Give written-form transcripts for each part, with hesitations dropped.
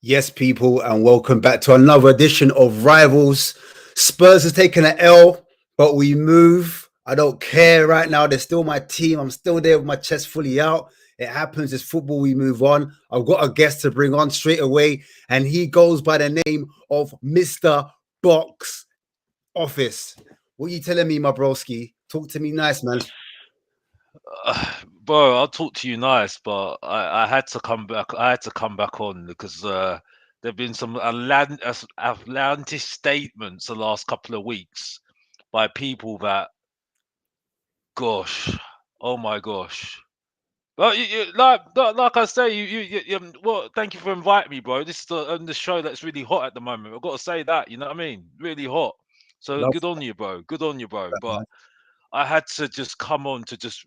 Yes, people, and welcome back to another edition of Rivals. Spurs has taken an L, but we move. I don't care right now. They're still my team. I'm still there with my chest fully out. It happens. It's football. We move on. I've got a guest to bring on straight away, and he goes by the name of Mr. Box Office. What are you telling me, my broski? Talk to me nice, man. Bro, I'll talk to you nice, but I had to come back. I had to come back on because there've been some outlandish statements the last couple of weeks by people that, gosh, oh my gosh. Well, like I say, well, thank you for inviting me, bro. This is the show that's really hot at the moment. I've got to say that, you know what I mean? Really hot. So Love good on you, bro. Good on you, bro. that, But man. I had to just come on to just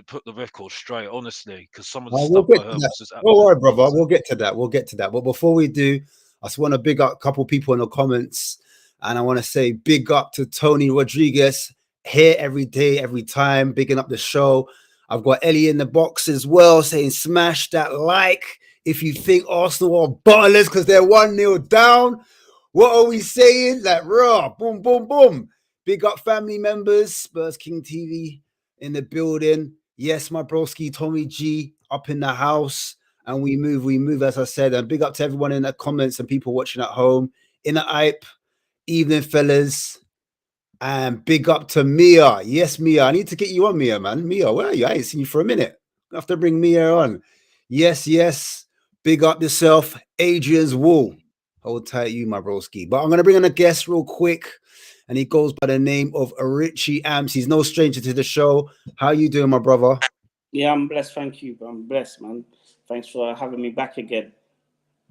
put the record straight, honestly, because some of the We'll stuff get I to heard that. was just Don't worry, absolutely brother. mental. We'll get to that. We'll get to that. But before we do, I just want to big up a couple people in the comments. And I want to say big up to Tony Rodriguez here every day, every time, bigging up the show. I've got Ellie in the box as well saying smash that like if you think Arsenal are bottlers because they're 1-0 down. What are we saying? Like, raw, boom, boom, boom. Big up family members, Spurs King TV in the building. Yes, my broski, Tommy G, up in the house. And we move, as I said. And big up to everyone in the comments and people watching at home. In the hype, evening, fellas. And big up to Mia. Yes, Mia. I need to get you on, Mia, man. Mia, where are you? I ain't seen you for a minute. I have to bring Mia on. Yes, yes. Big up yourself. Adrian's Wool. Hold tight, you, my broski. But I'm going to bring on a guest real quick. And he goes by the name of Richie Amps. He's no stranger to the show. How you doing, my brother? Yeah, I'm blessed. Thank you. I'm blessed, man. Thanks for having me back again.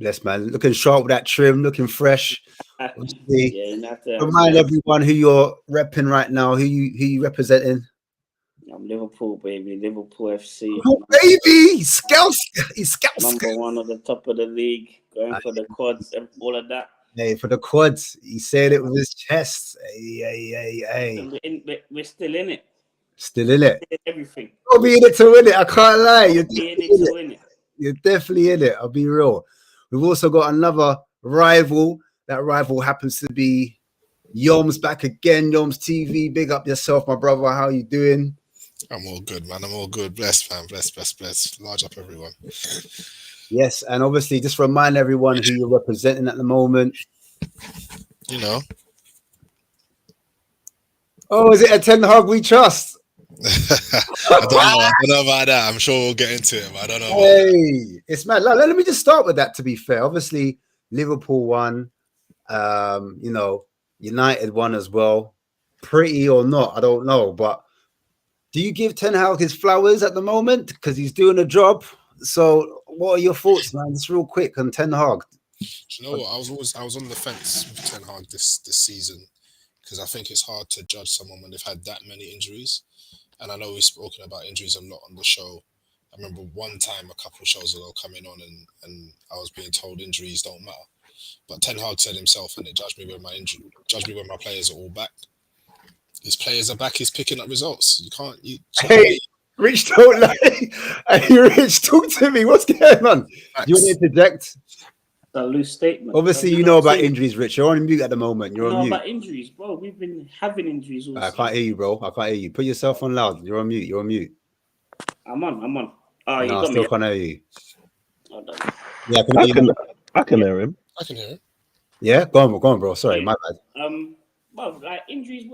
Bless, man. Looking sharp with that trim, looking fresh. Yeah, Obviously, you have to. remind everyone who you're repping right now, who you representing. I'm Liverpool, baby. Liverpool FC. Oh, baby, Scouts, Scouts. Number one at the top of the league. Going for the quads, all of that. Hey, for the quads, he said it with his chest. Hey. And we're still in it. Still in it. Still in everything. I'll be in it to win it. I can't lie. You're We're in definitely it in to it. win it. You're definitely in it. I'll be real. We've also got another rival. That rival happens to be Yoms back again. Yoms TV. Big up yourself, my brother. How you doing? I'm all good, man. I'm all good. Blessed, man. Blessed. Large up, everyone. Yes, and obviously just remind everyone who you're representing at the moment. You know. Oh, is it a Ten Hag we trust? I don't know about that. I'm sure we'll get into it, but I don't know about that. It's mad. Let me just start with that, to be fair. Obviously, Liverpool won. United won as well. Pretty or not, I don't know. But do you give Ten Hag his flowers at the moment? Because he's doing a job. So what are your thoughts, man? Just real quick on Ten Hag. Do you know what? I was on the fence with Ten Hag this season because I think it's hard to judge someone when they've had that many injuries. And I know we've spoken about injuries a lot on the show. I remember one time a couple of shows ago coming on and I was being told injuries don't matter. But Ten Hag said himself, and it judge me when my players are all back. His players are back. He's picking up results. Hey, Rich, don't lie. Hey, Rich, talk to me. What's going on? Do you want to interject? A loose statement. Obviously, you know about injuries, Rich. You're on mute at the moment. You're on mute. About injuries, bro. We've been having injuries also. I can't hear you, bro. I can't hear you. Put yourself on loud. You're on mute. I'm on. Oh, you got me. I still can't hear you. Hold on. Yeah, I can hear him. I can hear him. Yeah, go on, bro. Sorry, my bad. Well, injuries.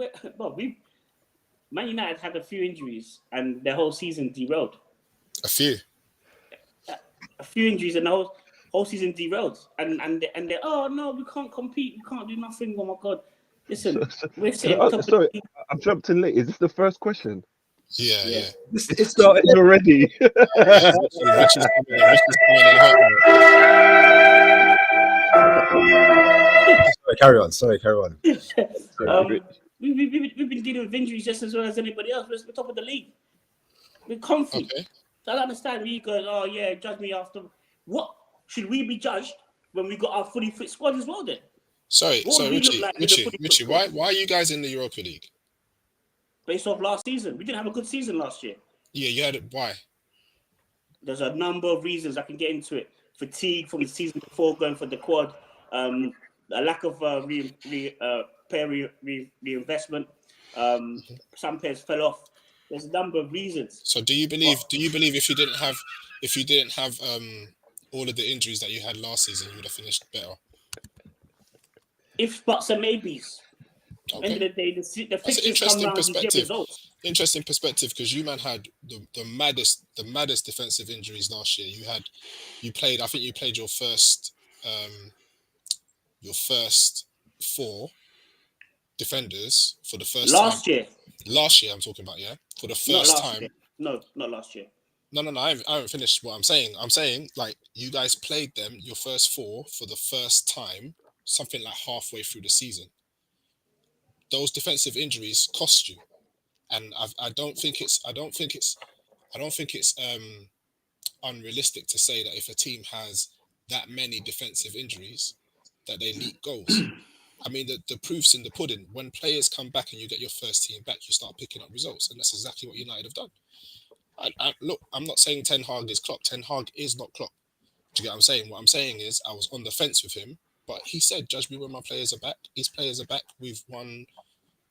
Man United had a few injuries, and their whole season derailed. A few injuries, and the whole season derailed. And they oh no, we can't compete. We can't do nothing. Oh my god! Listen, we're sitting. Sorry, I've jumped in late. Is this the first question? Yeah. It's started already. Rich is coming in hot. Sorry, carry on. We've been dealing with injuries just as well as anybody else. We're top of the league. We're comfy. Okay. So I don't understand me going, oh yeah, judge me after. What should we be judged when we got our fully fit squad as well then? Sorry, Richie, why are you guys in the Europa League? Based off last season. We didn't have a good season last year. Yeah, you had it. Why? There's a number of reasons. I can get into it. fatigue from the season before going for the quad, a lack of player reinvestment. Some players fell off. There's a number of reasons. So do you believe if you didn't have all of the injuries that you had last season, you would have finished better? If buts and maybes. Okay. End of the day, the That's an fixtures come interesting round and give perspective. results. Interesting perspective, because you man had the maddest defensive injuries last year. You played your first 4 defenders for the first last time. year. Last year, I'm talking about, yeah, for the first time. Year. No, not last year. No, I haven't finished what I'm saying. I'm saying, like, you guys played them, your first 4, for the first time, something like halfway through the season. Those defensive injuries cost you, and I don't think it's unrealistic to say that if a team has that many defensive injuries, that they leak goals. I mean, the proof's in the pudding. When players come back and you get your first team back, you start picking up results, and that's exactly what United have done. Look, I'm not saying Ten Hag is Klopp. Ten Hag is not Klopp. Do you get what I'm saying? What I'm saying is, I was on the fence with him, but he said, "Judge me when my players are back." His players are back. We've won,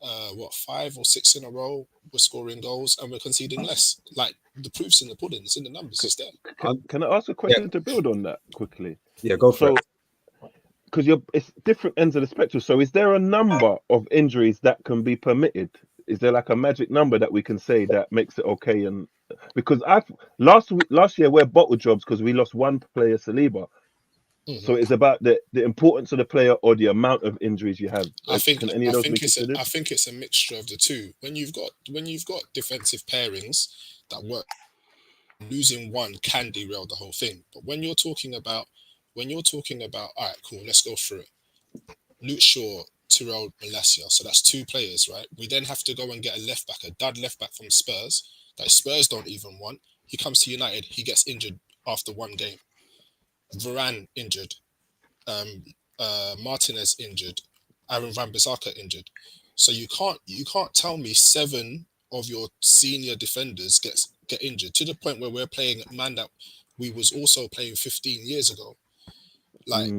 5 or 6 in a row. We're scoring goals and we're conceding less. Like, the proof's in the pudding. It's in the numbers. It's there. Can I ask a question to build on that quickly? Yeah, go for it. Because it's different ends of the spectrum. So, is there a number of injuries that can be permitted? Is there like a magic number that we can say that makes it okay? And because last year we're bottle jobs because we lost one player, Saliba. Mm-hmm. So it's about the importance of the player or the amount of injuries you have. I think it's a mixture of the two. When you've got defensive pairings that work, losing one can derail the whole thing. But when you're talking about, all right, cool, let's go through it. Luke Shaw, Tyrell Malacia, so that's 2 players, right? We then have to go and get a left back, a dud left back from Spurs that Spurs don't even want. He comes to United, he gets injured after 1 game. Varane injured, Martinez injured, Aaron Wan-Bissaka injured. So you can't tell me 7 of your senior defenders get injured to the point where we're playing a man that we was also playing 15 years ago. Like,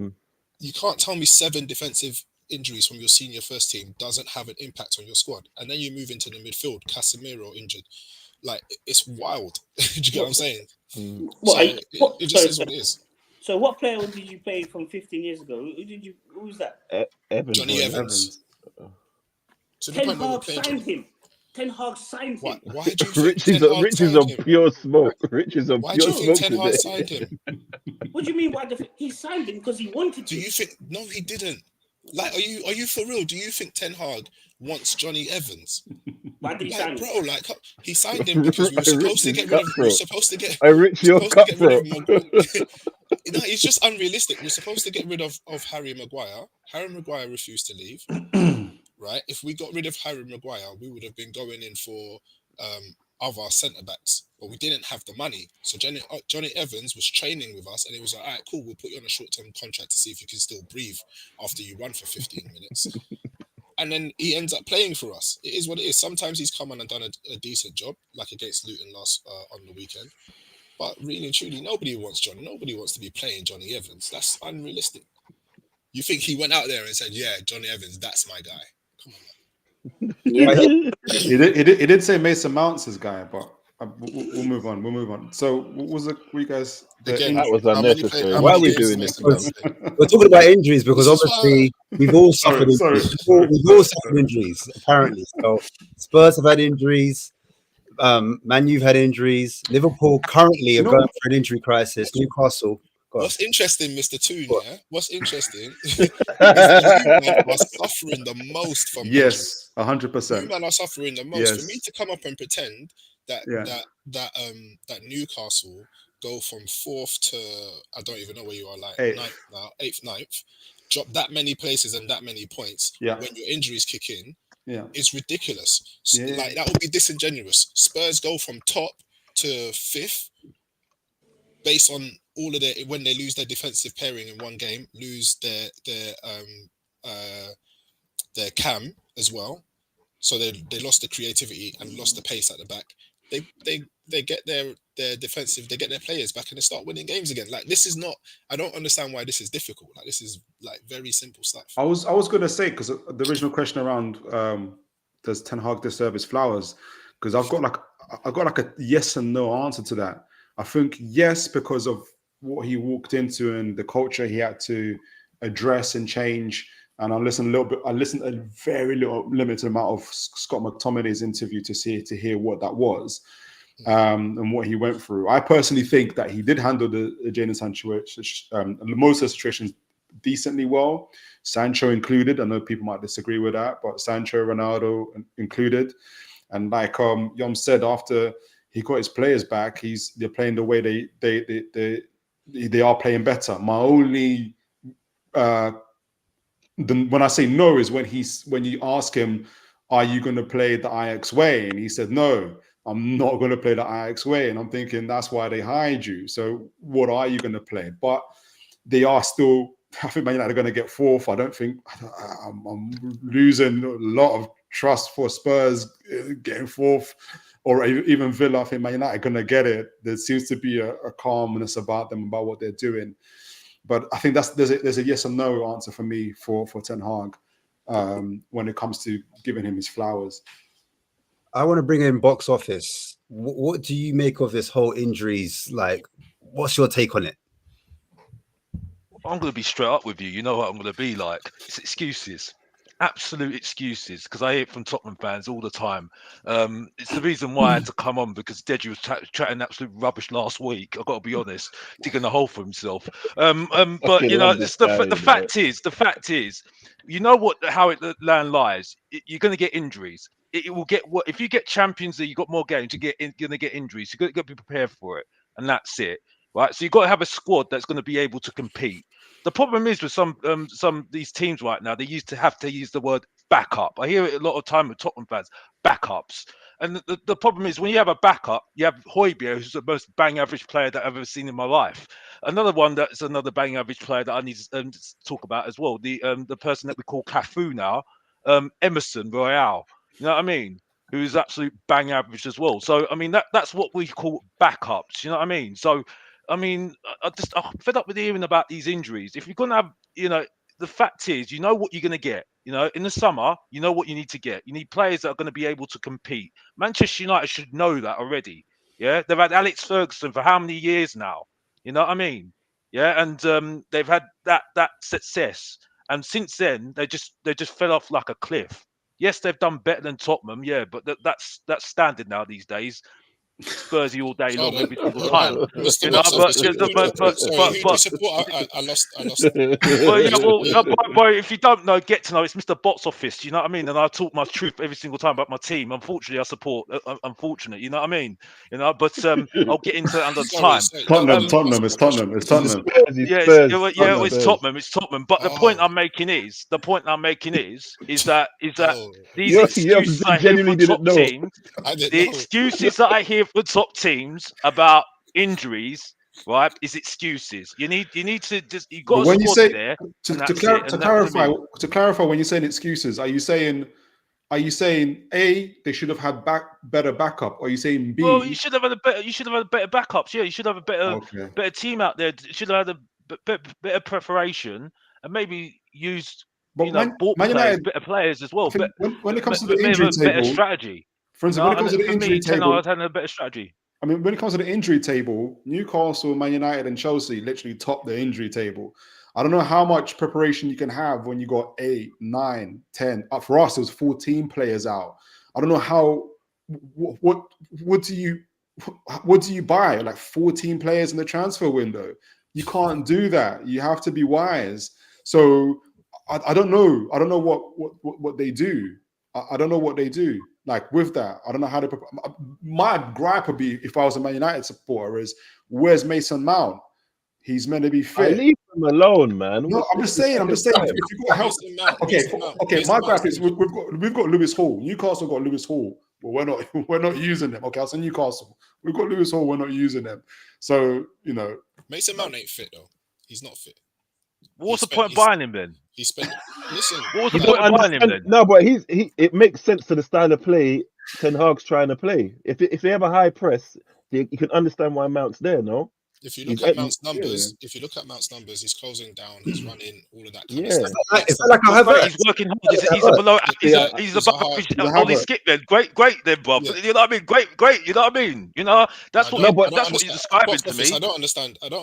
you can't tell me 7 defensive injuries from your senior first team doesn't have an impact on your squad. And then you move into the midfield, Casemiro injured. Like, it's wild. Do you get what I'm saying? It just is what it is. So what player did you play from 15 years ago? Who was that? Johnny Evans. To the Ten point where we're Hag playing signed him. Ten Hag signed him. Why do you think Rich is on pure smoke. Rich is on Why pure do you think smoke Ten Hag today. signed him? What do you mean? He signed him because he wanted to? Do you think? No, he didn't. Like, are you for real? Do you think Ten Hag wants Johnny Evans? Why did he sign him? Bro, like, he signed him because we were supposed to get rid of. Rich, you're cutthroat. No, it's just unrealistic. We're supposed to get rid of Harry Maguire. Harry Maguire refused to leave. Right? If we got rid of Harry Maguire, we would have been going in for other centre backs, but we didn't have the money. So Johnny Evans was training with us, and it was like, all right, cool, we'll put you on a short-term contract to see if you can still breathe after you run for 15 minutes. And then he ends up playing for us. It is what it is. Sometimes he's come on and done a decent job, like against Luton last on the weekend. But really and truly, nobody wants to be playing Johnny Evans. That's unrealistic. You think he went out there and said, yeah, Johnny Evans, that's my guy. Come on, man. Yeah. He did say Mason Mount's his guy, but we'll move on. We'll move on. So what was it? You guys? Again, that was unnecessary. How Why are many we games doing is this, Mason man? Mount? We're talking about injuries because This is obviously we've all suffered injuries. We've all suffered injuries, apparently. So Spurs have had injuries. Man, you've had injuries. Liverpool currently are going through an injury crisis. Newcastle. What's interesting, Mr. Toon, yeah? What's interesting is that you man are suffering the most from yes, 100%. You man are suffering the most. Yes. For me to come up and pretend that Newcastle go from 4th to, I don't even know where you are, like 9th now, 8th, 9th, drop that many places and that many points when your injuries kick in, it's ridiculous. Like, that would be disingenuous. Spurs go from top to 5th based on all of when they lose their defensive pairing in one game, lose their cam as well. So they lost the creativity and lost the pace at the back. They get their their defensive, they get their players back and they start winning games again. Like this is not. I don't understand why this is difficult. Like this is like very simple stuff. I was going to say, because the original question around does Ten Hag deserve his flowers? Because I've got like a yes and no answer to that. I think yes, because of what he walked into and the culture he had to address and change. And I listened a very limited amount of Scott McTominay's interview to hear what that was, and what he went through. I personally think that he did handle the Jadon Sancho, most of the situations decently well, Sancho included. I know people might disagree with that, but Sancho, Ronaldo included. And like Yom said, after he got his players back, they're playing the way they are playing better. My only when I say no is when you ask him, are you going to play the Ajax way? And he said, no, I'm not going to play the Ajax way. And I'm thinking that's why they hired you. So what are you going to play? But they are still, I think Man United are going to get fourth. I don't think, I'm losing a lot of trust for Spurs getting fourth, or even Villa. I think Man United are going to get it. There seems to be a calmness about them, about what they're doing. But I think there's a yes or no answer for me for Ten Hag when it comes to giving him his flowers. I want to bring in box office. What do you make of this whole injuries? Like, what's your take on it? I'm going to be straight up with you. You know what I'm going to be like. It's excuses. Absolute excuses, because I hear it from Tottenham fans all the time. It's the reason why I had to come on, because Deji was chatting absolute rubbish last week. I've got to be honest, digging a hole for himself. But you know, the fact is, you know how it land lies. You're going to get injuries. It will get what if you get Champions League, you got more games. You're going to get injuries. You've got to be prepared for it, and that's it, right? So you've got to have a squad that's going to be able to compete. The problem is with some these teams right now, they used to have to use the word backup. I hear it a lot of time with Tottenham fans, backups. And the problem is when you have a backup, you have Højbjerg, who's the most bang average player that I've ever seen in my life. Another one that's another bang average player that I need to talk about as well. The person that we call Cafu now, Emerson Royale. You know what I mean? Who is absolute bang average as well. So I mean that's what we call backups. You know what I mean? So I mean, I'm fed up with hearing about these injuries. If you're going to have, you know, the fact is, you know what you're going to get. You know, in the summer, you know what you need to get. You need players that are going to be able to compete. Manchester United should know that already. Yeah, they've had Alex Ferguson for how many years now? You know what I mean? Yeah, and they've had that success, and since then they just fell off like a cliff. Yes, they've done better than Tottenham, yeah, but that's standard now these days. Spursy all day long, every single time. Mr. You know, Box but Office, who do you support? I lost. well, yeah, well, if you don't know, get to know. It's Mr. Box Office. You know what I mean? And I talk my truth every single time about my team. Unfortunately, I support. Unfortunate, you know what I mean? You know, but I'll get into it under time. Tottenham. It's Tottenham. Yeah, it's Tottenham. It's Tottenham. But the point I'm making is that these excuses I hear from top teams, excuses that I hear from top teams about injuries, right, is excuses. You need to just you got when a you squad say there. To clarify when you're saying excuses, are you saying A, they should have had better backup, or are you saying B? Well, you should have had better backups. Yeah, you should have a better team out there. You should have had a better preparation and maybe used bought better players as well. But when it comes to the injury table, better strategy. For instance, when it comes to the injury table, I had a better strategy. I mean, when it comes to the injury table, Newcastle, Man United, and Chelsea literally top the injury table. I don't know how much preparation you can have when you got 8, 9, 10. For us, it was 14 players out. I don't know how. What do you buy? Like 14 players in the transfer window? You can't do that. You have to be wise. So I don't know. I don't know what they do. I don't know what they do. Like with that, I don't know how to. My gripe would be, if I was a Man United supporter, is where's Mason Mount? He's meant to be fit. Leave him alone, man. No, I'm just saying. If you've got help, okay. My gripe is we've got Lewis Hall. Newcastle got Lewis Hall, but we're not using them. Okay, I'll say Newcastle. We've got Lewis Hall. We're not using them. So Mason Mount ain't fit though. He's not fit. What's the point of buying him then? He spent. Listen. What's the point of buying him then? No, but it makes sense to the style of play Ten Hag's trying to play. If they have a high press, You can understand why Mount's there, no? If you He's look at at- Mount's numbers, he's closing down, he's running, all of that kind of Yeah. stuff. Is that like a Well, great, Havertz? he's working hard. He's a below. Yeah, He's he's a above hard- average. he's a Only Havertz. skip then. Great then, Bob. Yeah. You know what I mean? Great. You know what I mean? You know that's what No, but- that's what you're describing to me. I don't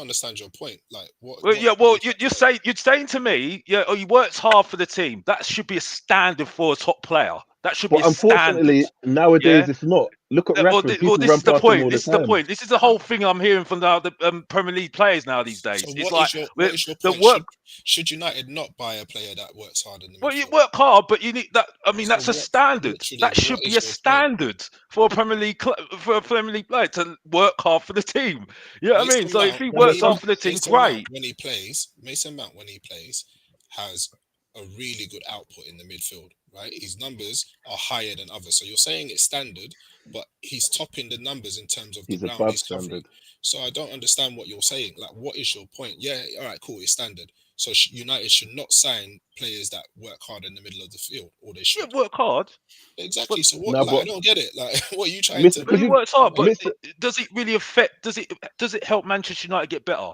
understand your point. Like what? Well, what yeah. Well, you're you're saying to me, yeah. Oh, he works hard for the team. That should be a standard for a top player. That should be But a unfortunately, standard. nowadays Yeah? it's not. Look at Well, Rashford. People this run is the past him point. all This is the the time. point. This is the whole thing I'm hearing from the Premier League players now these days. So It's what like is your the point? work. Should United not buy a player that works hard in the Well, you midfield? work hard, but you need that. I mean, So that's a what- standard. literally, That should what be is a your point? standard for a Premier League player to work hard for the team. You know what I mean? Mason So if Mount, he No, works but hard for the team, Mason Mount, great. when he plays, Mason Mount when he plays has a really good output in the midfield, right? His numbers are higher than others. So you're saying it's standard, but he's topping the numbers in terms of the he's ground above he's covering. standard. So I don't understand what you're saying. Like, what is your point? Yeah, all right, cool, it's standard. So United should not sign players that work hard in the middle of the field, or they Yeah, should. work hard. Exactly. But- So what? No, Like, I but don't get it. Like, what are you trying Mister, to? But he works hard. But Mister, does it really affect? Does it help Manchester United get better?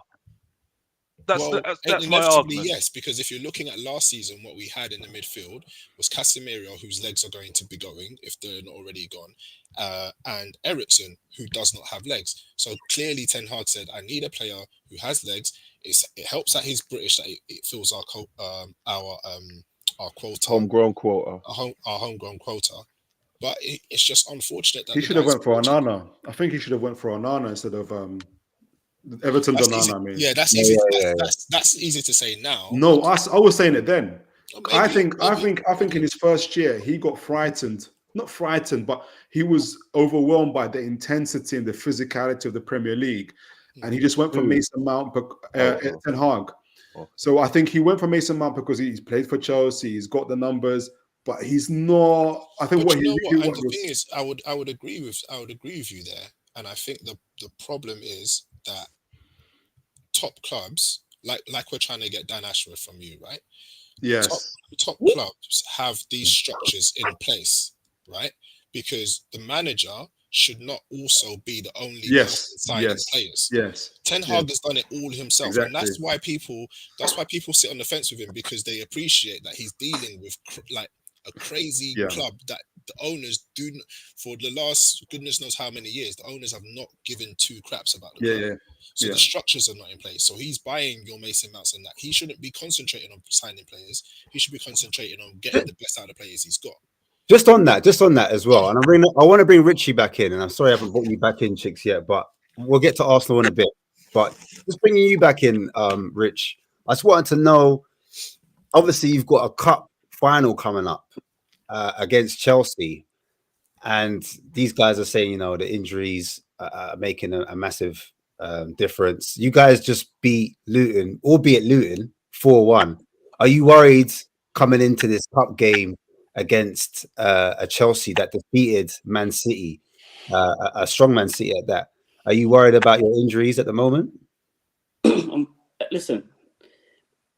That's my inevitably argument. yes, because if you're looking at last season, what we had in the midfield was Casemiro, whose legs are going to be going if they're not already gone, and Eriksen, who does not have legs. So clearly, Ten Hag said, "I need a player who has legs." It helps that he's British that it fills our quota, homegrown quota. our homegrown quota. But it's just unfortunate that He the should have guy's went for British. Onana. I think he should have went for Onana instead of Everton's That's easy. Onana. I mean, Yeah, that's Yeah, easy. yeah, That's easy to say now. no, I was saying it then. I think maybe. in his first year he got frightened. Not frightened, but he was overwhelmed by the intensity and the physicality of the Premier League, and he just went for Who? Mason Mount, Ten Hag. Oh. So I think he went for Mason Mount because he's played for Chelsea, he's got the numbers, but he's not. I think But what you he know really what? And wanted the was thing is, I would agree with you there. And I think the problem is that top clubs, like we're trying to get Dan Ashworth from you, right? yes, Top clubs have these structures in place, right? Because the manager should not also be the only person signing players. yes. Ten Hag has done it all himself, and that's Exactly. why people sit on the fence with him, because they appreciate that he's dealing with like a crazy club that the owners do for the last goodness knows how many years. The owners have not given two craps about the club. So the structures are not in place. So he's buying your Mason Mounts and that. He shouldn't be concentrating on signing players. He should be concentrating on getting the best out of the players he's got. Just on that as well. And I want to bring Richie back in. And I'm sorry I haven't brought you back in, Chicks, yet, but we'll get to Arsenal in a bit. But just bringing you back in, Rich, I just wanted to know, obviously you've got a cup final coming up against Chelsea. And these guys are saying, the injuries are making a massive difference. You guys just beat Luton, albeit Luton, 4-1. Are you worried coming into this cup game against a Chelsea that defeated Man City, a strong Man City at that? Are you worried about your injuries at the moment? Listen,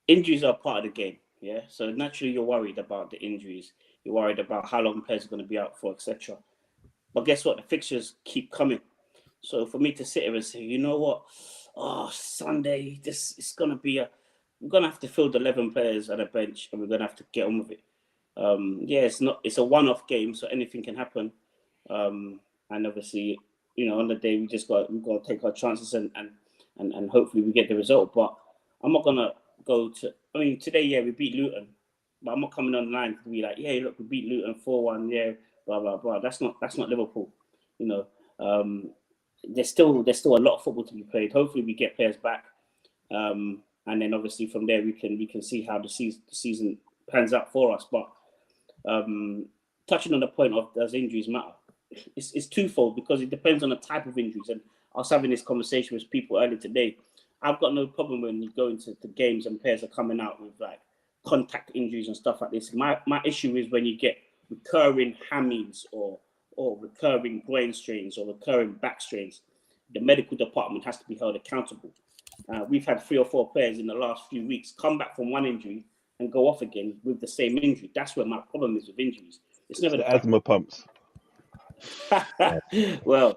injuries are part of the game, yeah? So naturally you're worried about the injuries. You're worried about how long players are going to be out for, etc. But guess what? The fixtures keep coming. So for me to sit here and say, you know what? Oh, Sunday, it's going to be we're going to have to field 11 players at a bench and we're going to have to get on with it. It's a one-off game, so anything can happen. And obviously, on the day we've got to take our chances and hopefully we get the result. But I'm not gonna go to. I mean, today, we beat Luton, but I'm not coming online to be like, look, we beat Luton 4-1, blah blah blah. That's not Liverpool. There's still a lot of football to be played. Hopefully, we get players back, and then obviously from there we can see how the season pans out for us. But touching on the point of does injuries matter? It's twofold, because it depends on the type of injuries. And I was having this conversation with people earlier today. I've got no problem when you go into the games and players are coming out with like contact injuries and stuff like this. My issue is when you get recurring hammies or recurring groin strains or recurring back strains. The medical department has to be held accountable. We've had 3 or 4 players in the last few weeks come back from one injury and go off again with the same injury. That's where my problem is with injuries. It's never the asthma pumps. Well,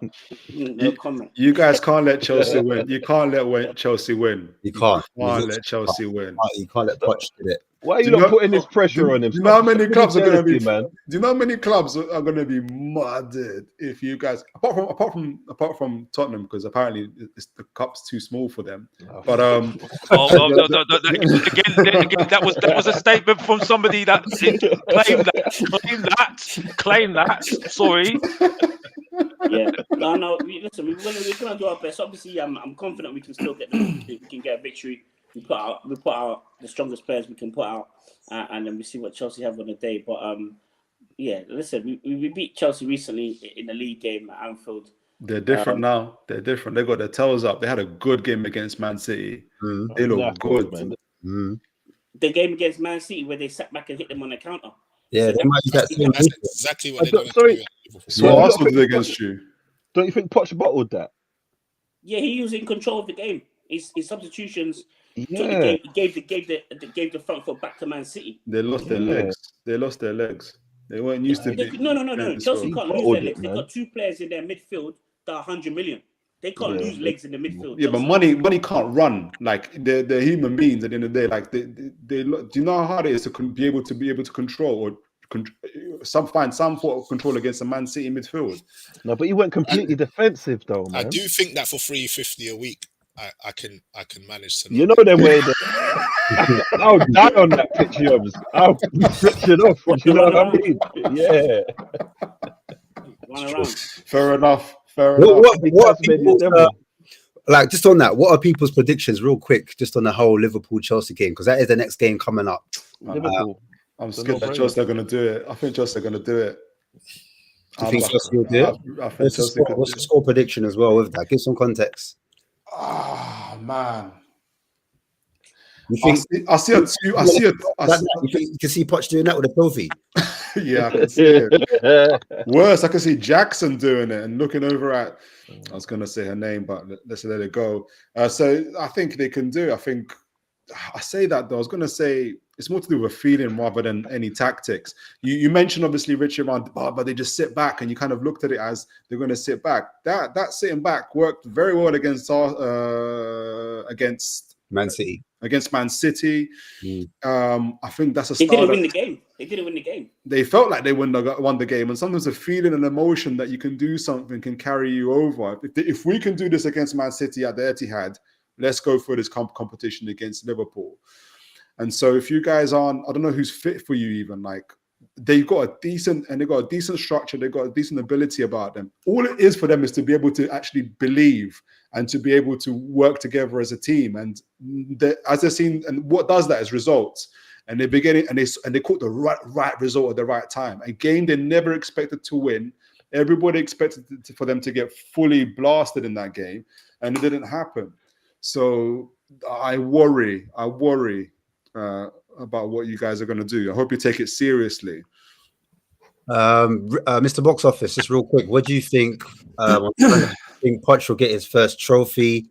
no comment. You guys can't let Chelsea win. You can't let Chelsea win. You can't. Let Chelsea win. You can't let Poch do it. Why are you Do you not know- putting this pressure on him? Do you know how many Stop clubs are going to jealousy, be? man? Do you know how many clubs are going to be murdered if you guys, apart from Tottenham, because apparently the cup's too small for them. But again, that was a statement from somebody that claimed that. Sorry. Yeah, no. Listen, we're gonna do our best. Obviously, I'm confident we can still get we can get a victory. We put out the strongest players we can put out, and then we see what Chelsea have on the day. But yeah, listen, we beat Chelsea recently in the league game at Anfield. they're different now. They're different. They got their tails up. They had a good game against Man City. They look good, man. The game against Man City where they sat back and hit them on the counter. Yeah, they might use that same. That's exactly what they done. Sorry. So what Arsenal did against you? Don't you think Poch bottled that? Yeah, he was in control of the game. His substitutions took the Yeah. game. He gave the front foot back to Man City. They lost their legs. They lost their legs. They weren't used to it. No. Chelsea can't lose their legs. Man. They've got two players in their midfield that are 100 million. They can't lose legs in the midfield. Yeah, but money can't run. Like they're human beings at the end of the day. Like they do you know how hard it is to be able to control or find some sort of control against a Man City midfield? No, but he went completely defensive though, man. I do think that for $350 a week, I can manage to. You know them way. I'll die on that pitch, Yobs. I'll switch it off. You know what I mean? Yeah. Run around. Fair enough. What are people's, like just on that? What are people's predictions, real quick, just on the whole Liverpool Chelsea game, because that is the next game coming up. Liverpool. I'm scared that Chelsea are going to do it. I think Chelsea are going to do it. Do you think Chelsea will do it? I think Chelsea could what's the score prediction as well with that? Give some context. Ah, man. You think I see a two. I see a. you can see Poch doing that with a trophy? Yeah, I can see it. Worse, I can see Jackson doing it and looking over at. I was going to say her name, but let's let it go. So I think they can do. I say that though. I was going to say it's more to do with a feeling rather than any tactics. You mentioned obviously Richard, but they just sit back, and you kind of looked at it as they're going to sit back. That sitting back worked very well against Man City. Against Man City. I think that's a They style. didn't win the game. They didn't win the game. They felt like they won the game, and sometimes a feeling and emotion that you can do something can carry you over. If we can do this against Man City at the Etihad, let's go for this competition against Liverpool. And so if you guys aren't, I don't know who's fit for you even, like they've got a decent structure, they've got a decent ability about them. All it is for them is to be able to actually believe and to be able to work together as a team. And as they've seen, and what does that is results. And they caught the right result at the right time. A game they never expected to win. Everybody expected for them to get fully blasted in that game, and it didn't happen. So I worry about what you guys are going to do. I hope you take it seriously. Mr. Box Office, just real quick, what do you think? I think Poch will get his first trophy,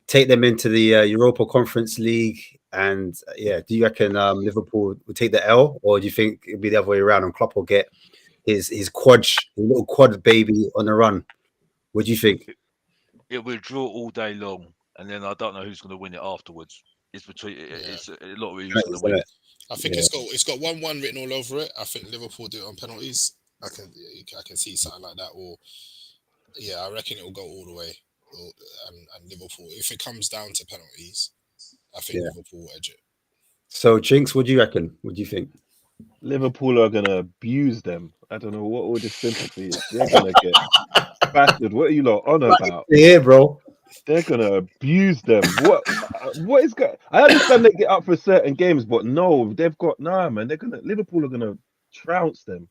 take them into the Europa Conference League, and do you reckon Liverpool will take the L, or do you think it'll be the other way around and Klopp will get his little quad baby on the run? What do you think? It will draw all day long, and then I don't know who's going to win it afterwards. It's a lot of who's going to win. I think it's got 1-1 written all over it. I think Liverpool do it on penalties. I can see something like that. Or I reckon it will go all the way. And Liverpool, if it comes down to penalties, I think Liverpool will edge it. So Jinx, what do you reckon? What do you think? Liverpool are gonna abuse them. I don't know what all this sympathy is. They're gonna get battered. What are you lot on about? Yeah, bro. They're gonna abuse them. What is going? I understand they get up for certain games, but no, they've got man. Liverpool are gonna trounce them.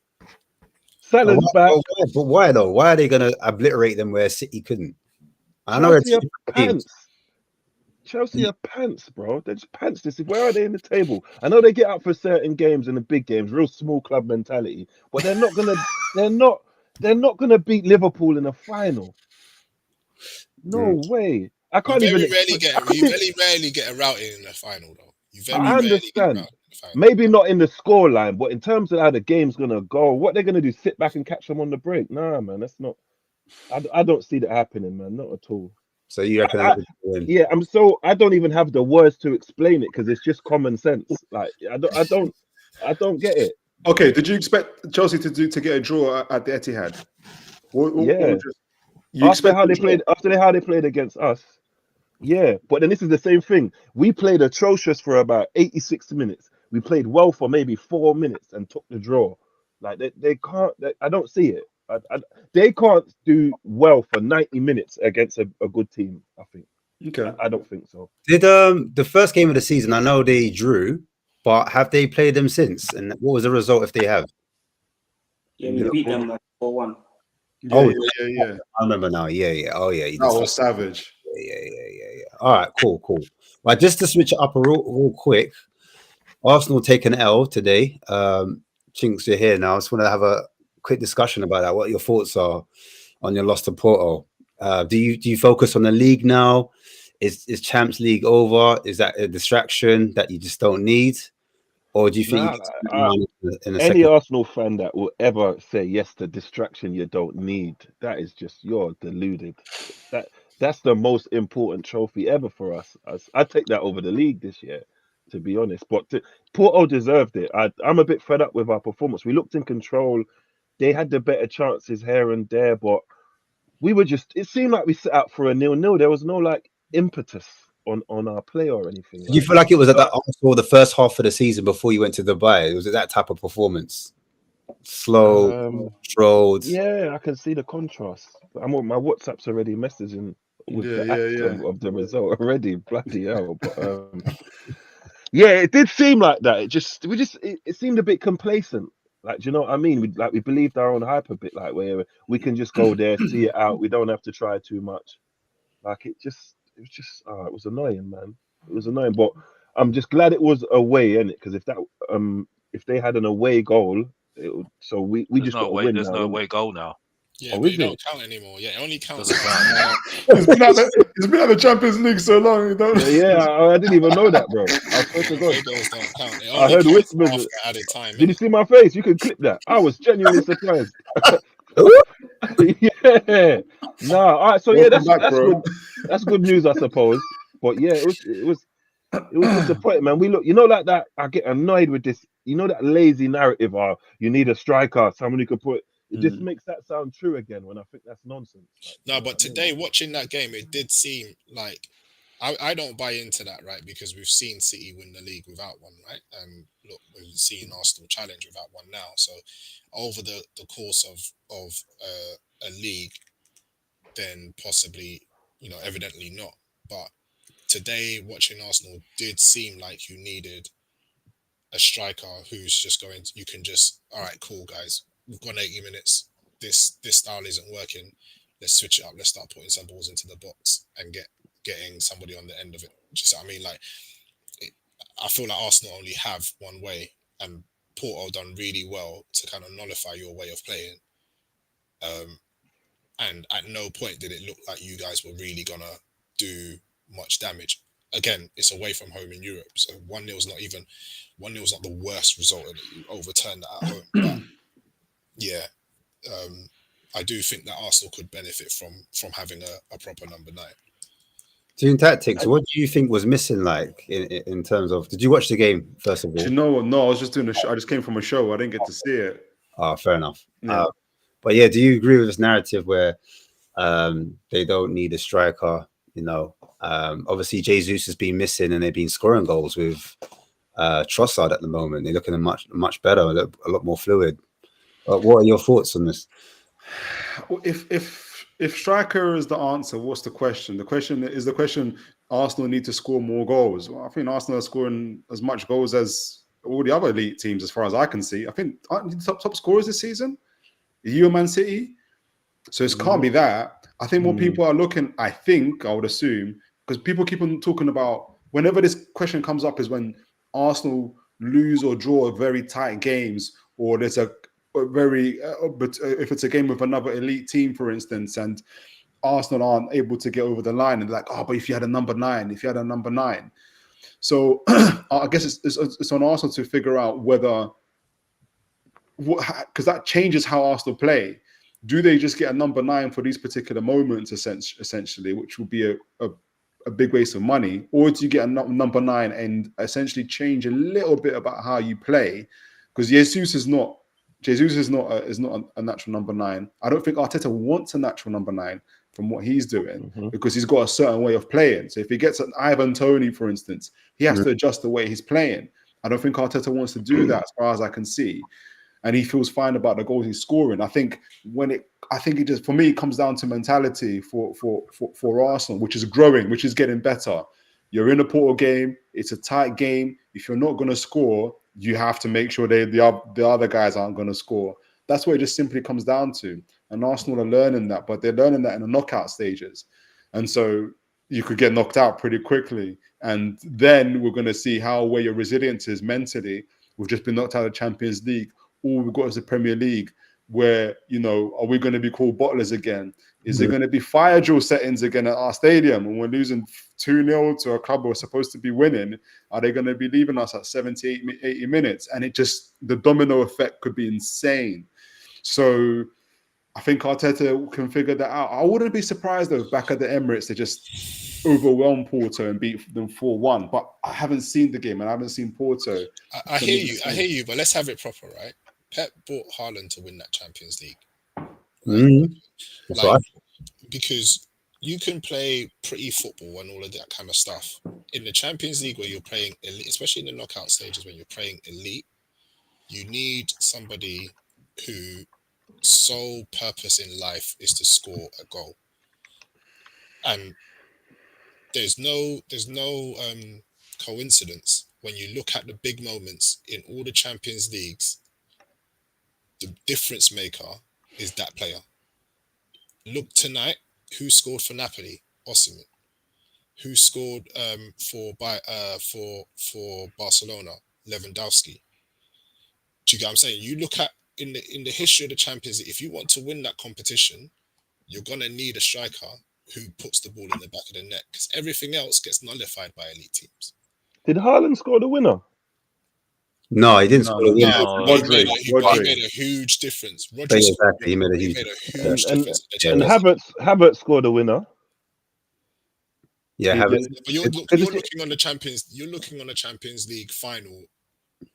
Salah's back. But why though? Why are they gonna obliterate them where City couldn't? I know Chelsea are pants. Chelsea are pants, bro. They're just pants. Where are they in the table? I know they get up for certain games and the big games, real small club mentality, but they're not gonna beat Liverpool in a final. No way. I can't You even. very rarely get a routing in the final, though. You very I rarely get a understand. routing. Maybe not in the score line, but in terms of how the game's gonna go, what they're gonna do, sit back and catch them on the break? Nah, man, that's not. I don't see that happening, man, not at all. So you reckon? Yeah, I don't even have the words to explain it because it's just common sense. Like I don't get it. Okay, did you expect Chelsea to get a draw at the Etihad? After how they played against us. Yeah, but then this is the same thing. We played atrocious for about 86 minutes. We played well for maybe 4 minutes and took the draw. Like they can't. I don't see it. They can't do well for 90 minutes against a good team. I think. Okay. I don't think so. Did the first game of the season? I know they drew, but have they played them since? And what was the result if they have? Yeah, we beat them like 4-1. Yeah. I remember now. Yeah. Oh yeah, that was savage. Yeah. All right, cool. Well, just to switch it up real quick, Arsenal take an L today. Chinks, you're here now. I just want to have a quick discussion about that. What your thoughts are on your loss to Porto? Do you focus on the league now? Is Champs League over? Is that a distraction that you just don't need? Or do you think any Arsenal fan that will ever say yes to distraction you don't need, that is just, you're deluded. That's the most important trophy ever for us. I take that over the league this year, to be honest. But Porto deserved it. I'm a bit fed up with our performance. We looked in control. They had the better chances here and there, but we were just, it seemed like we set out for a 0-0. There was no like impetus on our play or anything. Do you feel like it was at that Arsenal the first half of the season before you went to Dubai? Was it that type of performance? Slow, controlled. Yeah, I can see the contrast. My WhatsApp's already messaging with the outcome of the result already. Bloody hell! But yeah, it did seem like that. It seemed a bit complacent. Like, do you know what I mean? We believed our own hype a bit, like where we can just go there, see it out. We don't have to try too much. Like it was annoying, man. It was annoying, but I'm just glad it was away, innit? Because if they had an away goal, we just got to win. There's no away goal now. Yeah, but it don't count anymore. Yeah, it only counts. It's been at the Champions League so long. I didn't even know that, bro. I swear to God. Goals don't count. I heard whispers. Added time. Did you see my face? You can clip that. I was genuinely surprised. Yeah. No. All right. So yeah, that's good. That's good news, I suppose. But yeah, it was disappointing, man. We look, like that. I get annoyed with this. That lazy narrative. You need a striker, someone who can put. It just makes that sound true again when I think that's nonsense. No, but today, watching that game, it did seem like I don't buy into that, right? Because we've seen City win the league without one, right? And look, we've seen Arsenal challenge without one now. So over the course of a league, then possibly, evidently not. But today, watching Arsenal did seem like you needed a striker who's just going. You can just, all right, cool, guys. We've got 80 minutes. This style isn't working. Let's switch it up. Let's start putting some balls into the box and getting somebody on the end of it. Just, I mean, like, I feel like Arsenal only have one way, and Porto done really well to kind of nullify your way of playing. And at no point did it look like you guys were really gonna do much damage. Again, it's away from home in Europe, so 1-0 is not the worst result, and you overturn that at home. But yeah, I do think that Arsenal could benefit from having a proper number 9. Team tactics. What do you think was missing, like in terms of? Did you watch the game first of all? No, I was just doing a show. I just came from a show. I didn't get to see it. Oh, fair enough. Yeah. But yeah, do you agree with this narrative where they don't need a striker? Obviously Jesus has been missing, and they've been scoring goals with Trossard at the moment. They're looking much better, a lot more fluid. What are your thoughts on this? If striker is the answer, what's the question? The question Arsenal need to score more goals. Well, I think Arsenal are scoring as much goals as all the other elite teams, as far as I can see. I think aren't the top scorers this season? You and Man City. So it can't be that. I think what people are looking, I would assume, because people keep on talking about, whenever this question comes up, is when Arsenal lose or draw very tight games, or there's a very, but if it's a game with another elite team, for instance, and Arsenal aren't able to get over the line, and they're like, oh, but if you had a number 9, So I guess it's on Arsenal to figure out whether, because that changes how Arsenal play. Do they just get a number 9 for these particular moments, essentially, which will be a big waste of money, or do you get a number 9 and essentially change a little bit about how you play? Because Jesus is not a natural number 9. I don't think Arteta wants a natural number 9 from what he's doing, because he's got a certain way of playing. So if he gets an Ivan Toney, for instance, he has to adjust the way he's playing. I don't think Arteta wants to do that, as far as I can see. And he feels fine about the goals he's scoring. I think it just, for me, it comes down to mentality for Arsenal, which is growing, which is getting better. You're in a Porto game. It's a tight game. If you're not going to score, you have to make sure the other guys aren't going to score. That's what it just simply comes down to. And Arsenal are learning that, but they're learning that in the knockout stages. And so you could get knocked out pretty quickly. And then we're going to see where your resilience is mentally. We've just been knocked out of the Champions League. All we've got is the Premier League, where, are we going to be called bottlers again? Is there going to be fire drill settings again at our stadium when we're losing 2-0 to a club we're supposed to be winning? Are they going to be leaving us at 70, 80 minutes? And the domino effect could be insane. So I think Arteta can figure that out. I wouldn't be surprised, though, back at the Emirates, they just overwhelm Porto and beat them 4-1. But I haven't seen the game and I haven't seen Porto. I hear you, but let's have it proper, right? Pep bought Haaland to win that Champions League. Right? Because you can play pretty football and all of that kind of stuff. In the Champions League, where you're playing elite, especially in the knockout stages, when you're playing elite, you need somebody whose sole purpose in life is to score a goal. And there's no coincidence when you look at the big moments in all the Champions Leagues. The difference maker is that player. Look tonight, who scored for Napoli? Osimhen. Who scored for Barcelona? Lewandowski. Do you get what I'm saying? You look at in the history of the Champions League, if you want to win that competition, you're gonna need a striker who puts the ball in the back of the net, because everything else gets nullified by elite teams. Did Haaland score the winner? No, he didn't score the winner. Rodri made a huge difference. He made a huge difference. And Havertz scored the winner. Yeah, Havertz. But you're looking on the Champions League final,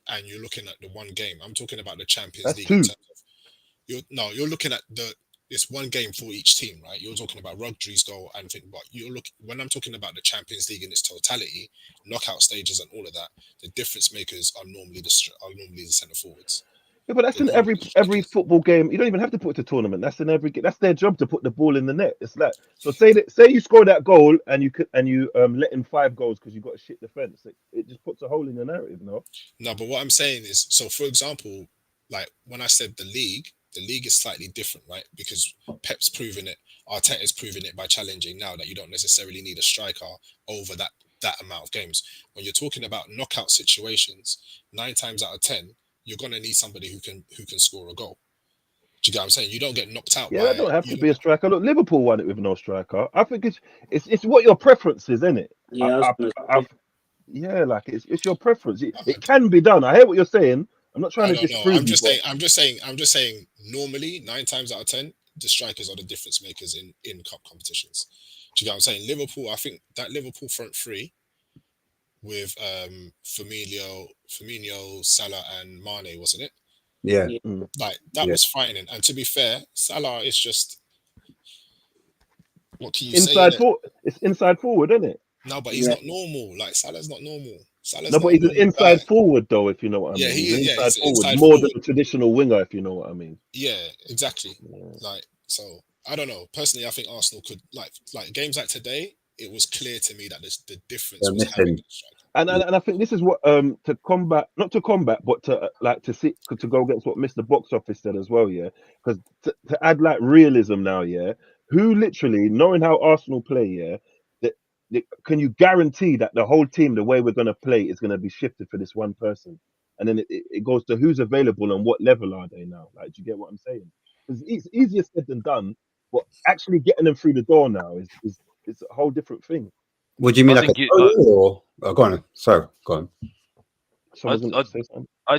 and you're looking at the one game. I'm talking about the Champions League. You're looking at it's one game for each team, right? You're talking about Rodri's goal and when I'm talking about the Champions League in its totality, knockout stages and all of that, the difference makers are normally the centre forwards. Yeah, but that's in every football game. You don't even have to put it to tournament. That's in every. That's their job to put the ball in the net. It's like, so say you score that goal and you let in 5 goals because you got a shit defense. It just puts a hole in the narrative, no? No, but what I'm saying is, so for example, like when I said the league is slightly different, right? Because Pep's proven it, Arteta's proven it by challenging now that you don't necessarily need a striker over that amount of games. When you're talking about knockout situations, 9 times out of 10. You're gonna need somebody who can score a goal. Do you get what I'm saying? You don't get knocked out. Yeah, I don't have to be a striker. Look, Liverpool won it with no striker. I think it's what your preference is, isn't it? Yeah, it's your preference. It can be done. I hear what you're saying. I'm not trying to disprove. I'm just saying. Normally, 9 times out of 10, the strikers are the difference makers in cup competitions. Do you get what I'm saying? Liverpool. I think that Liverpool front three with Firmino, Salah, and Mane, wasn't it? Yeah. Like that was frightening. And to be fair, Salah is just, what can you say? It's inside forward, isn't it? No, but he's not normal. Like Salah's not normal. But he's an inside forward, though, if you know what I mean. Yeah, he's inside forward, more than a traditional winger, if you know what I mean. Yeah, exactly. Yeah. Like, so I don't know. Personally, I think Arsenal could like games like today. It was clear to me that the difference was having. And I think this is what not to combat, but to go against what Mr. Box Office said as well, yeah. Because to add like realism now, yeah. Who literally, knowing how Arsenal play, yeah, can you guarantee that the whole team, the way we're going to play, is going to be shifted for this one person? And then it goes to who's available and what level are they now? Like, do you get what I'm saying? It's easier said than done, but actually getting them through the door now is a whole different thing. What do you mean, I like a think it, Tony or? Oh, go on. Sorry, go on. Someone's going to say something. I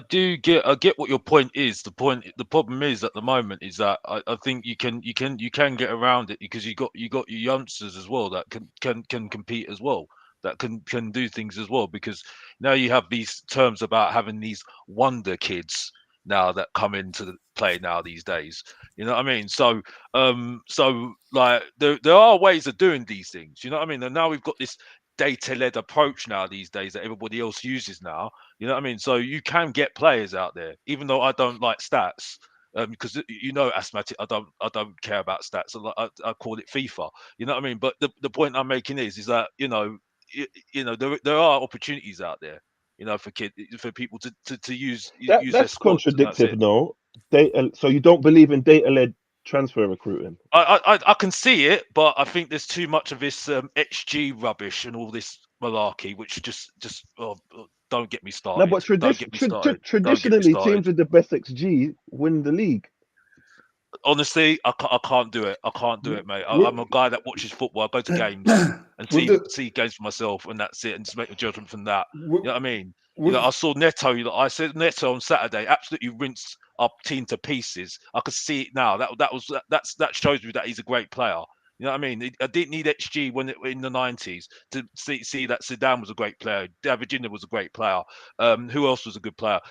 get what your point is. The problem is at the moment is that I think you can get around it because you got your youngsters as well that can compete as well, that can do things as well, because now you have these terms about having these wonder kids now that come into the play now these days. You know what I mean? So like there are ways of doing these things. You know what I mean? And now we've got this data-led approach now these days that everybody else uses now. You know what I mean? So you can get players out there, even though I don't like stats, because asthmatic, I don't care about stats. I call it FIFA. You know what I mean? But the point I'm making is that there are opportunities out there, for people to use their That's squads, and that's contradictive, it. no? Data. So you don't believe in data-led transfer recruiting? I can see it, but I think there's too much of this XG rubbish and all this malarkey, which don't get me No, started. but Don't get me started. Don't get me traditionally, started. teams with the best XG win the league. Honestly, I can't do it. I can't do it, mate. I'm a guy that watches football. I go to games and With see games for myself, and that's it, and just make a judgment from that. with, You know what I mean? with I saw Neto. I said Neto on Saturday absolutely rinsed our team to pieces. I could see it now. That shows me that he's a great player. You know what I mean? I didn't need XG in the 90s to see that Zidane was a great player. David was a great player. Who else was a good player?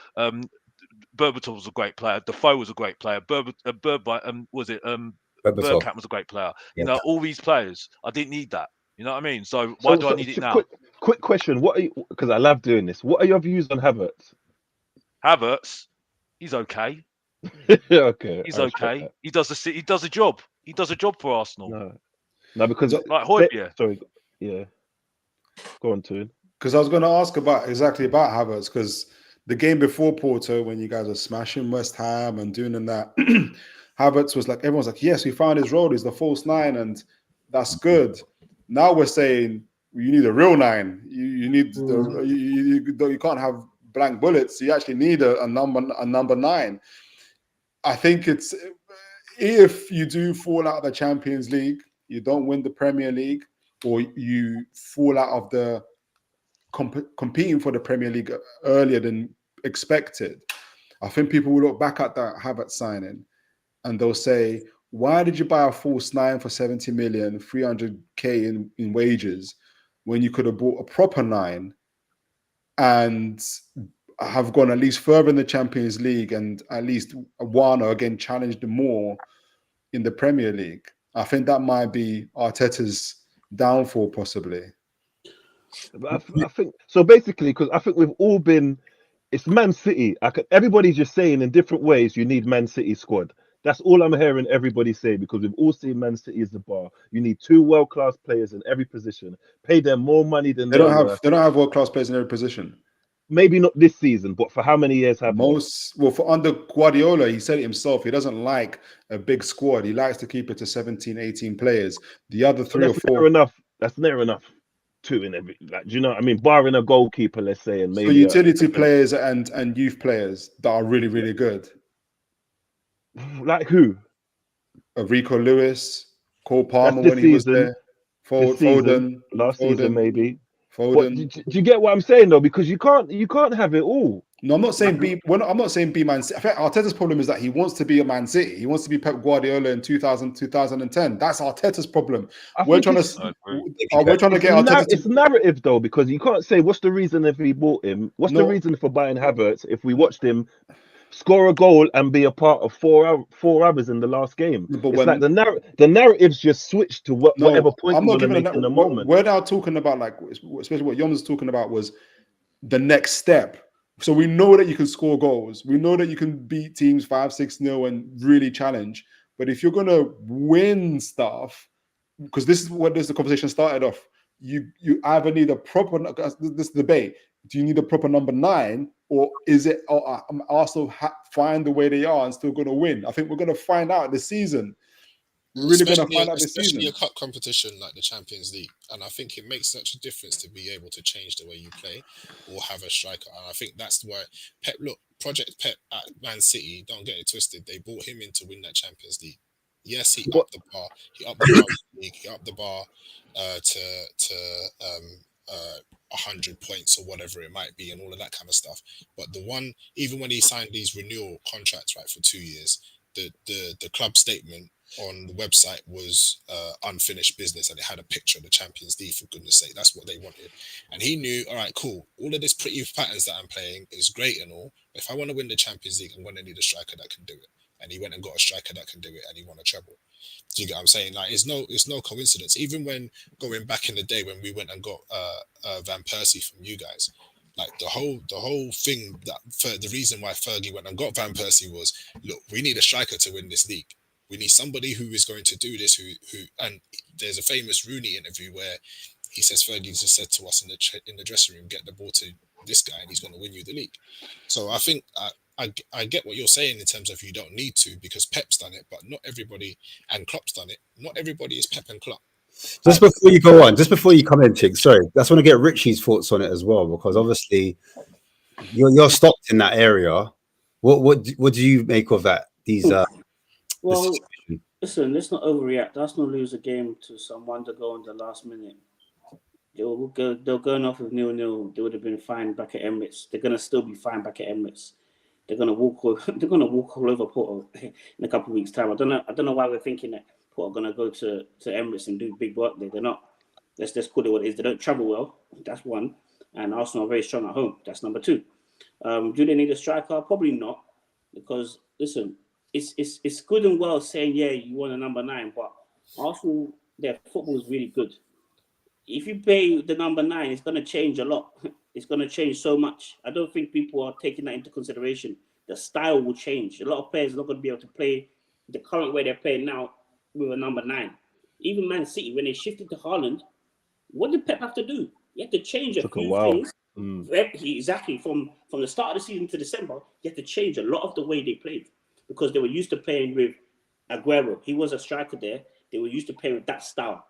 Berbatov was a great player. Defoe was a great player. Bergkamp was a great player. Yeah. All these players. I didn't need that. You know what I mean? So why So, do I need it now? quick question. What are you? Because I love doing this. What are your views on Havertz? Havertz, he's okay. Okay, He's I respect okay. that. He does a job. He does a job for Arsenal. No, because Like Højbjerg. sorry, yeah. Go on, Toon. Because I was going to ask about Havertz, because the game before Porto, when you guys are smashing West Ham and doing that, Havertz was like, everyone's like, yes, we found his role. He's the false nine, and that's good. Now we're saying you need a real nine. You need you can't have blank bullets. You actually need a number nine. I think it's, if you do fall out of the Champions League, you don't win the Premier League, or you fall out of the competing for the Premier League earlier than expected, I think people will look back at that Havertz signing and they'll say, why did you buy a false nine for 70 million, 300k in wages, when you could have bought a proper nine and have gone at least further in the Champions League and at least won or again challenged more in the Premier League? I think that might be Arteta's downfall, possibly. But I think so. Basically, because I think we've all been. It's Man City. Everybody's just saying in different ways. You need Man City squad. That's all I'm hearing everybody say, because we've all seen Man City as the bar. You need two world-class players in every position. Pay them more money than They don't have world-class players in every position. Maybe not this season, but for how many years have for under Guardiola, he said it himself, he doesn't like a big squad. He likes to keep it to 17, 18 players. The other three or four. Near enough. That's near enough. Two in every, like, do you know what I mean? Barring a goalkeeper, let's say, and maybe so utility players and youth players that are really, really good. Like who? Rico Lewis, Cole Palmer That's when he was there. Foden, last season maybe. Foden. But do you get what I'm saying though? Because you can't have it all. No, I'm not saying I'm not saying be Man City. I think Arteta's problem is that he wants to be a Man City. He wants to be Pep Guardiola in 2010. That's Arteta's problem. We're trying to get Arteta. It's narrative though, because you can't say what's the reason if he bought him. What's the reason for buying Havertz if we watched him score a goal and be a part of four others in the last game? But it's like the narratives just switch to whatever point you want to make in the moment. We're now talking about, like, especially what Yom was talking about, was the next step. So we know that you can score goals. We know that you can beat teams 5-6-0 and really challenge. But if you're going to win stuff, because this is the conversation started off, you either need a proper, this debate, do you need a proper number 9, or is it Arsenal find the way they are and still going to win? I think we're going to find out this season. We're really going to find out this season. Especially a cup competition like the Champions League. And I think it makes such a difference to be able to change the way you play or have a striker. And I think that's why Project Pep at Man City, don't get it twisted, they brought him in to win that Champions League. Yes, he upped the bar. He upped the bar. He upped the bar to 100 points or whatever it might be, and all of that kind of stuff. But the one, even when he signed these renewal contracts, right, for 2 years, the club statement on the website was unfinished business, and it had a picture of the Champions League, for goodness sake. That's what they wanted. And he knew, all right, cool, all of this pretty patterns that I'm playing is great and all, but if I want to win the Champions League, I'm going to need a striker that can do it. And he went and got a striker that can do it, and he won a treble. Do you get what I'm saying? Like, it's no coincidence. Even when going back in the day when we went and got Van Persie from you guys, like the whole thing, that the reason why Fergie went and got Van Persie was, look, we need a striker to win this league. We need somebody who is going to do this. Who and there's a famous Rooney interview where he says Fergie just said to us in the dressing room, get the ball to this guy and he's going to win you the league. So I think I get what you're saying in terms of you don't need to, because Pep's done it, but not everybody, and Klopp's done it. Not everybody is Pep and Klopp. Just before you go on, just before you come in, Chig, sorry, I just want to get Richie's thoughts on it as well, because obviously you're stopped in that area. What do you make of that? These well, listen, let's not overreact. Arsenal lose a game to someone to go in the last minute. They're going off with 0-0. They would have been fine back at Emirates. They're gonna still be fine back at Emirates. They're gonna walk all over Porto in a couple of weeks' time. I don't know why we're thinking that Porto are gonna go to Emirates and do big work there. They're not. Let's just call it what it is. They don't travel well. That's one. And Arsenal are very strong at home. That's number two. Do they need a striker? Probably not. Because listen, it's good and well saying, yeah, you want a number 9, but Arsenal, their football is really good. If you play the number 9, it's going to change a lot. It's going to change so much. I don't think people are taking that into consideration. The style will change. A lot of players are not going to be able to play the current way they're playing now with a number 9. Even Man City, when they shifted to Haaland, what did Pep have to do? He had to change a few things. Exactly. From the start of the season to December, he had to change a lot of the way they played, because they were used to playing with Aguero. He was a striker there. They were used to playing with that style.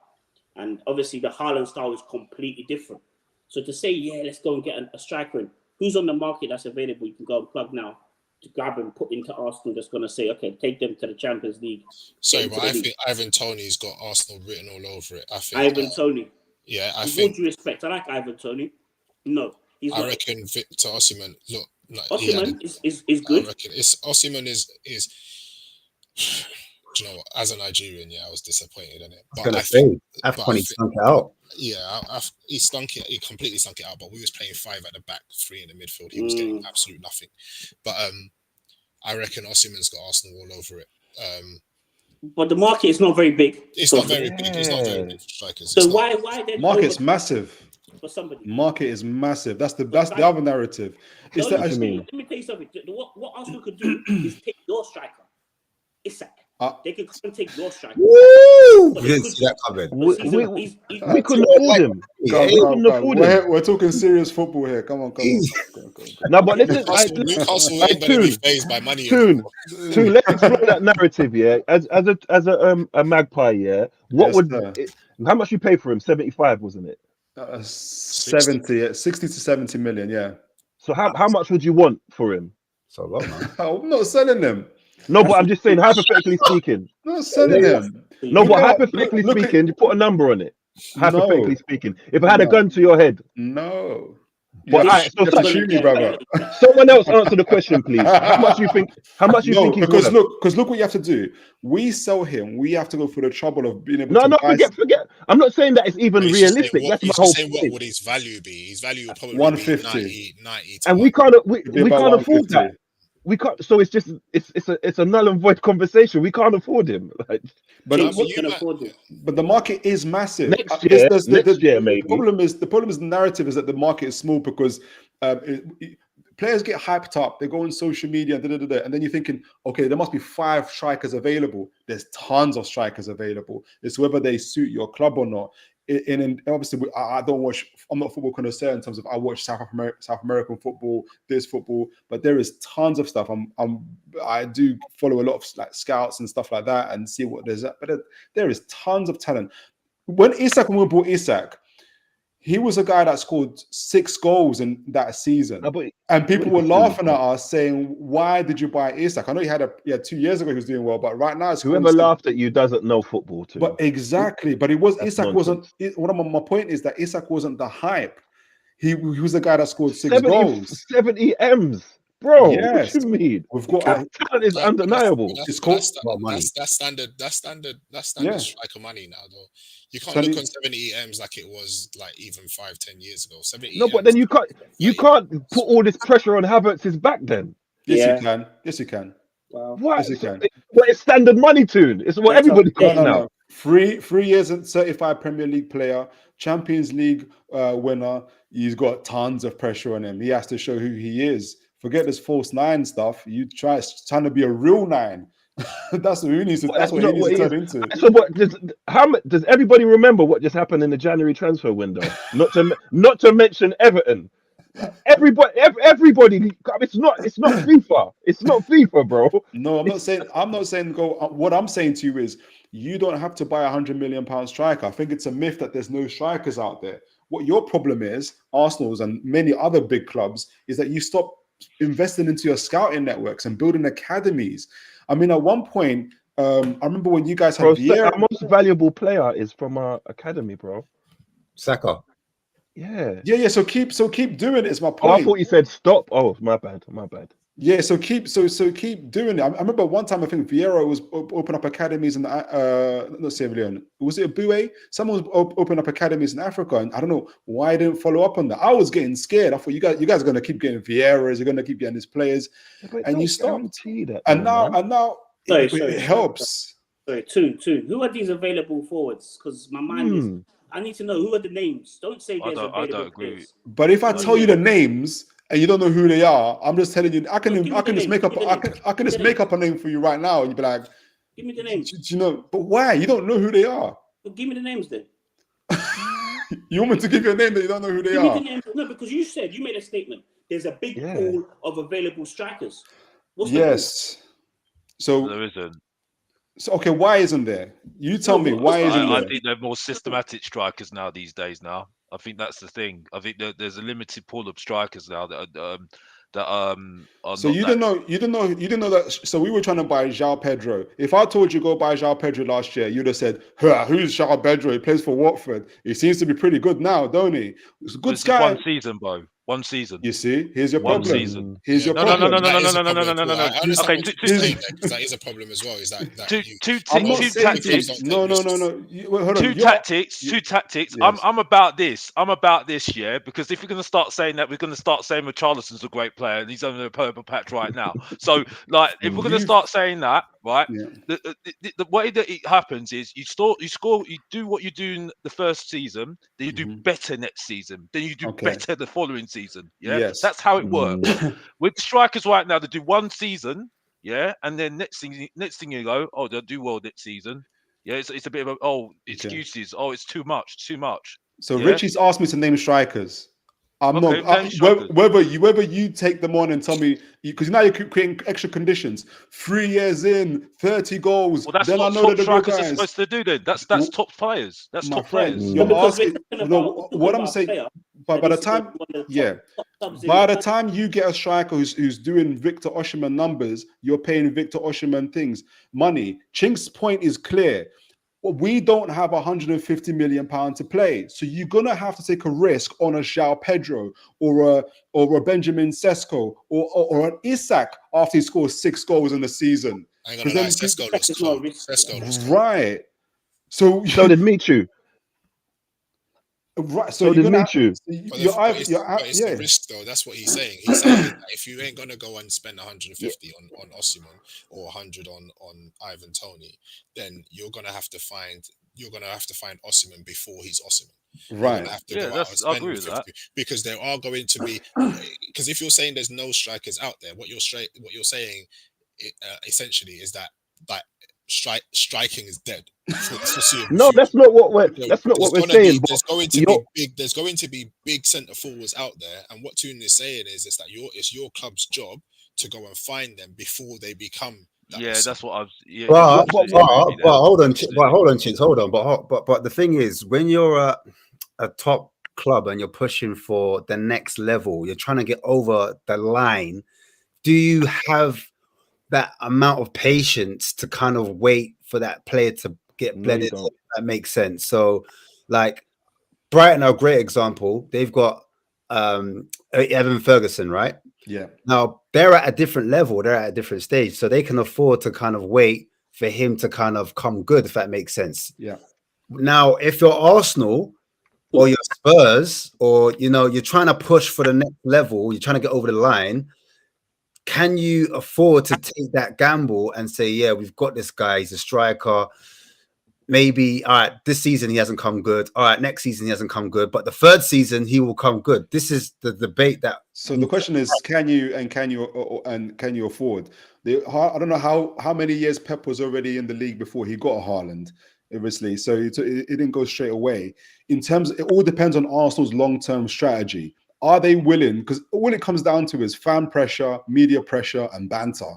And obviously the Haaland style is completely different. So to say, yeah, let's go and get a striker in, who's on the market that's available, you can go and plug now to grab and put into Arsenal, that's going to say, okay, take them to the Champions League. Sorry, but I think Ivan Toney's got Arsenal written all over it. I think Ivan Toney. Yeah, I with think. all due respect, I like Ivan Toney. No, I reckon Victor Osimhen. Look, Osimhen is good. I reckon Osimhen is. Do you know what? As a Nigerian, yeah, I was disappointed in it. But I think Afcon stunk it out. Yeah, he stunk it. He completely stunk it out. But we was playing 5 at the back, 3 in the midfield. He was getting absolute nothing. But I reckon Osimhen's got Arsenal all over it. But the market is not very big. It's not very big. It's not very big for strikers. So why then market's massive for somebody? Market is massive. That's the other narrative. It's let me tell you something. What Arsenal could do is take your striker, Isak. They can come and take your striker. Woo! We didn't see that coming. We couldn't afford him. We're talking serious football here. Come on. No, but listen, Newcastle ain't gonna be phased by money. Let's explore that narrative, yeah. As a Magpie, yeah. How much you pay for him? 75, wasn't it? 60 to 70 million, yeah. So how much would you want for him? So long, man. I'm not selling them. No, but I'm just saying, hypothetically speaking. I'm not selling them. No, but hypothetically speaking, you put a number on it. Hypothetically speaking, if I had a gun to your head. No. But brother. Someone else answer the question, please. How much you think? Because look what you have to do. We sell him. We have to go through the trouble of being able to. No, forget. I'm not saying that it's even realistic. That's my whole point. What would his value be? His value would probably 150, be 90. And we can't afford that. We can't. So it's just it's a null and void conversation. We can't afford him. But the market is massive. Next year, maybe. The problem is the narrative is that the market is small because players get hyped up. They go on social media and then you're thinking, okay, there must be 5 strikers available. There's tons of strikers available. It's whether they suit your club or not. And obviously, I don't watch. I'm not a football connoisseur in terms of I watch South American football, this football, but there is tons of stuff. I do follow a lot of like scouts and stuff like that and see what there's. But there is tons of talent. When we bought Isak, he was a guy that scored 6 goals in that season. No, but And people what were is he doing, laughing at us saying, why did you buy Isak? I know he had 2 years ago he was doing well, but right now it's whoever laughed at you doesn't know football too. But exactly, but Isak wasn't. Nonsense. One of my point is that Isak wasn't the hype. He was the guy that scored 6 goals. 70 M's, bro. Yes. What you mean? We've got Talent is undeniable. It's called money. That's standard Yeah. striker money now, though. You can't 20 look on 70 M's like it was like even 5-10 years ago. 70 No, but M's, then you can't put all this pressure on Havertz's back then. Yes, Yeah. you can. Yes, you can. Wow. What? Yes, you can. What is standard money tune? It's what Yeah, everybody gets now. No. 3 years and certified Premier League player, Champions League winner. He's got tons of pressure on him. He has to show who he is. Forget this false 9 stuff. You trying to be a real 9. That's what he needs to. That's what he needs to turn into. So what? Does everybody remember what just happened in the January transfer window? Not to mention Everton. Everybody. It's not FIFA. It's not FIFA, bro. No, I'm not saying go. What I'm saying to you is, you don't have to buy £100 million striker. I think it's a myth that there's no strikers out there. What your problem is, Arsenal's and many other big clubs, is that you stop investing into your scouting networks and building academies. I mean, at one point, I remember when you guys had Vieira. Our most valuable player is from our academy, bro. Saka. Yeah. So keep doing it. Is my point. Oh, I thought you said stop. Oh, my bad. Yeah, so keep doing it. I remember one time I think Vieira was open up academies in not Sierra Leone. Was it Bue? Someone was open up academies in Africa, and I don't know why I didn't follow up on that. I was getting scared. I thought you guys are going to keep getting Vieiras, you're going to keep getting these players, and you stopped. And now it helps. Sorry, two. Who are these available forwards? Because my mind is. I need to know who are the names. Don't say there's available I don't agree. players. But if I tell you the names and you don't know who they are, I'm just telling you. I can just make up a name for you right now, and you'd be like, "Give me the names." Do you know? But why? You don't know who they are. Well, give me the names then. You want me to give you a name that you don't know who they are? No, because you made a statement. There's a big pool of available strikers. Yes. So there isn't. So okay, why isn't there? You tell me why isn't there? I think they're more systematic strikers now these days. Now I think that's the thing. I think there's a limited pool of strikers now that are so you didn't know that. So we were trying to buy João Pedro. If I told you go buy João Pedro last year, you'd have said, "Who's João Pedro? He plays for Watford. He seems to be pretty good now, don't he? It's a good guy." 1 season, bro. 1 season. You see, here's your problem. 1 season. Here's your problem. No. I understand what you're saying, because that is a problem as well. Is that two tactics? No. Hold on. Two tactics. Yes. I'm about this. Yeah, because if we're going to start saying that, we're going to start saying Richarlison's a great player and he's on a purple patch right now. So, like, if we're going to start saying that, right? Yeah. The way that it happens is you score, you do what you do in the first season, then you do better next season, then you do better the following season. Yeah, yes. That's how it works. With strikers right now, they do 1 season, and then next thing you go, oh, they'll do well next season. Yeah, it's a bit of excuses. Okay. Oh, it's too much. So Richie's asked me to name strikers. I'm not whether you take them on and tell me, because now you're creating extra conditions. 3 years in, 30 goals. Well, that's then what I know top strikers are supposed to do. Then that's top players. That's top players. You're asking. What I'm saying, but by the time you get a striker who's doing Victor Osimhen numbers, you're paying Victor Osimhen money. Chink's point is clear. We don't have £150 million to play, so you're gonna have to take a risk on a João Pedro or a Benjamin Sesko or an Isak after he scores 6 goals in the season. I ain't gonna lie, Sesko looks cold. Right. So did Michu. Right, so it's a risk though. That's what he's saying. He's saying that if you ain't gonna go and spend 150 on Osimhen or 100 on Ivan Toney, then you're gonna have to find Osimhen before he's Osimhen. Right. I agree with that. Because there are going to be, because if you're saying there's no strikers out there, what you're saying essentially is that striking is dead. No, that's not what we're saying. There's going to be big centre forwards out there, and what Toon is saying is that it's your club's job to go and find them before they become. That's what I was. Yeah, but hold on, Chinks, hold on. But the thing is, when you're a top club and you're pushing for the next level, you're trying to get over the line, do you have that amount of patience to kind of wait for that player to get No, bled you into? don't. That makes sense. So, like, Brighton are a great example. They've got Evan Ferguson, right? Yeah. Now they're at a different level, they're at a different stage, so they can afford to kind of wait for him to kind of come good, if that makes sense. Yeah. Now, if you're Arsenal or you're Spurs, or you're trying to push for the next level, you're trying to get over the line, can you afford to take that gamble and say, yeah, we've got this guy, he's a striker. Maybe, all right, this season he hasn't come good. All right, next season he hasn't come good, but the third season he will come good. This is the debate that. So the question is, can you afford? I don't know how many years Pep was already in the league before he got a Haaland, obviously. So it didn't go straight away. It all depends on Arsenal's long-term strategy. Are they willing? Because all it comes down to is fan pressure, media pressure, and banter.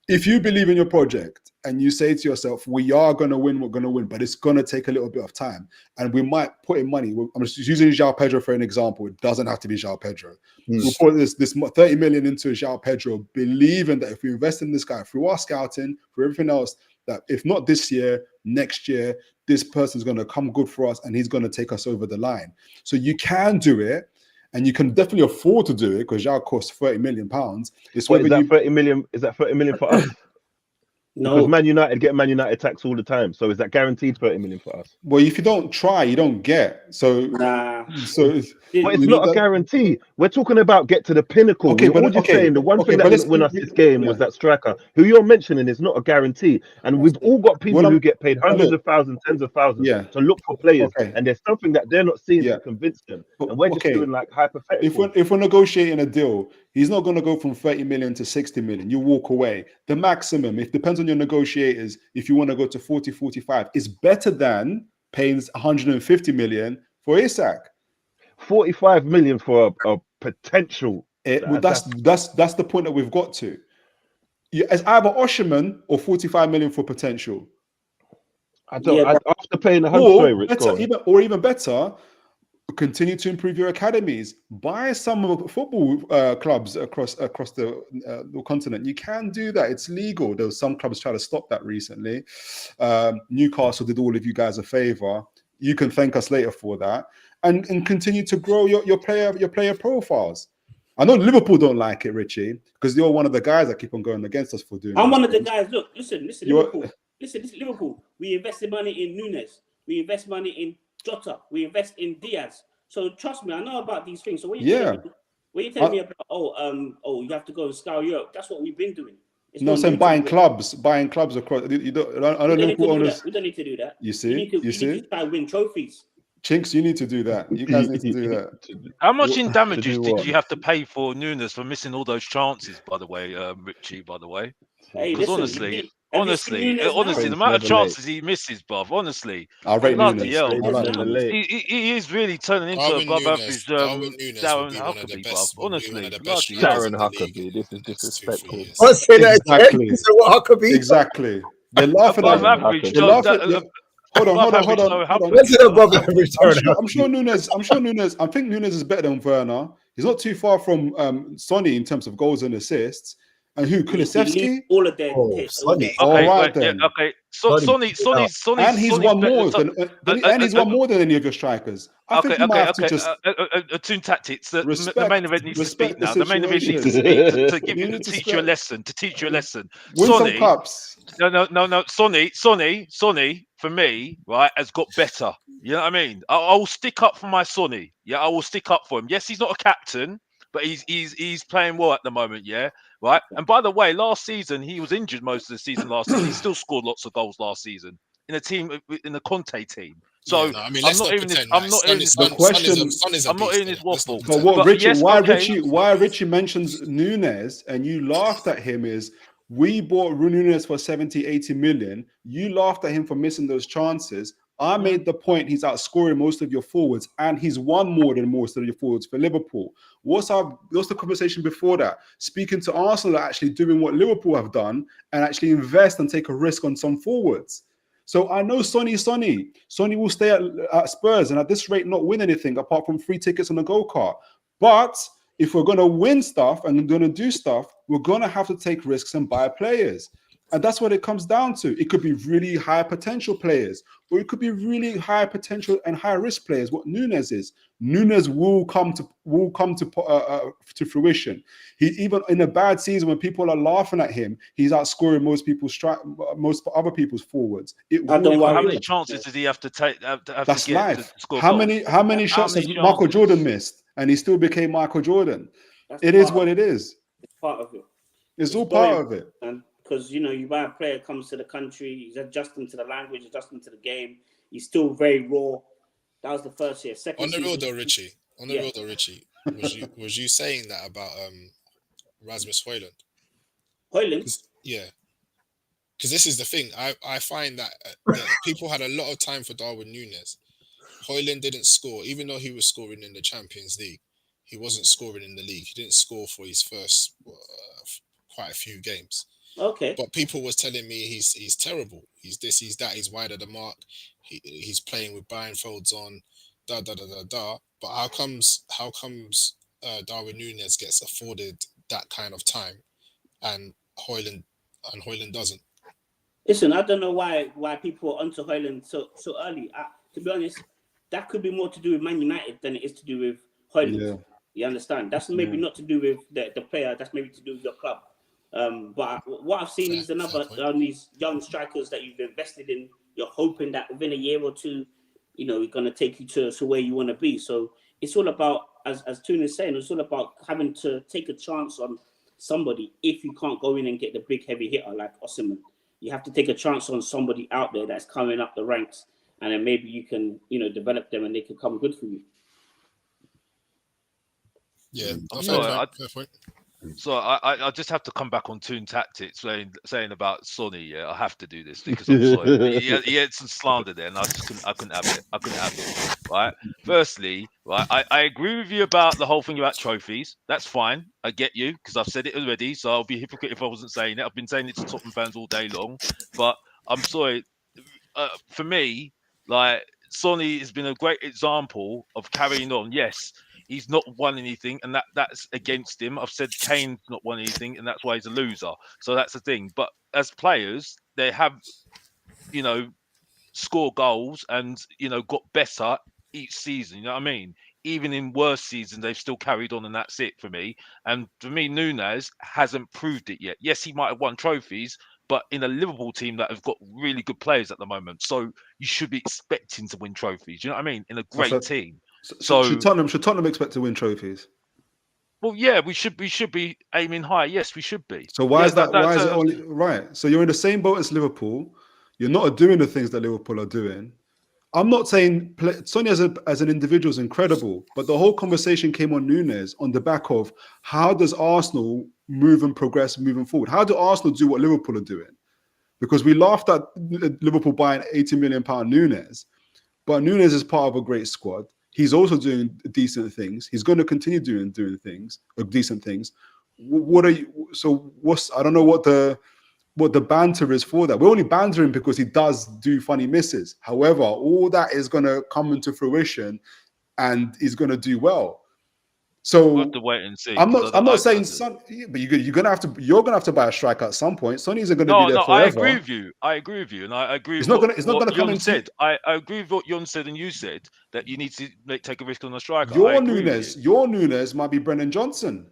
If you believe in your project and you say to yourself, we are going to win, we're going to win, but it's going to take a little bit of time. And we might put in money. I'm just using João Pedro for an example. It doesn't have to be João Pedro. We'll put this 30 million into João Pedro, believing that if we invest in this guy, through our scouting, for everything else, that if not this year, next year, this person's going to come good for us and he's going to take us over the line. So you can do it. And you can definitely afford to do it because João costs £30 million. It's What is that 30 million? Is that 30 million for us? No. Because Man United get Man United tax all the time. So is that guaranteed 30 million for us? Well, if you don't try, you don't get. So, Nah. But it's not a guarantee. We're talking about get to the pinnacle. Okay, but saying the one thing that didn't win us this game was that striker, who you're mentioning is not a guarantee. And we've all got people who get paid hundreds of thousands, tens of thousands to look for players. And there's something that they're not seeing to convince them. And we're just doing like hypothetical. If we're negotiating a deal, he's not going to go from 30 million to 60 million. You walk away. The maximum, it depends on your negotiators, if you want to go to 40, 45, is better than paying 150 million for Isak. 45 million for a potential. That's the point that we've got to. It's either Osherman or 45 million for potential. After paying 100, or even better, continue to improve your academies. Buy some of the football clubs across the continent. You can do that. It's legal. There was some clubs trying to stop that recently. Newcastle did all of you guys a favor. You can thank us later for that, and continue to grow your player profiles. I know Liverpool don't like it, Richie, because you're one of the guys that keep on going against us for doing. I'm one of the guys. Look, listen, Liverpool. Listen, Liverpool. We invested money in Nunes. We invest money in Jota. We invest in Diaz. So trust me, I know about these things. So when you telling me about you have to go and scour Europe, that's what we've been doing. I'm saying buying clubs across. You don't. I know Liverpool owners. We don't need to do that. You see, you need to try and win trophies. Chinks, you need to do that. You guys need to do that. How much in damages did you have to pay for Nunes for missing all those chances? By the way, Richie. By the way, because honestly, the amount of chances he misses, bruv. Honestly, I rate Nunes. He is really turning into a above average Darren Huckabee, bruv. Honestly, Darren Huckabee. This is disrespectful. I'll say that exactly. Huckabee. Exactly. They're laughing above at average. Hold on. I'm sure Nunes. I think Nunes is better than Werner. He's not too far from Sonny in terms of goals and assists. And who? Kulusevski? All of them. Sonny. All right then. Okay. Sonny. And he's won more than any of your strikers. I think you might have to just tune tactics. The main event needs to speak now. The main event needs to speak to teach you a lesson. Win some cups. No. Sonny, for me, right, has got better. You know what I mean? I will stick up for my Sonny. Yeah, I will stick up for him. Yes, he's not a captain, but he's playing well at the moment. Yeah. Right. And by the way, last season he was injured most of the season last season. He still scored lots of goals last season in the Conte team. So I'm not even this waffle. But why Richie mentions Nunes and you laughed at him is we bought Nunes for 70, 80 million. You laughed at him for missing those chances. I made the point he's outscoring most of your forwards and he's won more than most of your forwards for Liverpool. What's the conversation before that? Speaking to Arsenal, actually doing what Liverpool have done and actually invest and take a risk on some forwards. So I know Sonny will stay at Spurs and at this rate not win anything apart from free tickets on a go-kart. But if we're going to win stuff and going to do stuff, we're going to have to take risks and buy players. And that's what it comes down to. It could be really high potential players, or it could be really high potential and high risk players. What Nunes is, Nunes will come to fruition. He, even in a bad season when people are laughing at him, he's outscoring most other people's forwards. How many chances did he have to take? That's life. To score How goals? many shots has Michael Jordan missed, and he still became Michael Jordan? It is what it is. It's part of it. It's all part of it. And because you buy a player, comes to the country, he's adjusting to the language, adjusting to the game. He's still very raw. That was the first year. Second on the real though, Richie. Was you saying that about Rasmus Højlund? Yeah. Because this is the thing. I find that people had a lot of time for Darwin Núñez. Højlund didn't score, even though he was scoring in the Champions League. He wasn't scoring in the league. He didn't score for his first quite a few games. Okay. But people was telling me he's terrible. He's this, he's that. He's wide of the mark. He's playing with blindfolds on. But how comes Darwin Núñez gets afforded that kind of time, and Højlund doesn't? Listen, I don't know why people are onto Højlund so early. To be honest, that could be more to do with Man United than it is to do with Højlund. Yeah. You understand? That's maybe not to do with the player. That's maybe to do with your club. But what I've seen is these young strikers that you've invested in. You're hoping that within a year or two, we're going to take you to where you want to be. So it's all about, as Toon is saying, it's all about having to take a chance on somebody. If you can't go in and get the big heavy hitter like Osimhen, you have to take a chance on somebody out there that's coming up the ranks, and then maybe you can, develop them and they can come good for you. Yeah, fair point. So I just have to come back on Toon tactics, saying about Sonny. Yeah, I have to do this because I'm sorry. he had some slander there, and I couldn't have it. Right. Firstly, right, I agree with you about the whole thing about trophies. That's fine. I get you because I've said it already. So I'll be a hypocrite if I wasn't saying it. I've been saying it to Tottenham fans all day long. But I'm sorry. For me, like Sonny has been a great example of carrying on. Yes. He's not won anything, and that's against him. I've said Kane's not won anything, and that's why he's a loser. So that's the thing. But as players, they have, scored goals and, got better each season. You know what I mean? Even in worse seasons, they've still carried on, and that's it for me. And for me, Núñez hasn't proved it yet. Yes, he might have won trophies, but in a Liverpool team that have got really good players at the moment. So you should be expecting to win trophies. You know what I mean? In a great team. So should Tottenham expect to win trophies? Well, yeah, we should be aiming high. Yes, we should be. So why is that? Why is it only right? So you're in the same boat as Liverpool. You're not doing the things that Liverpool are doing. I'm not saying Sonny as an individual is incredible, but the whole conversation came on Núñez on the back of how does Arsenal move and progress moving forward? How do Arsenal do what Liverpool are doing? Because we laughed at Liverpool buying £80 million Núñez, but Núñez is part of a great squad. He's also doing decent things. He's going to continue doing things, decent things. I don't know what the banter is for that. We're only bantering because he does do funny misses. However, all that is going to come into fruition, and he's going to do well. So we'll have to wait and see. I'm not saying Son, but you're gonna have to buy a striker at some point. Sonny isn't going to be there forever. I agree with you, and I agree. It's not going to come in. I agree with what Jon said, and you said that you need to take a risk on a striker. Your Núñez might be Brennan Johnson.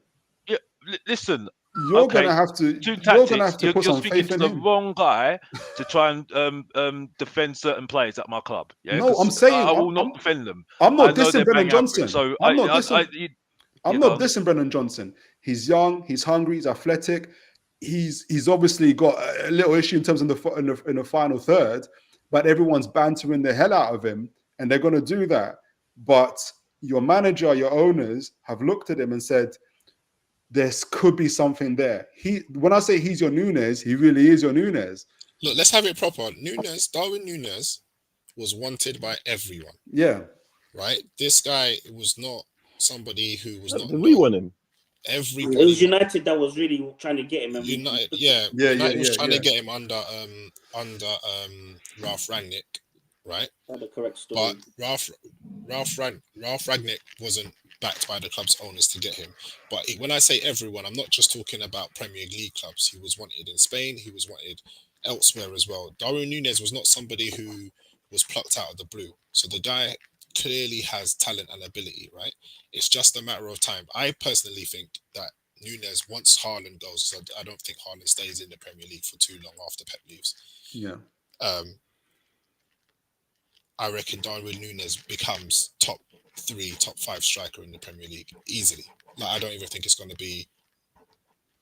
Yeah, listen. You're going to have to put some faith in him. You're the wrong guy to try and defend certain players at my club. Yeah? No, I'm saying I will not defend them. I'm not dissing Brennan Johnson. So I'm not dissing Brennan Johnson. He's young, he's hungry, he's athletic. He's obviously got a little issue in terms of in the final third, but everyone's bantering the hell out of him, and they're going to do that. But your manager, your owners have looked at him and said, there could be something there. When I say he's your Núñez, he really is your Núñez. Look, let's have it proper. Darwin Núñez was wanted by everyone. Yeah. Right? This guy was not somebody who was not. We want him. It was United that was really trying to get him. And United was trying to get him under Ralph Rangnick, right? The correct story. But Ralph Rangnick wasn't backed by the club's owners to get him. But when I say everyone, I'm not just talking about Premier League clubs. He was wanted in Spain. He was wanted elsewhere as well. Darwin Núñez was not somebody who was plucked out of the blue. So the guy clearly has talent and ability, right? It's just a matter of time. I personally think that Núñez, once Haaland goes, so I don't think Haaland stays in the Premier League for too long after Pep leaves. Yeah. I reckon Darwin Núñez becomes top 3, top 5 striker in the Premier League easily. Like, I don't even think it's going to be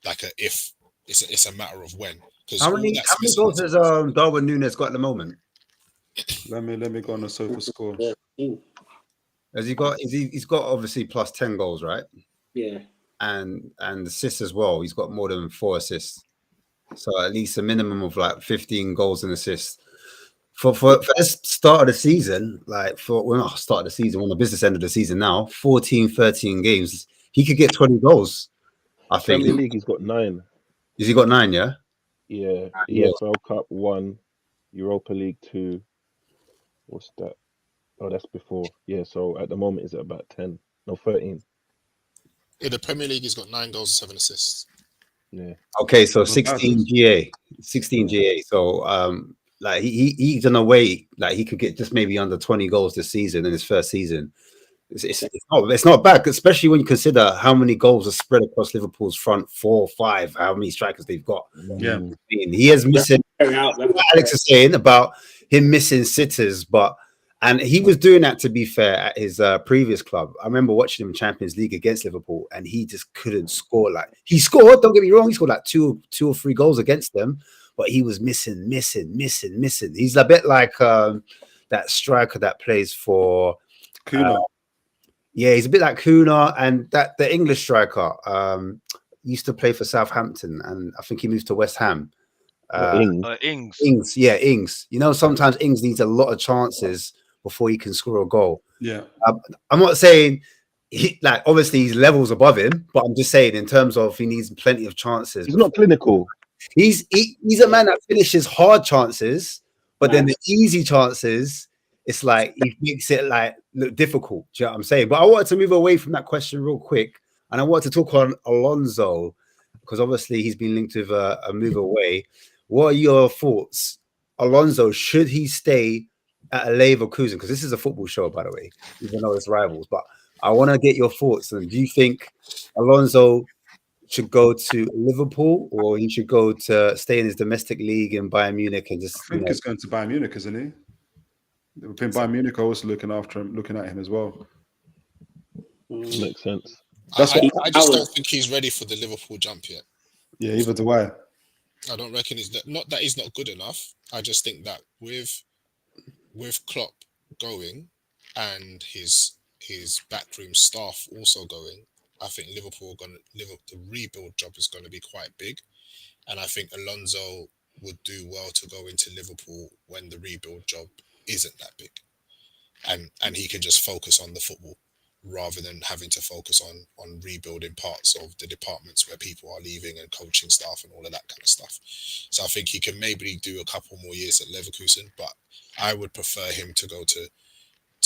like a if. It's a matter of when. How many goals has Darwin Núñez got at the moment? Let me go on the sofa score. Has he got? He's got obviously plus 10 goals, right? Yeah. And assists as well. He's got more than 4 assists, so at least a minimum of like 15 goals and assists. For the start of the season, like when the business end of the season now, 14, 13 games, he could get 20 goals. I think. Premier League, he's got 9. Has he got 9? Yeah. Yeah. EFL Cup 1, Europa League 2. What's that? Oh, that's before. Yeah. So at the moment, is it about 10? No, 13. In the Premier League, he's got 9 goals and 7 assists. Yeah. Okay, so 16 GA. So like he's on a way, like he could get just maybe under 20 goals this season in his first season. It's not bad, especially when you consider how many goals are spread across Liverpool's front 4, 5, how many strikers they've got. Yeah, I mean, he is missing. What Alex is saying about him missing sitters, and he was doing that, to be fair, at his previous club. I remember watching him in Champions League against Liverpool, and he just couldn't score. Like, he scored, don't get me wrong, he scored like two or 3 goals against them, but he was missing. He's a bit like that striker that plays for Kuna. Yeah, he's a bit like Kuna, and that the English striker used to play for Southampton, and I think he moved to West Ham. Ings. Yeah, Ings. You know, sometimes Ings needs a lot of chances before he can score a goal. Yeah. I'm not saying obviously he's levels above him, but I'm just saying in terms of he needs plenty of chances. He's not clinical. He's a man that finishes hard chances, but then the easy chances, it's like he makes it like look difficult. Do you know what I'm saying? But I wanted to move away from that question real quick, and I wanted to talk on Alonso, because obviously he's been linked with a move away. What are your thoughts, Alonso? Should he stay at a Leverkusen? Because this is a football show, by the way, even though it's rivals. But I want to get your thoughts. And do you think Alonso should go to Liverpool, or he should go to stay in his domestic league in Bayern Munich and just? I think he's going to Bayern Munich, isn't he? Bayern Munich are also looking after him, looking at him as well. Makes sense. I just don't think he's ready for the Liverpool jump yet. Yeah, either do I. I don't reckon not that he's not good enough. I just think that with Klopp going and his backroom staff also going, I think the rebuild job is going to be quite big, and I think Alonso would do well to go into Liverpool when the rebuild job isn't that big, and he can just focus on the football rather than having to focus on rebuilding parts of the departments where people are leaving and coaching staff and all of that kind of stuff. So I think he can maybe do a couple more years at Leverkusen, but I would prefer him to go to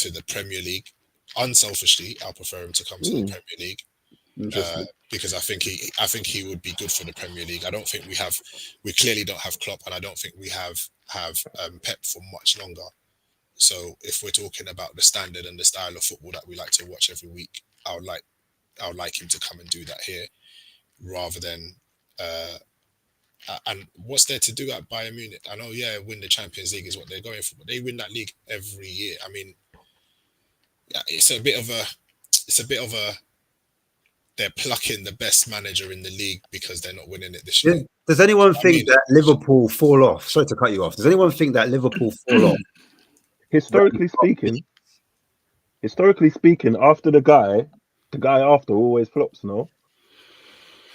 the Premier League. Unselfishly, I'll prefer him to come to the Premier League because I think he would be good for the Premier League. I don't think we clearly don't have Klopp, and I don't think we have Pep for much longer. So if we're talking about the standard and the style of football that we like to watch every week, I would like him to come and do that here, rather than and what's there to do at Bayern Munich? I know, win the Champions League is what they're going for, but they win that league every year. I mean, it's a bit of a they're plucking the best manager in the league because they're not winning it this year. Does anyone think that Liverpool fall off? Sorry to cut you off. Does anyone think that Liverpool fall off? Historically speaking, after the guy after always flops, no?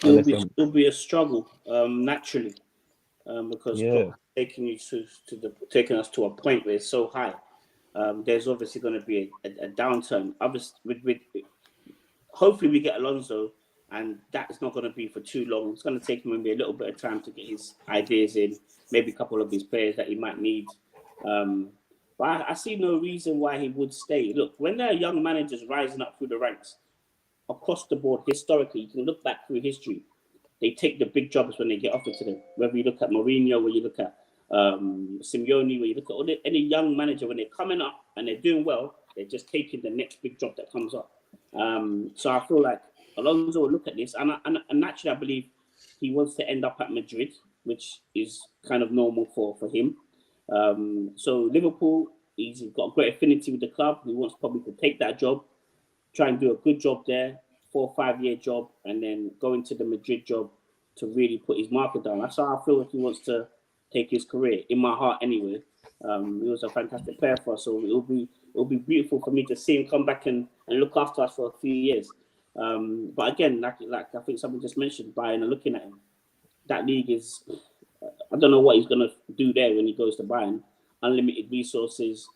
It'll be a struggle, naturally, because taking us to a point where it's so high. There's obviously going to be a downturn. Obviously, hopefully we get Alonso and that's not going to be for too long. It's going to take him maybe a little bit of time to get his ideas in, maybe a couple of his players that he might need. But I see no reason why he would stay. Look, when there are young managers rising up through the ranks across the board, historically, you can look back through history. They take the big jobs when they get offered to them. Whether you look at Mourinho, where you look at Simeone, where you look at any young manager, when they're coming up and they're doing well, they're just taking the next big job that comes up. So I feel like Alonso will look at this, and naturally I believe he wants to end up at Madrid, which is kind of normal for him. So Liverpool, he's got a great affinity with the club. He wants probably to take that job, try and do a good job there, 4 or 5 year job, and then go into the Madrid job to really put his market down. That's how I feel like he wants to take his career, in my heart anyway. He was a fantastic player for us, so it'll be beautiful for me to see him come back and look after us for a few years. But again, like I think someone just mentioned, Bayern are looking at him. That league is, I don't know what he's going to do there when he goes to Bayern. Unlimited resources,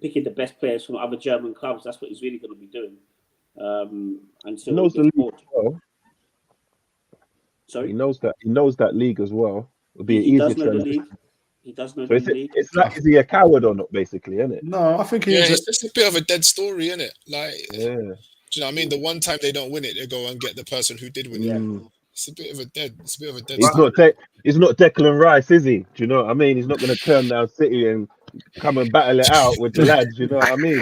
picking the best players from other German clubs. That's what he's really going to be doing. Until he knows the league as well. Sorry? He knows that league as well. It'll be an He easy does know the transition. league. He does know So the league. it's like, is he a coward or not, basically, isn't it? No, I think Yeah, it's just a bit of a dead story, isn't it? Like, Yeah. do you know what I mean? The one time they don't win it, they go and get the person who did win it. It's a bit of a dead. He's not Declan Rice, is he? Do you know what I mean? He's not going to turn down City and come and battle it out with the lads. You know what I mean?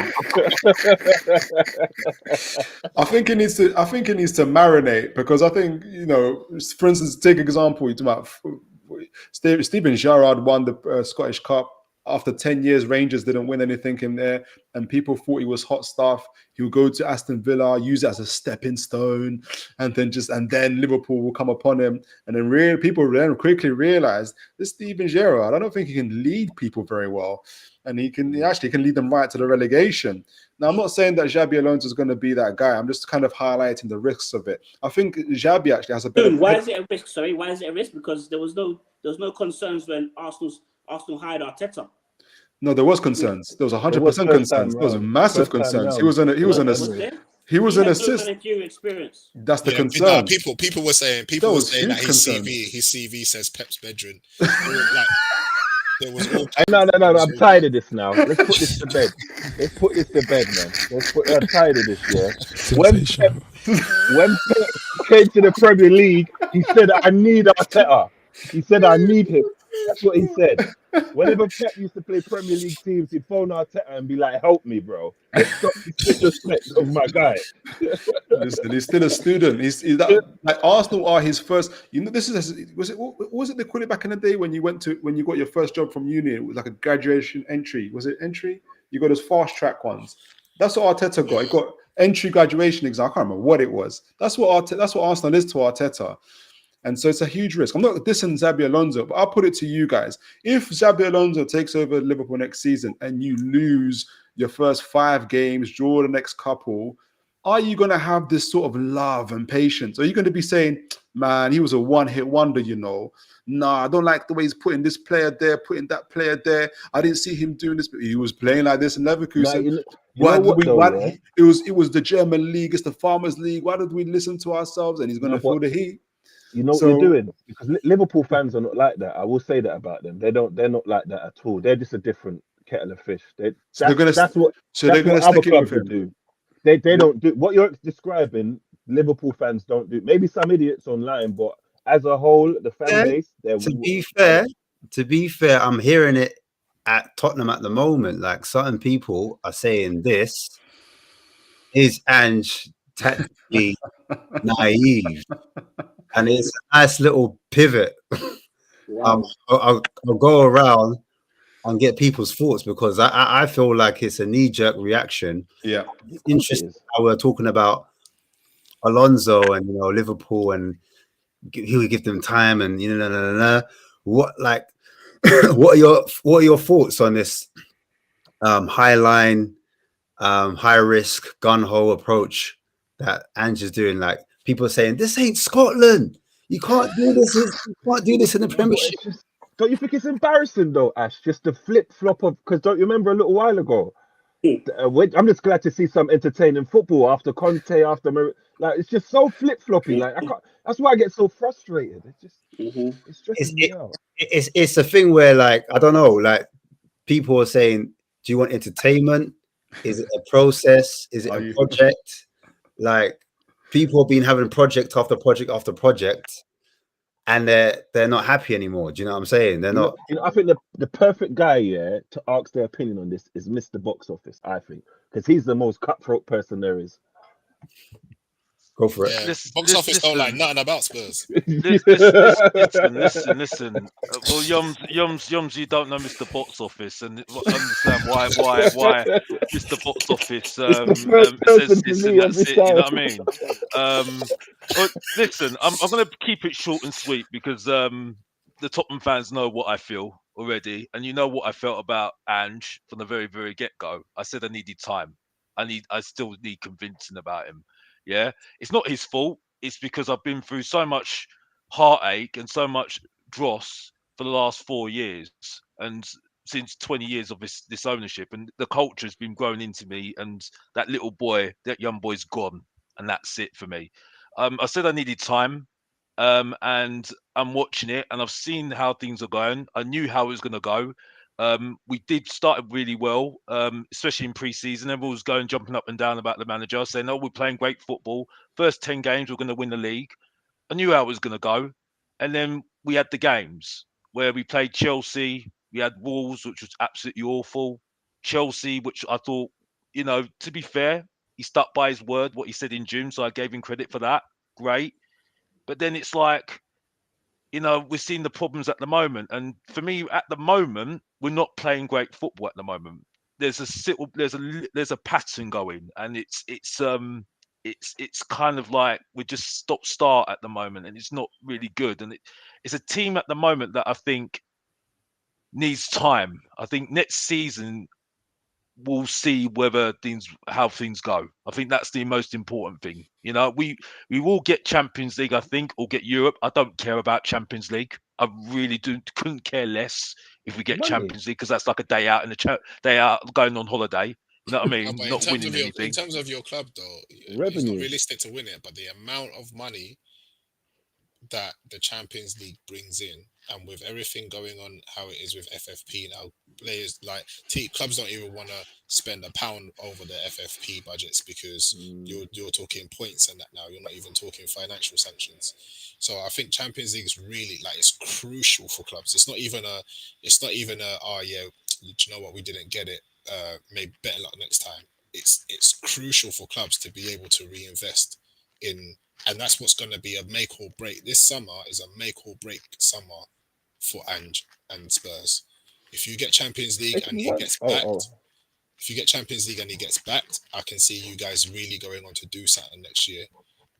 I think he needs to marinate, because I think, for instance, take an example. You talk about Steven Gerrard won the Scottish Cup. After 10 years, Rangers didn't win anything in there, and people thought he was hot stuff. He would go to Aston Villa, use it as a stepping stone, and then Liverpool will come upon him. And then people quickly realized this Steven Gerrard, I don't think he can lead people very well, and he actually can lead them right to the relegation. Now, I'm not saying that Xabi Alonso is going to be that guy. I'm just kind of highlighting the risks of it. I think Xabi actually has a better. Why is it a risk? Sorry, why is it a risk? Because there was no concerns when Arsenal hired Arteta. No, there was concerns. There was 100% concerns. There was massive concerns. He was an assist. Experience. That's the concern. People were saying that his CV says Pep's bedroom. There was all. No. I'm tired of this now. Let's put this to bed. Man. I'm tired of this. Yeah. When Pep came to the Premier League, he said, "I need Arteta." He said, "I need him." That's what he said. Whenever Pep used to play Premier League teams, he'd phone Arteta and be like, "Help me, bro. Let's stop this disrespect of my guy." Listen, he's still a student. He's like Arsenal are his first. This is was it they call it back in the day when you got your first job from uni? It was like a graduation entry. Was it entry? You got those fast track ones. That's what Arteta got. He got entry graduation exam. I can't remember what it was. That's what Arsenal is to Arteta. And so it's a huge risk. I'm not dissing Xabi Alonso, but I'll put it to you guys. If Xabi Alonso takes over Liverpool next season and you lose your first 5 games, draw the next couple, are you going to have this sort of love and patience? Are you going to be saying, man, he was a one-hit wonder, Nah, I don't like the way he's putting this player there, putting that player there. I didn't see him doing this, but he was playing like this in Leverkusen. It was the German league, it's the Farmers League. Why did we listen to ourselves? And he's going to feel the heat. You know what you're doing? Because Liverpool fans are not like that. I will say that about them. They're not like that at all. They're just a different kettle of fish. That's what other clubs do. They don't do what you're describing. Liverpool fans don't do. Maybe some idiots online, but as a whole, the fan base. To be fair, I'm hearing it at Tottenham at the moment. Like certain people are saying, this is Ange tactically naive. And it's a nice little pivot. I'll go around and get people's thoughts, because I feel like it's a knee-jerk reaction. Yeah, it's interesting how we're talking about Alonso and Liverpool, and he would give them time, and what what are your thoughts on this high line, high risk, gun ho approach that Ange is doing? Like, people are saying, this ain't Scotland. You can't do this. You can't do this in the Premiership. Don't you think it's embarrassing though, Ash? Just the flip flop of, because don't you remember a little while ago, I'm just glad to see some entertaining football after Conte, like it's just so flip floppy. Like I can't. That's why I get so frustrated. It stresses me out. It's a thing where, like, I don't know, like, people are saying, do you want entertainment? Is it a process? Is it a project? Like, people have been having project after project after project, and they're not happy anymore. Do you know what I'm saying? They're not. I think the perfect guy, to ask their opinion on this is Mr. Box Office. I think because he's the most cutthroat person there is. Go for it. Yeah, box office don't like nothing about Spurs. Listen. Well, Yums, you don't know Mr. Box Office, and understand why Mr. Box Office says this and that's it. You know what I mean? But listen, I'm going to keep it short and sweet because the Tottenham fans know what I feel already, and you know what I felt about Ange from the very, very get-go. I said I needed time. I still need convincing about him. Yeah, it's not his fault. It's because I've been through so much heartache and so much dross for the last 4 years, and since 20 years of this ownership, and the culture has been grown into me. And that young boy's gone, and that's it for me. I said I needed time, and I'm watching it, and I've seen how things are going. I knew how it was going to go. We did start really well, especially in pre-season. Everyone was jumping up and down about the manager, saying, "Oh, we're playing great football. First 10 games, we're going to win the league." I knew how it was going to go, and then we had the games where we played Chelsea. We had Wolves, which was absolutely awful. Chelsea, which I thought, to be fair, he stuck by his word, what he said in June, so I gave him credit for that. Great, but then it's like, we're seeing the problems at the moment, and for me, at the moment, we're not playing great football. At the moment, there's a pattern going, and it's kind of like we're just stop-start at the moment, and it's not really good. And it's a team at the moment that I think needs time. I think next season we'll see how things go. I think that's the most important thing. We will get Champions League, I think, or get Europe. I don't care about Champions League. I really couldn't care less if we get Champions League, because that's like a day out day out going on holiday. You know what I mean? Not winning anything. In terms of your club, though, Revenue. It's not realistic to win it, but the amount of money that the Champions League brings in, and with everything going on how it is with FFP now, players like clubs don't even want to spend £1 over the FFP budgets, because you're talking points and that now. You're not even talking financial sanctions. So I think Champions League is really, like, it's crucial for clubs. It's not even oh yeah, you know what, we didn't get it, maybe better luck next time. It's crucial for clubs to be able to reinvest in. And that's what's going to be a make or break. This summer is a make or break summer for Ange and Spurs. If you get Champions League and he gets backed, I can see you guys really going on to do something next year.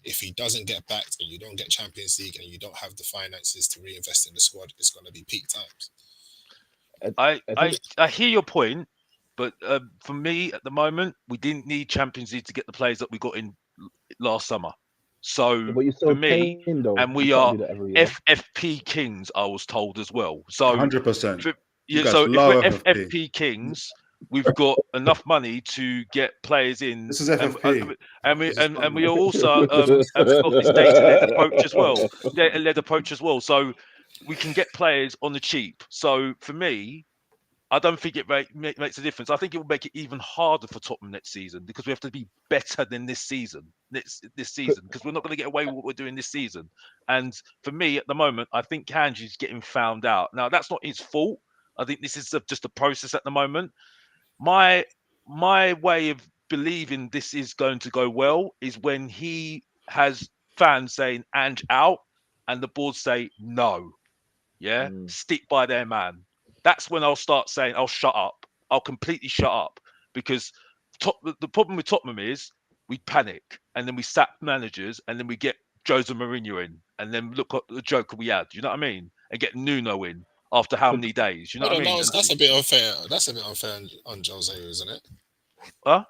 If he doesn't get backed and you don't get Champions League and you don't have the finances to reinvest in the squad, it's going to be peak times. I hear your point, but for me at the moment, we didn't need Champions League to get the players that we got in last summer. So for me, and we are FFP kings, I was told as well. So 100%. So if we're FFP kings, we've got enough money to get players in. This is FFP, and we are also have got this data-led approach as well. So we can get players on the cheap. So for me, I don't think it makes a difference. I think it will make it even harder for Tottenham next season, because we have to be better than this season, because we're not going to get away with what we're doing this season. And for me, at the moment, I think Kanji is getting found out. Now, that's not his fault. I think this is just a process at the moment. My way of believing this is going to go well is when he has fans saying Ange out, and the board say no. Yeah, stick by their man. That's when I'll start saying, I'll shut up. I'll completely shut up, because the problem with Tottenham is we panic, and then we sack managers, and then we get Jose Mourinho in, and then look at the joker we had. You know what I mean? And get Nuno in after how many days? You know what I mean? That's a bit unfair. That's a bit unfair on Jose, isn't it? Huh?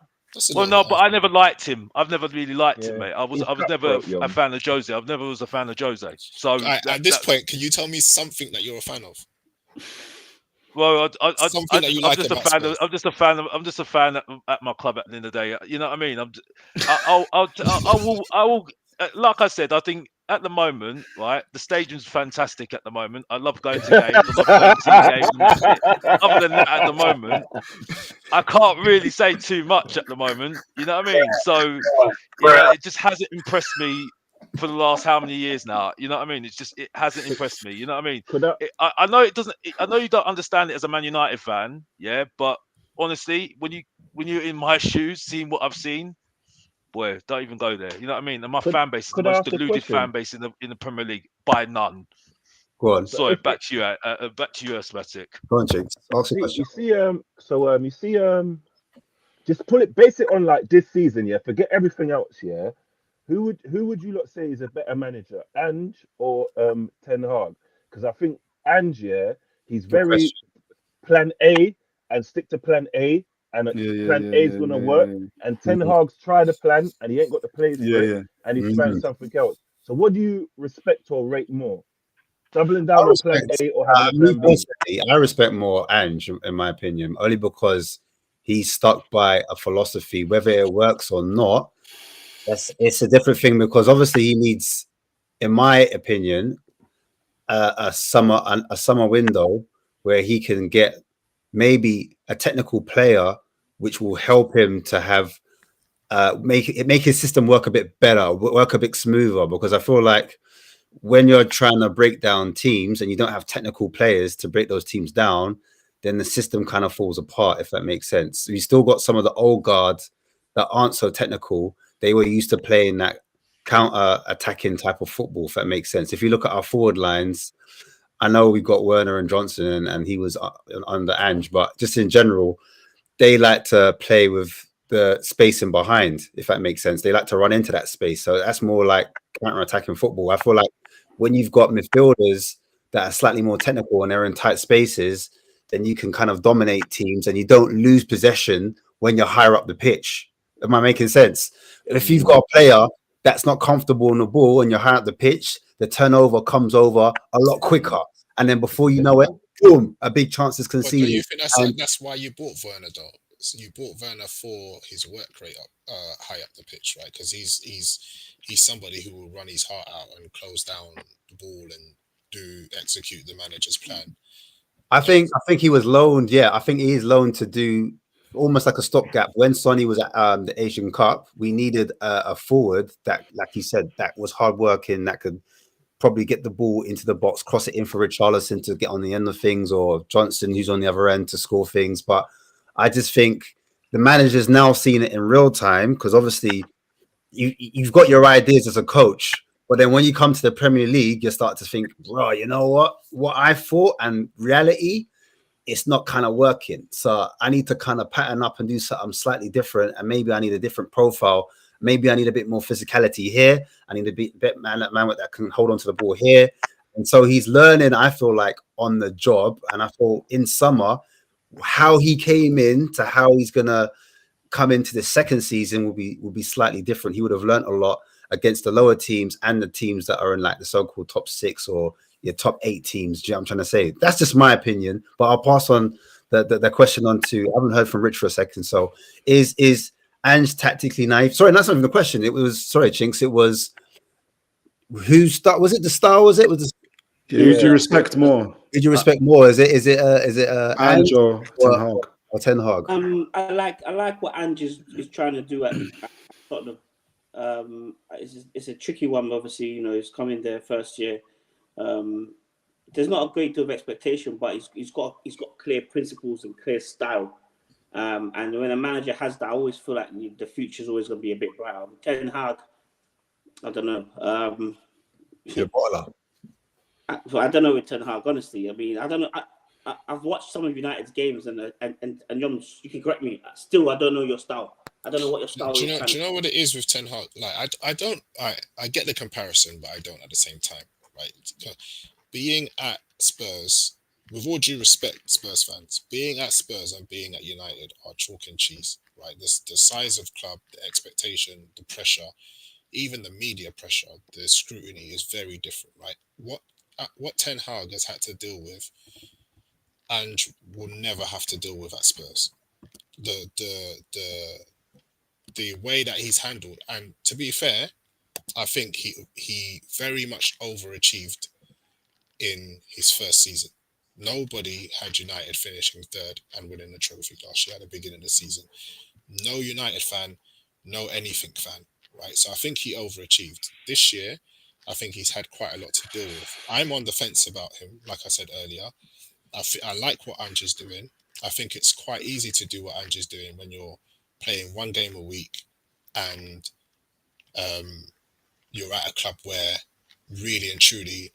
Well, no, but I never liked him. I've never really liked him, mate. I was never a fan of Jose. I've never was a fan of Jose. So at this point, can you tell me something that you're a fan of? Well, Something that you I'm like just a about fan. Spurs. I'm just a fan at my club at the end of the day. You know what I mean? I will. Like I said, I think at the moment, right, the stadium's fantastic at the moment. I love going to games. I love going to seeing games, and that's it. Other than that, at the moment, I can't really say too much at the moment. You know what I mean? So, it just hasn't impressed me for the last how many years now. You know what I mean? It hasn't impressed me. You know what I mean? Could I, I know it doesn't. I know you don't understand it as a Man United fan, yeah. But honestly, when you're in my shoes, seeing what I've seen, boy, don't even go there. You know what I mean? And my could, fan base is the could I most ask a deluded fan question? base in the Premier League by none. Go on. So Sorry, if back to you, back to you, Asmatic. Go on, Jinx. Ask a question. you see, just base it on like this season, yeah. Forget everything else, yeah. Who would you lot say is a better manager, Ange or Ten Hag? Because I think Ange, yeah, he's Good very question. plan A and stick to plan A, and plan A is gonna work. And Ten Mhm. Hag's tried a plan and he ain't got the players for it, yeah. and he's trying Mhm. something else. So what do you respect or rate more? Doubling I down on plan respect. A or having a Me plan B? personally, I respect more Ange, in my opinion, only because he's stuck by a philosophy, whether it works or not. It's a different thing because obviously he needs, in my opinion, a summer window where he can get maybe a technical player which will help him to have make his system work a bit better, work a bit smoother. Because I feel like when you're trying to break down teams and you don't have technical players to break those teams down, then the system kind of falls apart, if that makes sense. You still got some of the old guards that aren't so technical. They were used to playing that counter attacking type of football, if that makes sense. If you look at our forward lines, I know we've got Werner and Johnson, and he was under Ange, but just in general, they like to play with the space in behind, if that makes sense. They like to run into that space. So that's more like counter-attacking football. I feel like when you've got midfielders that are slightly more technical and they're in tight spaces, then you can kind of dominate teams and you don't lose possession when you're higher up the pitch. Am I making sense? If you've got a player that's not comfortable on the ball and you're high up the pitch, the turnover comes over a lot quicker. And then before you know it, boom, a big chance is But don't you conceded. think that's why you bought Werner though? So you bought Werner for his work rate up, high up the pitch, right? Because he's somebody who will run his heart out and close down the ball and execute the manager's plan. I think he was loaned. Yeah, I think he is loaned to do almost like a stopgap. When Sonny was at the Asian Cup, we needed a forward that, like you said, that was hardworking, that could probably get the ball into the box, cross it in for Richarlison to get on the end of things, or Johnson, who's on the other end, to score things. But I just think the manager's now seeing it in real time because obviously you've got your ideas as a coach, but then when you come to the Premier League, you start to think, bro, you know what I thought and reality, it's not kind of working. So I need to kind of pattern up and do something slightly different, and maybe I need a different profile. Maybe I need a bit more physicality here. I need a bit man that can hold on to the ball here. And so he's learning, I feel like, on the job. And I thought in summer, how he came in to how he's gonna come into the second season will be slightly different. He would have learned a lot against the lower teams and the teams that are in like the so-called top 6 or your top 8 teams. Do you know what I'm trying to say? That's just my opinion, but I'll pass on the question on to, I haven't heard from Rich for a second. So is Ange tactically naive? Sorry, that's not even the question. It was, sorry, Chinks, it was was it the star? Was it? Who do you Yeah, respect more, Did you respect more? Is it Ange Ange or Ten Hag? or Ten Hag? I like what Ange is trying to do at Tottenham. It's a tricky one, obviously. He's coming there first year. There's not a great deal of expectation, but he's got clear principles and clear style. And when a manager has that, I always feel like the future's always going to be a bit brighter. Ten Hag, I don't know. Your boiler. I don't know with Ten Hag, honestly. I mean, I don't know. I've watched some of United's games, and you can correct me. Still, I don't know your style. I don't know what your style Do is. you know what it is with Ten Hag? Like I get the comparison, but I don't at the same time, right? Being at Spurs, with all due respect, Spurs fans, being at Spurs and being at United are chalk and cheese, right? The size of club, the expectation, the pressure, even the media pressure, the scrutiny is very different, right? What Ten Hag has had to deal with Ange will never have to deal with at Spurs. The way that he's handled, and to be fair, I think he very much overachieved in his first season. Nobody had United finishing third and winning the trophy last year at the beginning of the season. No United fan, no anything fan, right? So I think he overachieved. This year, I think he's had quite a lot to deal with. I'm on the fence about him, like I said earlier. I like what Ange is doing. I think it's quite easy to do what Ange is doing when you're playing one game a week and you're at a club where really and truly,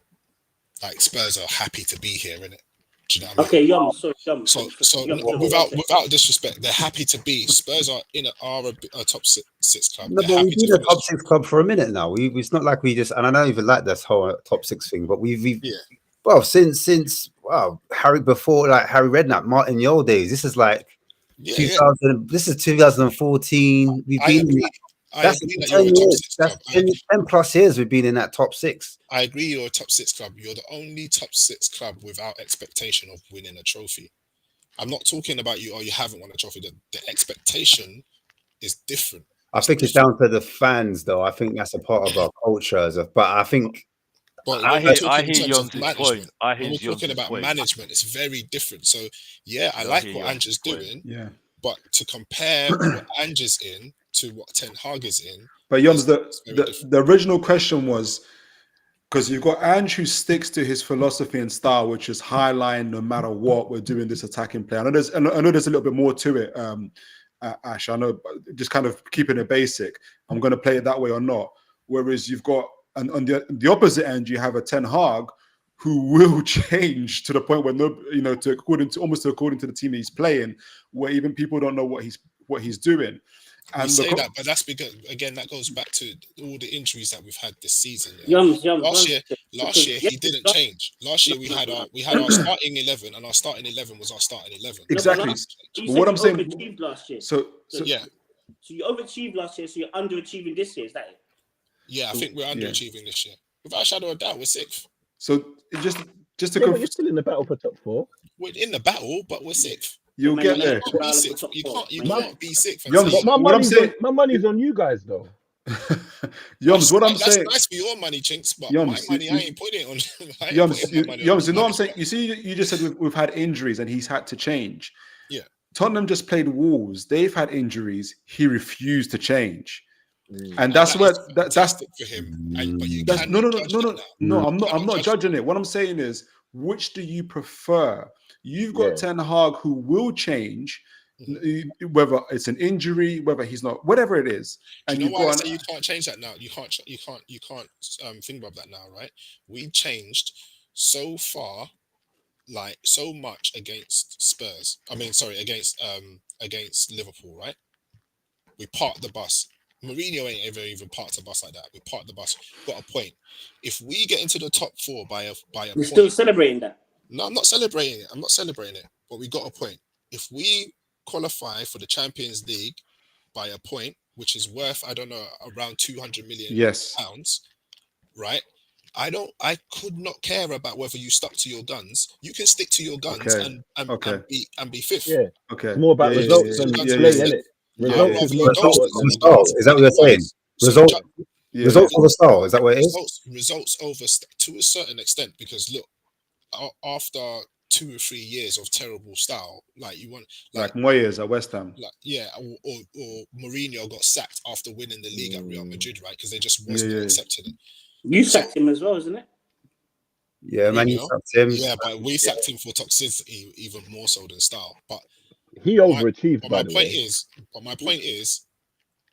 like, Spurs are happy to be here, innit? Do you know what I mean? Okay, Yum. Sorry, Yum. So Yum, without disrespect, they're happy to be. Spurs are a top six club. No, They're but happy we've been to a finish. top six club for a minute now. It's not like we just, and I don't even like this whole top six thing, but we've Yeah. well, since Harry Redknapp, Martin Yole days. This is like 2000. This is 2014. We've I been. agree. That's I agree that 10 you're a top years. six That's club. 10 plus years we've been in that top six. I agree you're a top six club. You're the only top six club without expectation of winning a trophy. I'm not talking about you, you haven't won a trophy. The expectation is different. I think it's down to the fans, though. I think that's a part of our culture. But I think But I when we're hear talking in terms Yon's of point. management, I hear when we're talking Yon's about point. management, it's very different. So yeah, I I like hear what Yon's Ange is point. doing, Yeah. but to compare what Ange is in to what Ten Hag is in, But Yums, is very different. the original question was, because you've got Ange who sticks to his philosophy and style, which is high line, no matter what, we're doing this attacking play. I know there's a little bit more to it, Ash. I know, but just kind of keeping it basic. I'm going to play it that way or not. Whereas you've got, and on the opposite end, you have a Ten Hag who will change to the point where according to the team he's playing, where even people don't know what he's doing. We And say that, but that's because, again, that goes back to all the injuries that we've had this season. Yums. Last year he didn't change. Last year we had our starting 11, and our starting 11 was our starting 11. Exactly. You But said what you I'm saying, overachieved last year. so Yeah, So you overachieved last year, so you're underachieving this year. Is that it? yeah, I think we're underachieving this year. Without a shadow of doubt, we're sixth. So just to Yeah, but you're still in the battle for top four. We're in the battle, but we're sixth. you'll get there. You can't be sixth. You can't be sixth. Yums, And say, But my money's on you guys, though. Yums, what I'm that's saying. nice for your money, Chinks, but Yums, my money, I ain't putting it on. Yums, you know what I'm saying? You see, you just said we've had injuries and he's had to change. Yeah. Tottenham just played Wolves. They've had injuries. He refused to change. And that's where that's for him. But you that's no. I'm not judging it. it. What I'm saying is, which do you prefer? You've got Ten Hag who will change, whether it's an injury, whether he's not, whatever it is. And you know why I say you can't change that now? You can't think about that now, right? We changed so far, like so much against Spurs. Against Liverpool, right? We parked the bus. Mourinho ain't ever even parked a bus like that. We parked the bus, got a point. If we get into the top four by a You're point, still celebrating that. No, I'm not celebrating it. But we got a point. If we qualify for the Champions League by a point, which is worth, I don't know, around 200 million pounds, right? I could not care about whether you stuck to your guns. You can stick to your guns and be fifth. Yeah. Okay. It's more about results than play, isn't it? Results is more results. Is that what you're saying? Results over style. Is that what it is? Results over to a certain extent, because look, after 2 or 3 years of terrible style, like you want, like Moyes at West Ham, or Mourinho got sacked after winning the league at Real Madrid, right? Because they just wasn't accepting it. You sacked him as well, isn't it? Yeah, man, you sacked him. Yeah, but we sacked him for toxicity even more so than style. But he overachieved. My point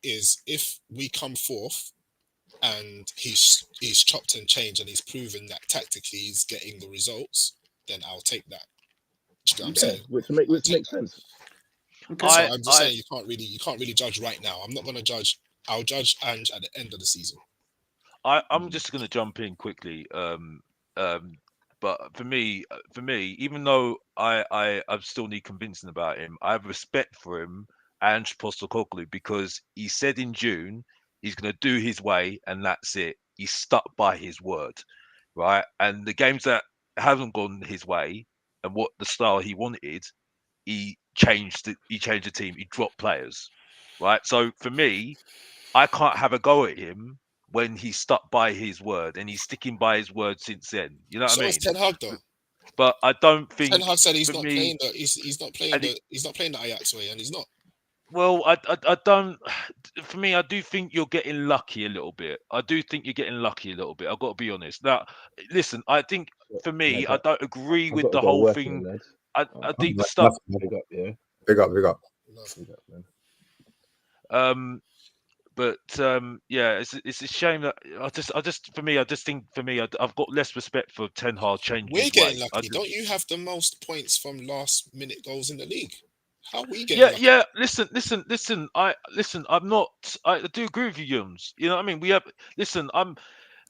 is if we come fourth and he's chopped and changed and he's proven that tactically he's getting the results, then I'll take that. Do you know what I'm saying? Which makes sense. Okay. So I'm just saying you can't really judge right now. I'm not going to judge. I'll judge Ange at the end of the season. I'm just going to jump in quickly. But for me, even though I still need convincing about him, I have respect for him, Ange Postecoglou, because he said in June he's going to do his way, and that's it. He's stuck by his word, right? And the games that haven't gone his way, and what the style he wanted, he changed the team. He dropped players, right? So for me, I can't have a go at him when he's stuck by his word, and he's sticking by his word since then. You know what So I is mean? Ten Hag though. But I don't Ten think Hag said he's for not me. playing the he's not playing And the he's not playing the Ajax way, and he's not. well, I don't. For me, I do think you're getting lucky a little bit. I do think you're getting lucky a little bit. I've got to be honest. Now, listen, I think for me, Lads, I don't agree I've with got to the go whole work here, thing. lads. I think That's stuff. Big up, yeah. big up, big up. Love. Big up, man. But yeah, it's a shame that for me, I just think for me, I've got less respect for Ten Hag changing We're his getting way. lucky. Don't you have the most points from last minute goals in the league? How are we getting Yeah, lucky? yeah. Listen. I'm not. I do agree with you, Yums. You know what I mean? We have. Listen.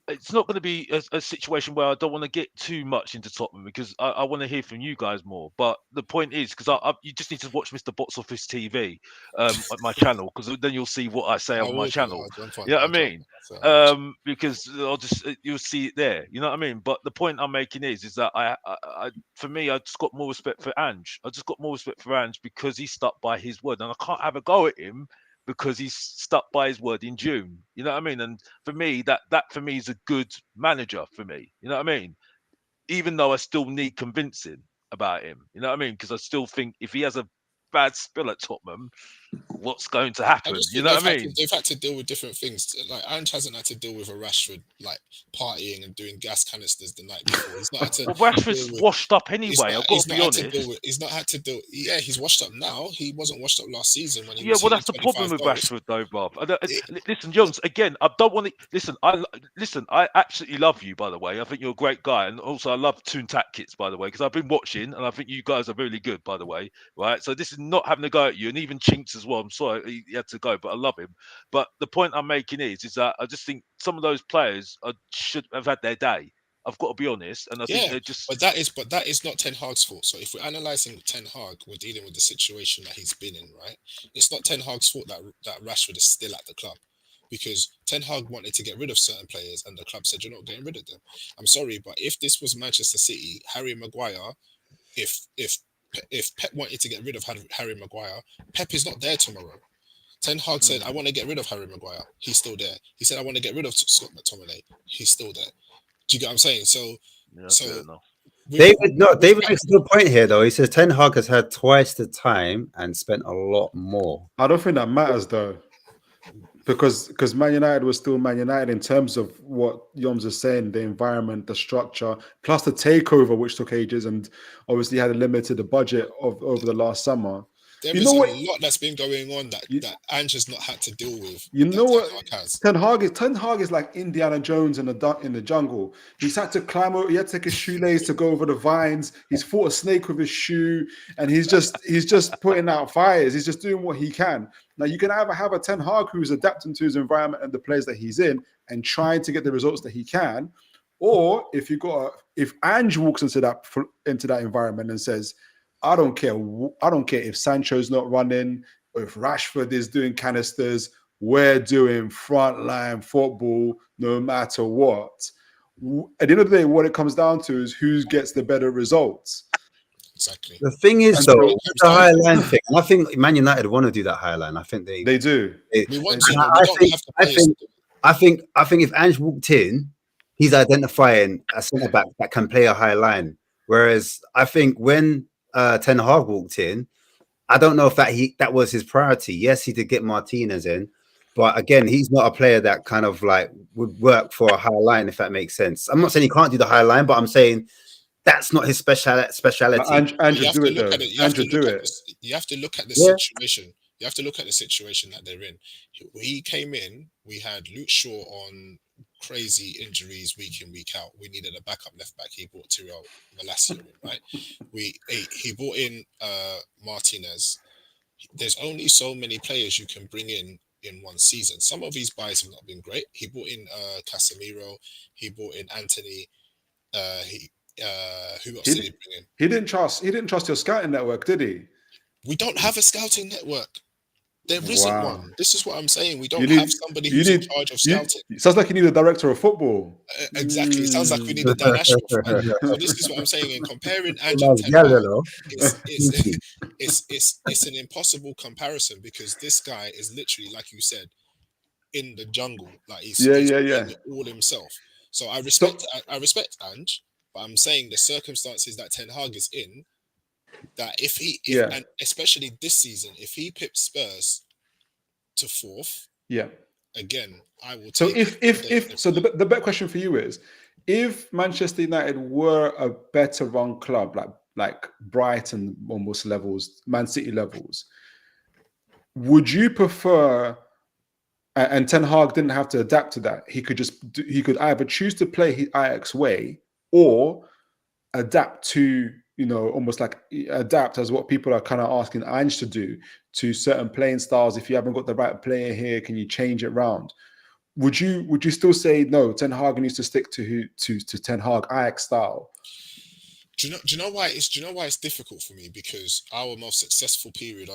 It's not going to be a situation where I don't want to get too much into Tottenham because I want to hear from you guys more. But the point is, because you just need to watch Mr. Box Office TV at my channel, because then you'll see what I say I on my will do. channel. I'll jump on. You know what I'll I jump mean? on. Because I'll just you'll see it there. You know what I mean? But the point I'm making is that for me, I just got more respect for Ange. I just got more respect for Ange because he stuck by his word, and I can't have a go at him because he's stuck by his word in June. You know what I mean? And for me, that for me is a good manager for me. You know what I mean? Even though I still need convincing about him. You know what I mean? Because I still think if he has a bad spill at Tottenham, what's going to I happen? just You think know what I mean? they've had to deal with different things. Like Ange hasn't had to deal with a Rashford like partying and doing gas canisters the night before. He's not had to Well, deal Rashford's with. washed up anyway. I've got He's to not be had to deal honest. with. He's not had to deal. Yeah, he's washed up now. He wasn't washed up last season when he Yeah, was well, hitting that's the problem 25 with goals. Rashford, though, Bob. It- Listen, Jones. Again, I don't want to listen. Listen. I absolutely love you, by the way. I think you're a great guy, and also I love Toon Tactics, by the way, because I've been watching, and I think you guys are really good, by the way. Right. So this is not having a go at you, and even Chinks as well. I'm sorry he had to go, but I love him. But the point I'm making is that I just think some of those players should have had their day. I've got to be honest, and I think yeah, they're just. but that is not Ten Hag's fault. So if we're analysing Ten Hag, we're dealing with the situation that he's been in, right? It's not Ten Hag's fault that Rashford is still at the club, because Ten Hag wanted to get rid of certain players, and the club said you're not getting rid of them. I'm sorry, but if this was Manchester City, Harry Maguire, if Pep wanted to get rid of Harry Maguire, Pep is not there tomorrow. Ten Hag said, I want to get rid of Harry Maguire. He's still there. He said, I want to get rid of Scott McTominay. He's still there. Do you get what I'm saying? Yeah, So fair enough. David makes a good point here, though. He says Ten Hag has had twice the time and spent a lot more. I don't think that matters though, because Man United was still Man United in terms of what Yoms is saying, the environment, the structure, plus the takeover, which took ages, and obviously had a limited budget over the last summer. there You is know a what? lot that's been going on that You- Ange has not had to deal with. You that know what? Ten Hag has. Ten Hag is like Indiana Jones in the jungle. He's had to climb over. He had to take his shoelace to go over the vines. He's fought a snake with his shoe, and he's just putting out fires. He's just doing what he can. Now you can either have a Ten Hag who's adapting to his environment and the players that he's in and trying to get the results that he can, or if Ange walks into that environment and says, I don't care if Sancho's not running, or if Rashford is doing canisters, we're doing frontline football no matter what. At the end of the day, what it comes down to is who gets the better results. Exactly. The thing is, And though, so- with the high line thing, and I think Man United want to do that high line. I think They do. We want and to, but we don't have the players. I think if Ange walked in, he's identifying a centre back that can play a high line. Whereas I think when Ten Hag walked in, I don't know if that was his priority. Yes, he did get Martinez in, but again, he's not a player that kind of like would work for a high line, if that makes sense. I'm not saying he can't do the high line, but I'm saying that's not his speciality. Andrew do it though. Andrew do it. You have to look at the Yeah. situation. You have to look at the situation that they're in. He came in. We had Luke Shaw on crazy injuries week in, week out. We needed a backup left back. He brought Tyrell Malacia in, right? He brought in Martinez. There's only so many players you can bring in one season. Some of these buys have not been great. He brought in Casemiro. He brought in Anthony. Who else did he bring in? He didn't trust your scouting network, did he? We don't have a scouting network. There isn't Wow. one. This is what I'm saying. We don't You need- have somebody you who's in need- charge of You, scouting. sounds like you need a director of football. Exactly. It sounds like we need a Dan Ashworth. So this is what I'm saying. In comparing Ange and Ten Hag, it's an impossible comparison because this guy is literally, like you said, in the jungle. Like he's doing it all himself. So I respect Ange, but I'm saying the circumstances that Ten Hag is in, that and especially this season, if he pips Spurs to 4th, again, I will. So take the better question for you is, if Manchester United were a better run club, like Brighton almost levels, Man City levels, would you prefer? And Ten Hag didn't have to adapt to that. He could either choose to play his Ajax way or adapt to, almost like adapt as what people are kind of asking Ange to do to certain playing styles. If you haven't got the right player here, can you change it around? Would you still say no? Ten Hag needs to stick to Ten Hag Ajax style. Do you know why it's difficult for me? Because our most successful period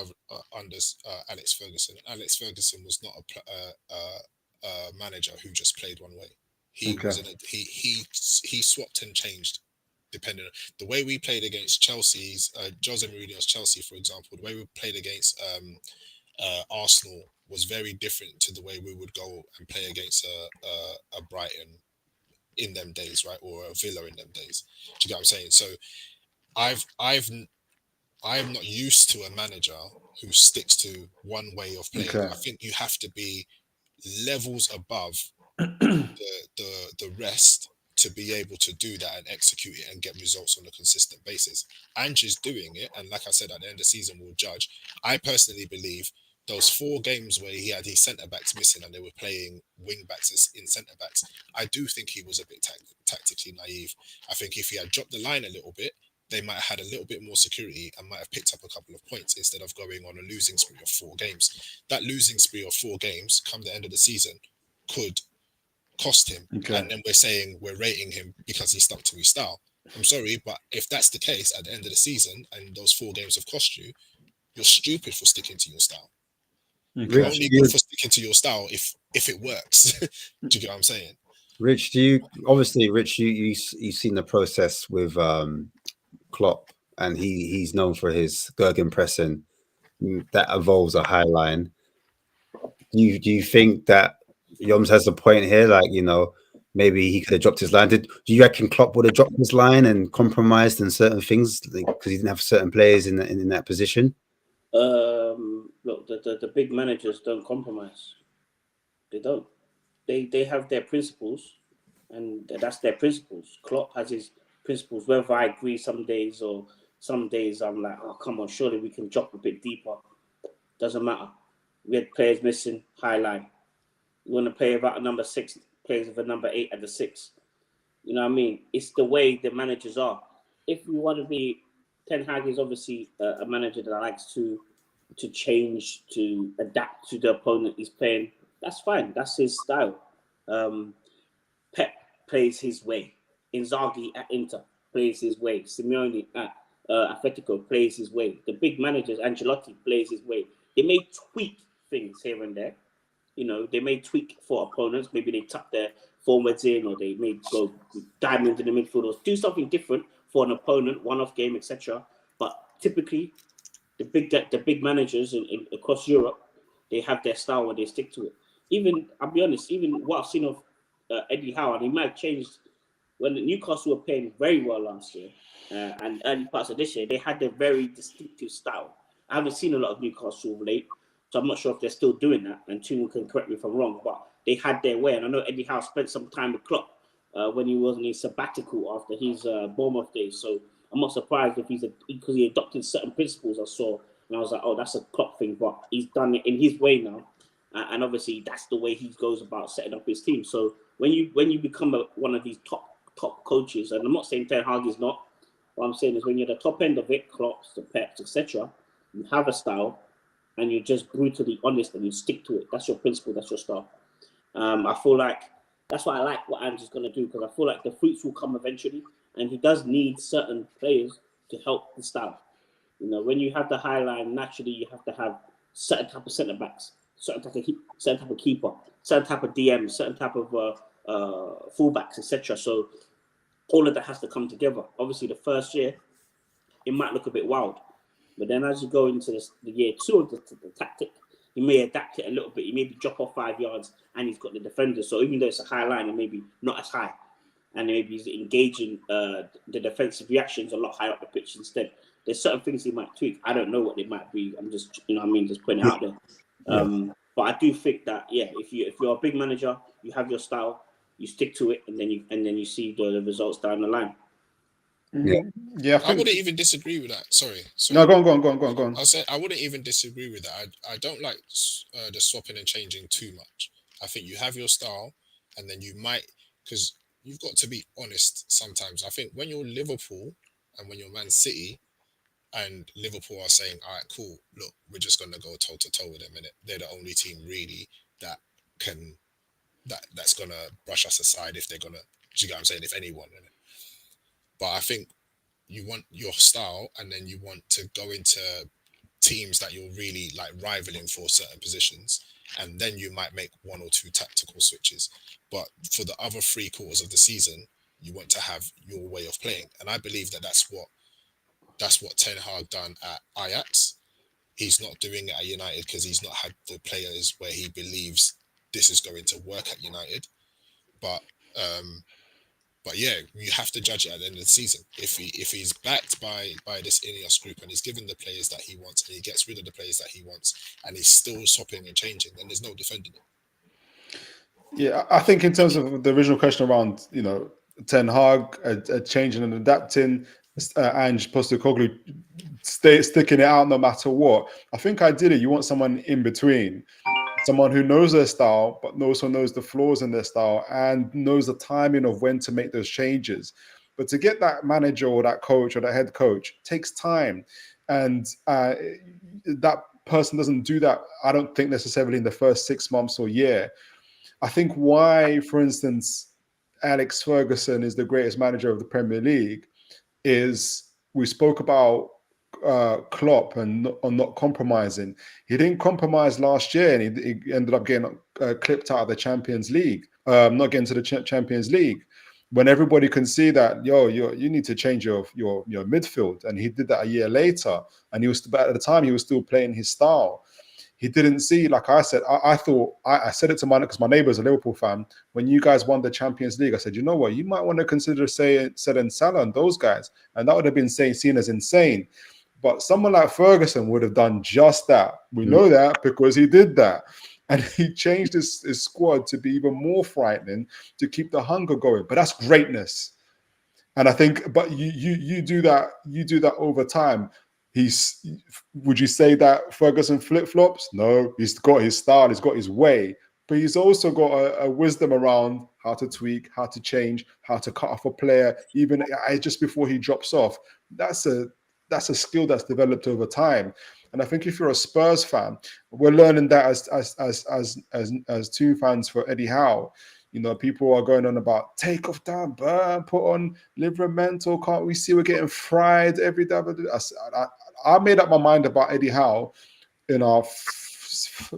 under Alex Ferguson. Alex Ferguson was not a manager who just played one way. He he swapped and changed depending on the way we played against Chelsea's Jose Mourinho's Chelsea, for example. The way we played against Arsenal was very different to the way we would go and play against a Brighton in them days, right, or a Villa in them days. Do you get what I'm saying? So I'm not used to a manager who sticks to one way of playing. I think you have to be levels above the rest to be able to do that and execute it and get results on a consistent basis. Ange is doing it, and like I said, at the end of the season we'll judge. I personally believe those 4 games where he had his centre-backs missing and they were playing wing-backs in centre-backs, I do think he was a bit tactically naive. I think if he had dropped the line a little bit, they might have had a little bit more security and might have picked up a couple of points instead of going on a losing spree of 4 games. That losing spree of 4 games, come the end of the season, could cost him. And then we're saying we're rating him because he stuck to his style. I'm sorry, but if that's the case at the end of the season and those 4 games have cost you, you're stupid for sticking to your style. You're only good for sticking to your style if it works. Do you get what I'm saying? Rich, you've seen the process with Klopp, and he's known for his gegenpressing that evolves a high line. Do you think that Yoms has a point here? Like, maybe he could have dropped his line. Do you reckon Klopp would have dropped his line and compromised in certain things because he didn't have certain players in that position? Look, the big managers don't compromise. They don't. They have their principles, and that's their principles. Klopp has his principles. Whether I agree some days or some days I'm like, oh, come on, surely we can drop a bit deeper. Doesn't matter. We had players missing, high line. You want to play without a number 6, plays with a number 8 at the 6. You know what I mean? It's the way the managers are. If we want to be, Ten Hag is obviously a manager that likes to change, to adapt to the opponent he's playing. That's fine. That's his style. Pep plays his way. Inzaghi at Inter plays his way. Simeone at Atletico plays his way. The big managers, Ancelotti, plays his way. They may tweak things here and there. They may tweak for opponents. Maybe they tuck their forwards in, or they may go diamond in the midfield, or do something different for an opponent, one-off game, etc. But typically, the big managers across Europe, they have their style and they stick to it. Even, I'll be honest, even what I've seen of Eddie Howe, and he might have changed when Newcastle were playing very well last year and early parts of this year. They had a very distinctive style. I haven't seen a lot of Newcastle of late, so I'm not sure if they're still doing that. And Tuchel can correct me if I'm wrong, but they had their way. And I know Eddie Howe spent some time with Klopp when he was in his sabbatical after his Bournemouth days. So I'm not surprised if because he adopted certain principles I saw, and I was like, oh, that's a Klopp thing, but he's done it in his way now. And obviously that's the way he goes about setting up his team. So when you become one of these top coaches, and I'm not saying Ten Hag is not, what I'm saying is when you're at the top end of it, Klopps, the Peps, etc., you have a style and you're just brutally honest and you stick to it. That's your principle, that's your style. I feel like that's why I like what Ange's going to do, because I feel like the fruits will come eventually, and he does need certain players to help the style. When you have the high line, naturally you have to have certain type of centre backs, certain type of keeper, certain type of DM, certain type of fullbacks, etc. So all of that has to come together. Obviously, the first year it might look a bit wild, but then as you go into the year 2 of the tactic, he may adapt it a little bit. He maybe drop off 5 yards, and he's got the defenders. So even though it's a high line, it may be not as high, and maybe he's engaging the defensive reactions a lot higher up the pitch instead. There's certain things he might tweak. I don't know what they might be. I'm just, just putting it out there. But I do think that, if you're a big manager, you have your style, you stick to it, and then you see the results down the line. Yeah, I wouldn't even disagree with that. Sorry. No, go on. I said I wouldn't even disagree with that. I don't like the swapping and changing too much. I think you have your style, and then you might, because you've got to be honest sometimes. I think when you're Liverpool and when you're Man City, and Liverpool are saying, all right, cool, look, we're just going to go toe to toe with them, and they're the only team really that that's going to brush us aside if they're going to, do you get what I'm saying, if anyone. But I think you want your style, and then you want to go into teams that you're really like rivaling for certain positions, and then you might make 1 or 2 tactical switches. But for the other 3 quarters of the season, you want to have your way of playing. And I believe that that's what Ten Hag done at Ajax. He's not doing it at United because he's not had the players where he believes this is going to work at United. But yeah, you have to judge it at the end of the season. If he's backed by this Ineos group, and he's given the players that he wants, and he gets rid of the players that he wants, and he's still swapping and changing, then there's no defending it. Yeah, I think in terms of the original question around, Ten Hag changing and adapting, Ange Postecoglou sticking it out no matter what. I think ideally you want someone in between, someone who knows their style, but also knows the flaws in their style and knows the timing of when to make those changes. But to get that manager or that coach or that head coach takes time, and that person doesn't do that, I don't think necessarily in the first 6 months or year. I think why, for instance, Alex Ferguson is the greatest manager of the Premier League is we spoke about Klopp and not compromising. He didn't compromise last year, and he ended up getting clipped out of the Champions League, not getting to the Champions League. When everybody can see that, you need to change your midfield, and he did that a year later, and but at the time he was still playing his style. He didn't see, like I said, I thought, I said it to because my neighbor's a Liverpool fan. When you guys won the Champions League, I said, you know what, you might want to consider selling Salah and those guys. And that would have been seen as insane. But someone like Ferguson would have done just that. We know that because he did that. And he changed his squad to be even more frightening to keep the hunger going. But that's greatness. And I think, but you do that over time. Would you say that Ferguson flip-flops? No, he's got his style, he's got his way, but he's also got a wisdom around how to tweak, how to change, how to cut off a player, even just before he drops off. That's a skill that's developed over time. And I think if you're a Spurs fan, we're learning that as two fans for Eddie Howe. People are going on about take off down, burn, put on Livramento. Can't we see we're getting fried every day? I made up my mind about Eddie Howe in our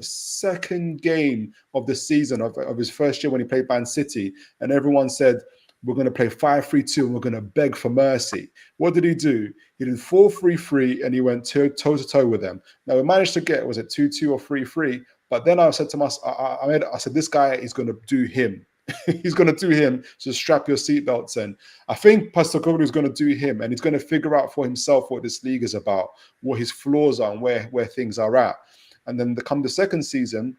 second game of the season of his first year when he played Man City, and everyone said we're going to play 5-3-2 and we're going to beg for mercy. What did he do? He did 4-3-3 and he went toe to toe with them. Now we managed to get, was it 2-2 or 3-3? But then I said to myself, I said, this guy is going to do him. He's going to do him. So strap your seatbelts in. I think Postecoglou is going to do him, and he's going to figure out for himself what this league is about, what his flaws are, and where things are at. And then come the second season,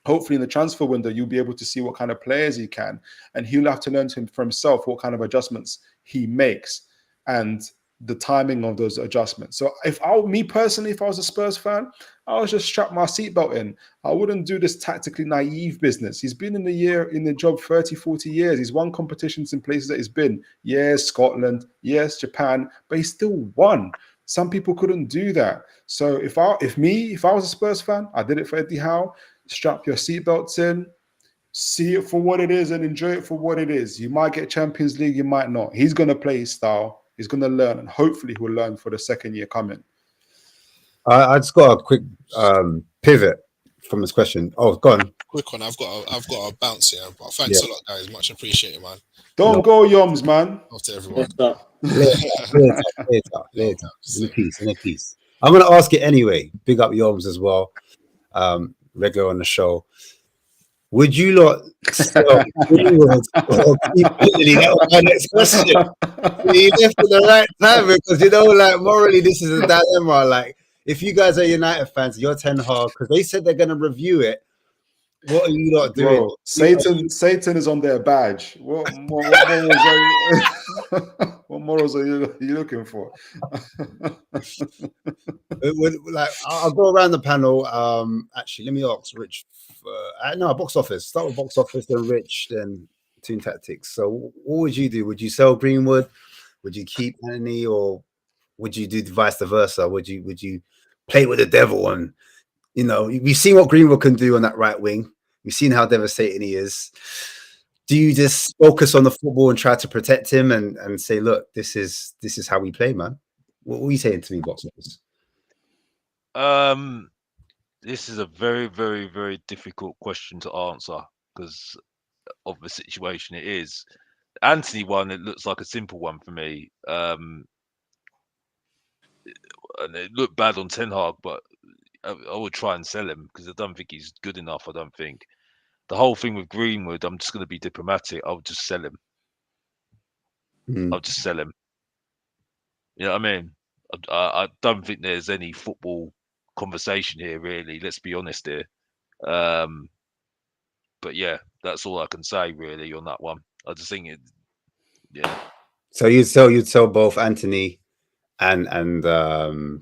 hopefully in the transfer window, you'll be able to see what kind of players he can, and he'll have to learn for himself what kind of adjustments he makes and the timing of those adjustments. So if I was a Spurs fan, I would just strap my seatbelt in. I wouldn't do this tactically naive business. He's been in the job 30, 40 years. He's won competitions in places that he's been. Yes, Scotland, yes, Japan, but he still won. Some people couldn't do that. So if I was a Spurs fan, I did it for Eddie Howe. Strap your seatbelts in, see it for what it is and enjoy it for what it is. You might get Champions League, you might not. He's going to play his style. He's going to learn, and hopefully he'll learn for the second year coming. I just got a quick pivot from this question. Oh, go on. Quick one. I've got a bounce here, but thanks a lot, guys. Much appreciated, man. Don't go, Yoms, man. After everyone. Later. In a piece. I'm gonna ask it anyway. Big up Yoms as well. Regular on the show. Would you lot sell Greenwood or keep Italy? That was my next question. You left at the right time because like morally, this is a dilemma. Like, if you guys are United fans, you're Ten Hag because they said they're gonna review it. What are you not doing? Bro, Satan is on their badge. What morals are you looking for? Like, I'll go around the panel. Actually, let me ask Rich. No, box office. Start with box office, then Rich, then Toon Tactics. So, what would you do? Would you sell Greenwood? Would you keep Anthony, or would you do vice versa? Would you play with the devil? And we've seen what Greenwood can do on that right wing. We've seen how devastating he is. Do you just focus on the football and try to protect him and say, look, this is how we play, man? What are you saying to me, box office? This is a very, very, very difficult question to answer because of the situation it is. Anthony one, it looks like a simple one for me. And it looked bad on Ten Hag, but I would try and sell him because I don't think he's good enough. I don't think. The whole thing with Greenwood, I'm just going to be diplomatic. I would just sell him. I'll just sell him. You know what I mean? I don't think there's any football conversation here, really. Let's be honest here. But yeah, that's all I can say really on that one. I just think it. Yeah. So you'd sell both Anthony and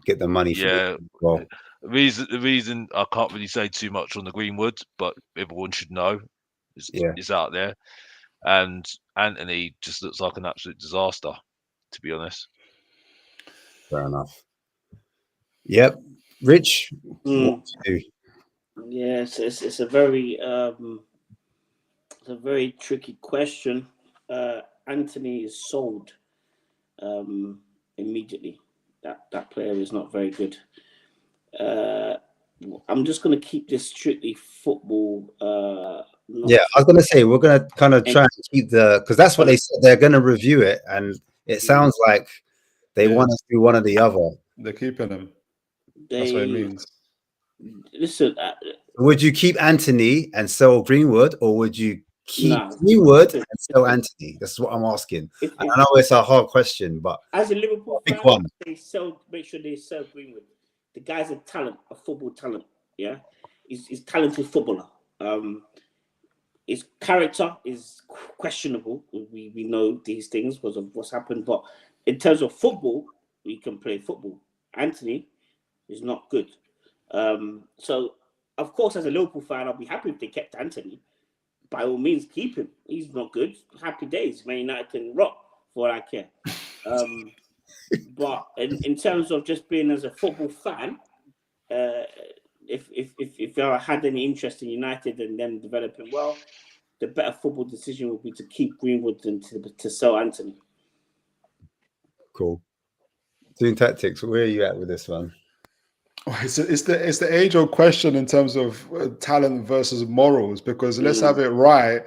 get the money. Yeah. The reason I can't really say too much on the Greenwood, but everyone should know it's out there. And Anthony just looks like an absolute disaster, to be honest. Fair enough. Yep. Rich, what do you do? Yes, it's a very tricky question. Anthony is sold immediately. That player is not very good. I'm just going to keep this strictly football. I was going to say we're going to kind of try and keep because that's what they said. They're going to review it, and it sounds like they want us to do one or the other. They're keeping him. That's what it means. Listen, would you keep Anthony and sell Greenwood, or would you keep Greenwood and sell Anthony? That's what I'm asking. I know it's a hard question, but as a Liverpool fan, make sure they sell Greenwood. The guy's a talent, a football talent. Yeah, he's talented footballer. His character is questionable. We know these things because of what's happened, but in terms of football, he can play football. Anthony is not good. So, of course, as a Liverpool fan, I'll be happy if they kept Anthony. By all means, keep him. He's not good. Happy days. Man United can rock for all I care. But in terms of just being as a football fan, if I had any interest in United and them developing well, the better football decision would be to keep Greenwood than to sell Anthony. Cool. Doing tactics. Where are you at with this one? It's the age-old question in terms of talent versus morals, because let's have it right.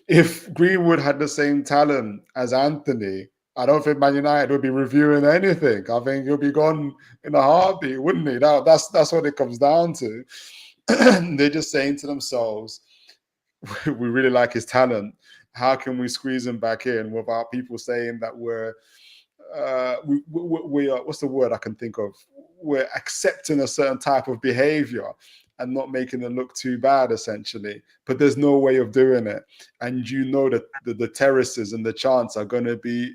If Greenwood had the same talent as Anthony, I don't think Man United would be reviewing anything. I think he'll be gone in a heartbeat, wouldn't he? That's what it comes down to. They're just saying to themselves, we really like his talent. How can we squeeze him back in without people saying that we are, what's the word I can think of? We're accepting a certain type of behavior and not making it look too bad, essentially. But there's no way of doing it. And you know that the terraces and the chants are going to be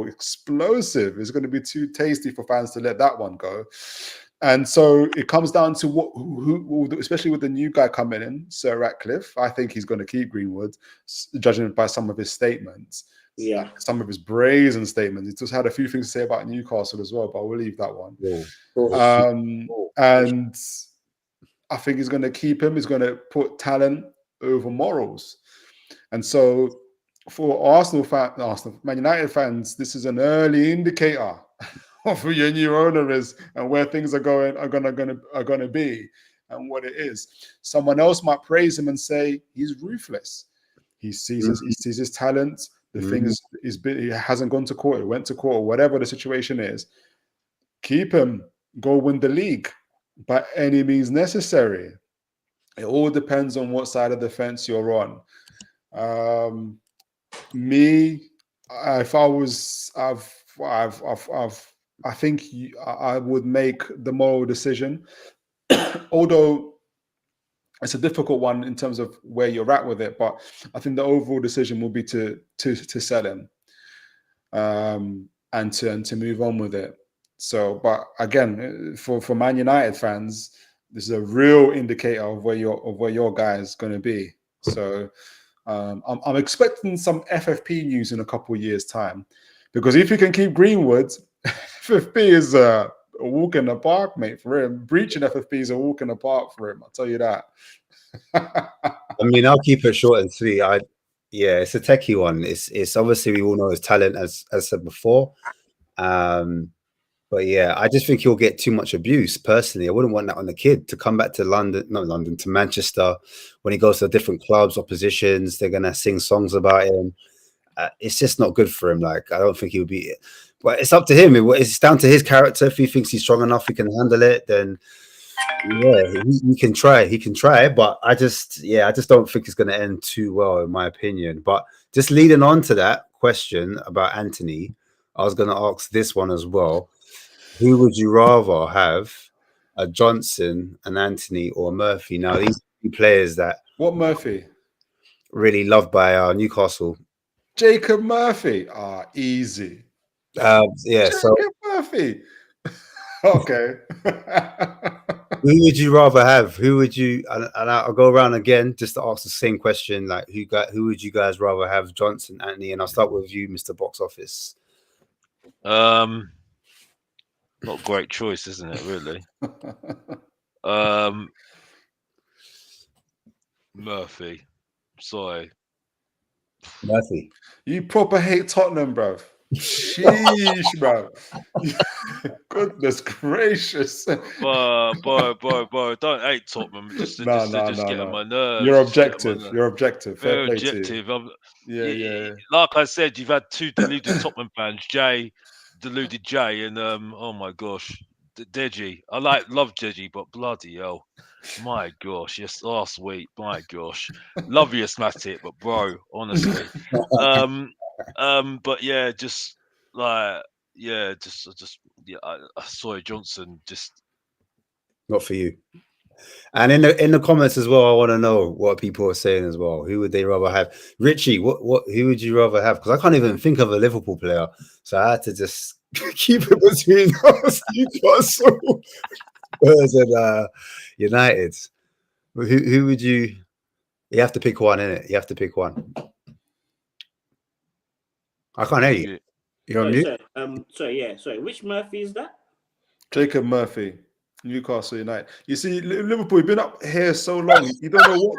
explosive. It's going to be too tasty for fans to let that one go. And so it comes down to who, especially with the new guy coming in, Sir Ratcliffe. I think he's going to keep Greenwood, judging by some of his statements. Yeah, some of his brazen statements. He just had a few things to say about Newcastle as well, but we'll leave that one. And I think he's going to keep him. He's going to put talent over morals. And so for Man United fans, this is an early indicator of who your new owner is and where things are gonna be and what it is. Someone else might praise him and say he's ruthless. He sees his talent. The thing is, he hasn't gone to court. He went to court, or whatever the situation is. Keep him. Go win the league by any means necessary. It all depends on what side of the fence you're on. Me, if I was, I think I would make the moral decision, although it's a difficult one in terms of where you're at with it. But I think the overall decision will be to sell him, and to move on with it. So, but again, for Man United fans, this is a real indicator of where your guy is going to be. So, I'm expecting some FFP news in a couple of years' time, because if you can keep Greenwood, FFP is a walk in the park, mate. For him, breaching FFP is a walk in the park for him. I'll tell you that. I mean, I'll keep it short and sweet. Yeah, it's a techie one. It's obviously, we all know his talent, as said before. But yeah, I just think he'll get too much abuse. Personally, I wouldn't want that on the kid to come back to to Manchester. When he goes to different clubs, oppositions, they're gonna sing songs about him. It's just not good for him. Like, I don't think he would be. But it's up to him. It's down to his character. If he thinks he's strong enough, he can handle it. Then yeah, he can try. He can try. But I just don't think it's going to end too well, in my opinion. But just leading on to that question about Anthony, I was going to ask this one as well. Who would you rather have, a Johnson, an Anthony, or Murphy? Now, these two players that What Murphy? really loved by Newcastle. Jacob Murphy. Easy. Yeah. Jacob Murphy. Okay. Who would you rather have? Who would you? And I'll go around again just to ask the same question. Like, who would you guys rather have, Johnson, Anthony? And I'll start with you, Mr. Box Office. Not a great choice, isn't it? Really. Murphy. Sorry. Murphy. You proper hate Tottenham, bro. Sheesh, bro. Goodness gracious. Boy, don't hate Tottenham. Just get on my nerves. You're objective. You're objective. Fair Very play objective. to you. Yeah. Like I said, you've had two deluded Tottenham fans, deluded Jay, and oh my gosh, Deji. I love Deji, but bloody hell, my gosh, yes, last week, my gosh, love you, Smatic, but bro, honestly, but yeah, sorry, Johnson, just not for you. And in the comments as well, I want to know what people are saying as well. Who would they rather have? Richie, who would you rather have? Because I can't even think of a Liverpool player, so I had to just keep it between us, Newcastle, Spurs, and United. Who would you? You have to pick one, innit? You have to pick one. I can't hear you. You're on mute. Sorry. Which Murphy is that? Jacob Murphy, Newcastle United. You see, Liverpool, you've been up here so long. You don't know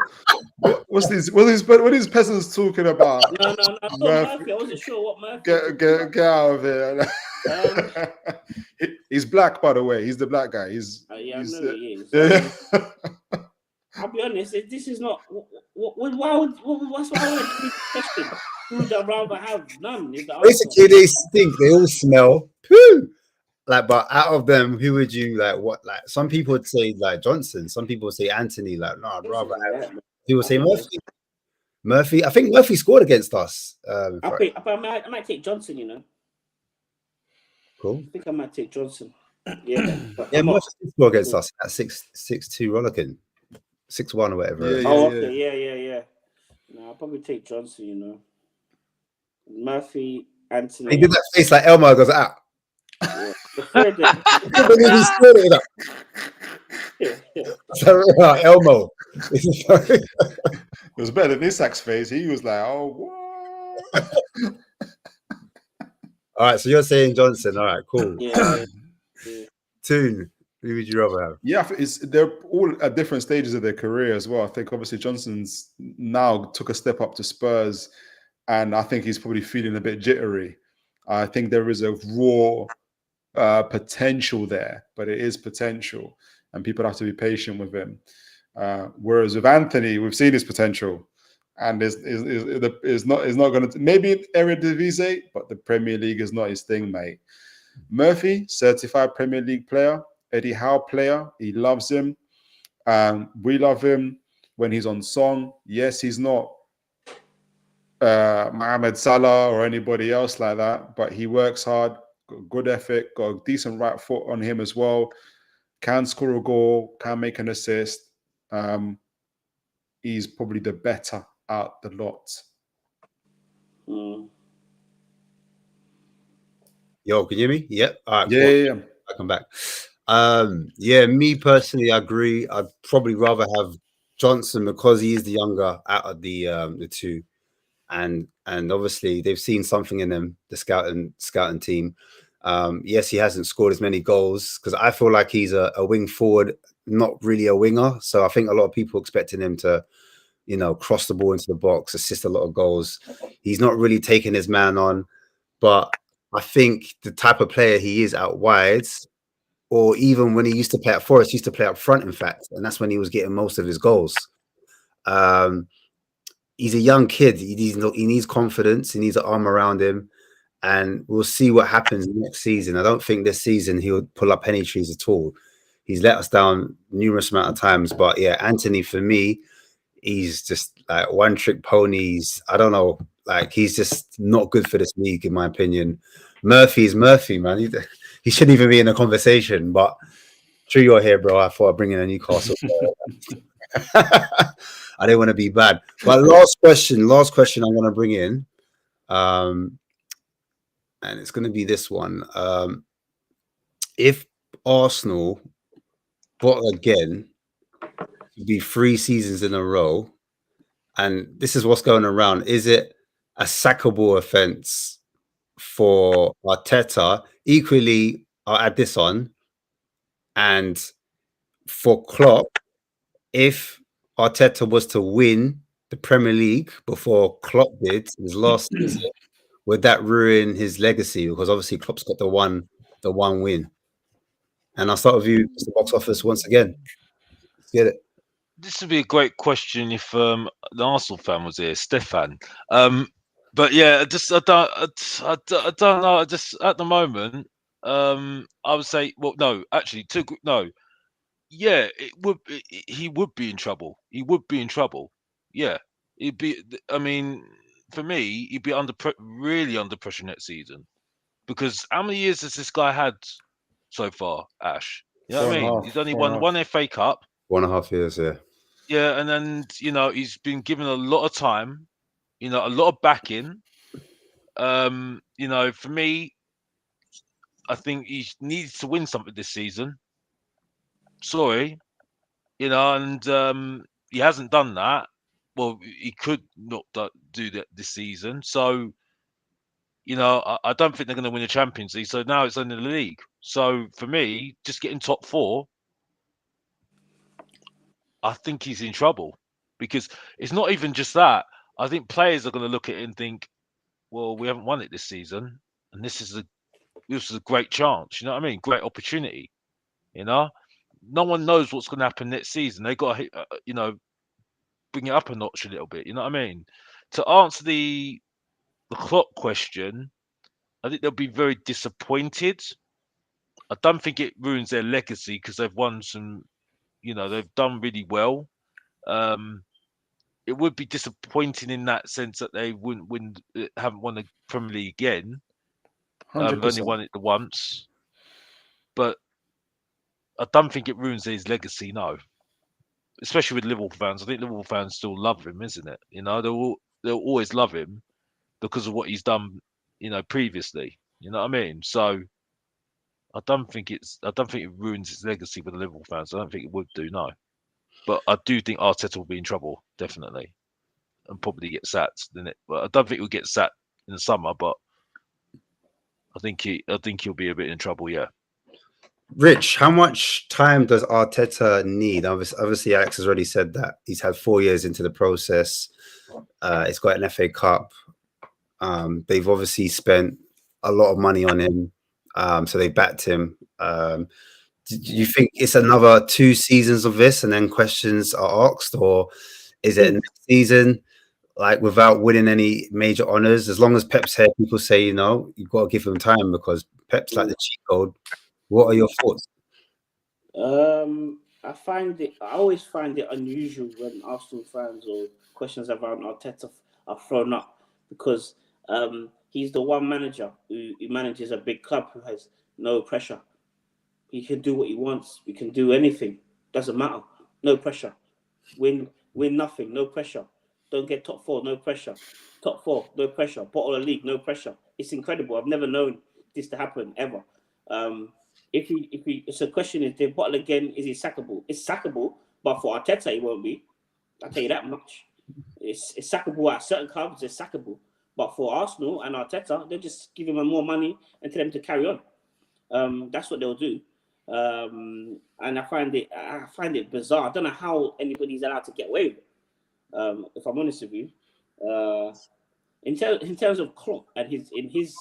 what these peasants talking about. No, Murphy. I wasn't sure what Murphy. Get out of here. He's black, by the way. He's the black guy. I know he is. I'll be honest. This is not. What's why would be question? Who would I rather have? None. Basically, they stink. They all smell. Poo. Like, but out of them, who would you like? What, like? Some people would say like Johnson. Some people would say Anthony. Like, no, I'd rather have. People say Murphy. Murphy. I think Murphy scored against us. I might take Johnson. You know. Cool. I think I might take Johnson. Yeah. Murphy scored against us at 6-2 Rollicking. 6-1 or whatever. Yeah. No, I'll probably take Johnson. You know. Murphy, Anthony. He did that face like Elmo goes out. Yeah. Elmo. It was better than Isak's face. He was like, "Oh, what?" All right, so you're saying Johnson. All right, cool. Yeah. Toon, who would you rather have? Yeah, they're all at different stages of their career as well. I think obviously Johnson's now took a step up to Spurs, and I think he's probably feeling a bit jittery. I think there is a raw potential there, but it is potential, and people have to be patient with him. Whereas with Anthony, we've seen his potential, and is not going to, maybe Eredivisie, but the Premier League is not his thing, mate. Murphy, certified Premier League player, Eddie Howe player. He loves him. We love him when he's on song. Yes, he's not Mohamed Salah or anybody else like that, but he works hard, got good ethic, got a decent right foot on him as well. Can score a goal, can make an assist. He's probably the better out the lot. Yo, can you hear me? Yep. All right. Yeah. I come back. Yeah, me personally, I agree. I'd probably rather have Johnson because he is the younger out of the two, and obviously they've seen something in him, the scouting team. Yes, he hasn't scored as many goals because I feel like he's a wing forward, not really a winger. So I think a lot of people expecting him to, cross the ball into the box, assist a lot of goals. He's not really taking his man on, but I think the type of player he is out wide, or even when he used to play at Forest, he used to play up front, in fact, and that's when he was getting most of his goals. He's a young kid. He needs confidence. He needs an arm around him, and we'll see what happens next season. I don't think this season he'll pull up penny trees at all. He's let us down numerous amount of times, but yeah, Anthony, for me, he's just like one trick ponies. I don't know. Like, he's just not good for this league, in my opinion. Murphy's Murphy, man. He shouldn't even be in a conversation, but true, you're here, bro. I thought I'd bring in a Newcastle player. I didn't want to be bad. But last question I'm going to bring in, and it's going to be this one. If Arsenal bought again, it'd be 3 seasons in a row, and this is what's going around. Is it a sackable offence for Arteta? Equally, I'll add this on, and for Klopp, if Arteta was to win the Premier League before Klopp did his last season, would that ruin his legacy? Because obviously Klopp's got the one win. And I'll start with you, Mr. Box Office, once again. Let's get it. This would be a great question if the Arsenal fan was here, Stefan. But yeah, I don't know. Just at the moment, I would say, well, no, actually, no. Yeah, he would be in trouble. He would be in trouble. Yeah, he'd be. I mean, for me, he'd be really under pressure next season, because how many years has this guy had so far, Ash? You know what I mean? He's only won one FA Cup. 1.5 years, yeah. Yeah, and then he's been given a lot of time, a lot of backing. For me, I think he needs to win something this season. Sorry, and he hasn't done that. Well, he could not do that this season. So, I don't think they're going to win the Champions League. So now it's only the league. So for me, just getting top 4, I think he's in trouble, because it's not even just that. I think players are going to look at it and think, well, we haven't won it this season, and this is a great chance. You know what I mean? Great opportunity. No one knows what's going to happen next season. They got to, bring it up a notch a little bit. You know what I mean? To answer the Klopp question, I think they'll be very disappointed. I don't think it ruins their legacy, because they've won some. They've done really well. It would be disappointing in that sense that they haven't won the Premier League again. They've only won it the once, but I don't think it ruins his legacy. No, especially with Liverpool fans. I think Liverpool fans still love him, isn't it? They'll always love him because of what he's done, previously. You know what I mean? So I don't think it ruins his legacy with the Liverpool fans. I don't think it would do, no. But I do think Arteta will be in trouble, definitely, and probably get sacked. But I don't think he'll get sacked in the summer. But I think he'll be a bit in trouble. Yeah. Rich, how much time does Arteta need? Obviously, Alex has already said that he's had 4 years into the process. He's got an FA Cup. They've obviously spent a lot of money on him. So they backed him. Do you think it's another 2 seasons of this and then questions are asked, or is it next season, like without winning any major honors? As long as Pep's here, people say, you know, you've got to give him time because Pep's like the cheat code. What are your thoughts? I always find it unusual when Arsenal fans or questions around Arteta are thrown up because he's the one manager who manages a big club who has no pressure. He can do what he wants. We can do anything. Doesn't matter. No pressure. Win nothing. No pressure. Don't get top 4. No pressure. Top 4. No pressure. Bottle of league. No pressure. It's incredible. I've never known this to happen ever. So the question is, the bottle again, is he sackable? It's sackable, but for Arteta, he won't be. I'll tell you that much. It's sackable at certain clubs. It's sackable, but for Arsenal and Arteta, they'll just give him more money and tell him to carry on. That's what they'll do. And I find it bizarre. I don't know how anybody's allowed to get away with it. If I'm honest with you, in terms of Klopp and his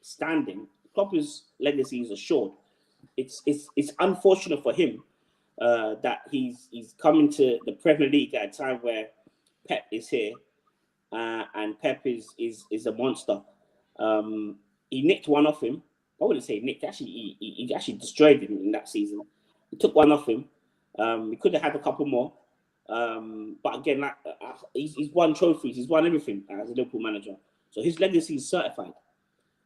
standing, Klopp's legacy is assured. It's unfortunate for him that he's coming to the Premier League at a time where Pep is here, and Pep is a monster. He nicked one off him. I wouldn't say nicked. Actually, he actually destroyed him in that season. He took one off him. He could have had a couple more, but again, he's won trophies. He's won everything as a Liverpool manager. So his legacy is certified.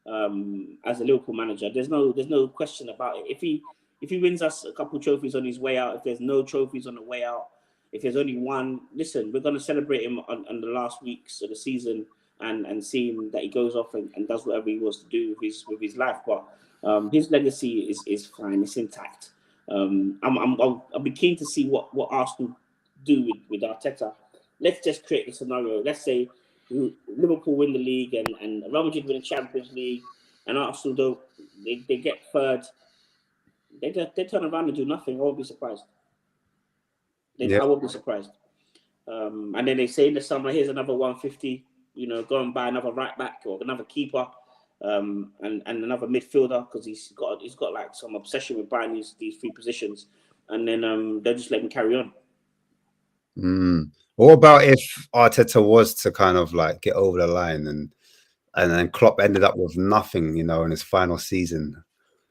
As a Liverpool manager, there's no question about it. If he wins us a couple trophies on his way out, if there's no trophies on the way out, if there's only one, listen, we're going to celebrate him on the last weeks of the season and see him that he goes off and does whatever he wants to do with his life. But his legacy is fine, it's intact. I'll be keen to see what Arsenal do with Arteta. Let's just create a scenario. Let's say Liverpool win the league and Real Madrid win the Champions League and Arsenal they get third. They turn around and do nothing. I won't be surprised. I won't be surprised. And then they say in the summer, here's another 150. Go and buy another right back or another keeper, and another midfielder because he's got like some obsession with buying these 3 positions, and then they'll just let him carry on. What about if Arteta was to kind of like get over the line and then Klopp ended up with nothing, in his final season?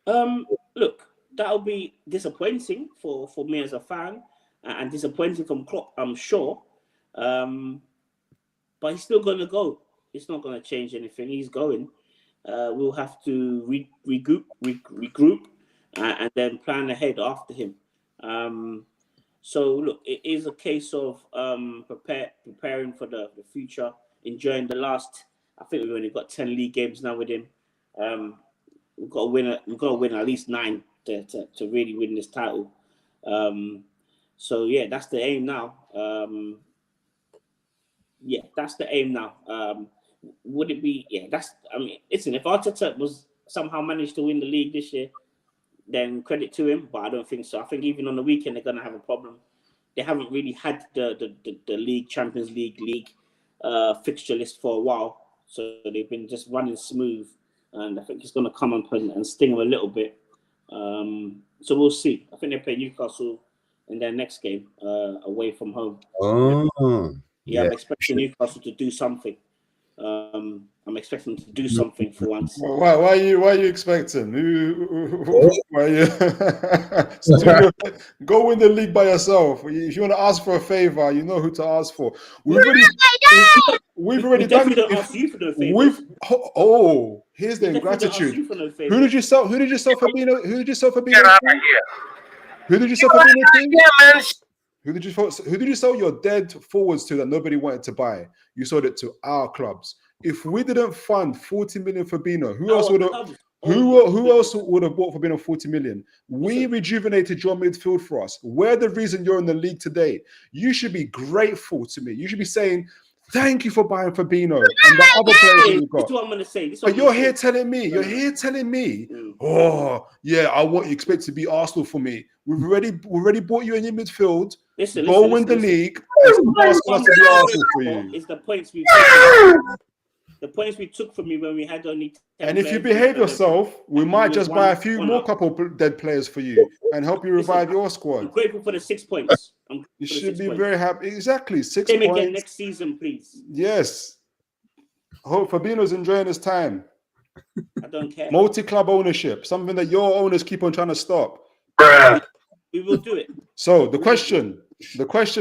Look, that'll be disappointing for me as a fan and disappointing from Klopp, I'm sure. But he's still going to go. It's not going to change anything. He's going. We'll have to regroup and then plan ahead after him. So look, it is a case of preparing for the future, enjoying the last. I think we've only got 10 league games now with him. We've got to win at least 9 to really win this title. So yeah, that's the aim now. That's the aim now. Would it be? Yeah, listen, if Arteta was somehow managed to win the league this year, then credit to him, but I don't think so. I think even on the weekend, they're going to have a problem. They haven't really had the league, Champions League fixture list for a while. So they've been just running smooth. And I think it's going to come up and sting them a little bit. So we'll see. I think they play Newcastle in their next game away from home. Yeah, I'm expecting Newcastle to do something. I'm expecting them to do something for once. Why are you expecting? Why are you? Go win the league by yourself. If you want to ask for a favor, you know who to ask for. We've already done it. Ask you for no favors. Here's the ingratitude. Who did you sell Fabinho? Who did you sell Fabinho to? Who did you sell Fabinho to? Who did you sell your dead forwards to that nobody wanted to buy? You sold it to our clubs. If we didn't fund 40 million for Fabinho, who else would have bought Fabinho 40 million? We rejuvenated your midfield for us. We're the reason you're in the league today. You should be grateful to me. You should be saying, thank you for buying Fabinho and the other players you got. This is what I'm going to say. But you're here telling me, oh, yeah, I want you expect to be Arsenal for me. We've already bought you in your midfield. Go win the league. Asking us to be Arsenal for you. It's the points we've taken. The points we took from you when we had only 10 And if you players, behave yourself, we might just buy a few one more up. couple dead players for you and help you revive your I'm squad. grateful for the 6 points. You should be very happy. Exactly. 6 Same points. again next season, please. Yes. Hope Fabinho's enjoying his time. I don't care. Multi-club ownership, something that your owners keep on trying to stop. We will do it. So the question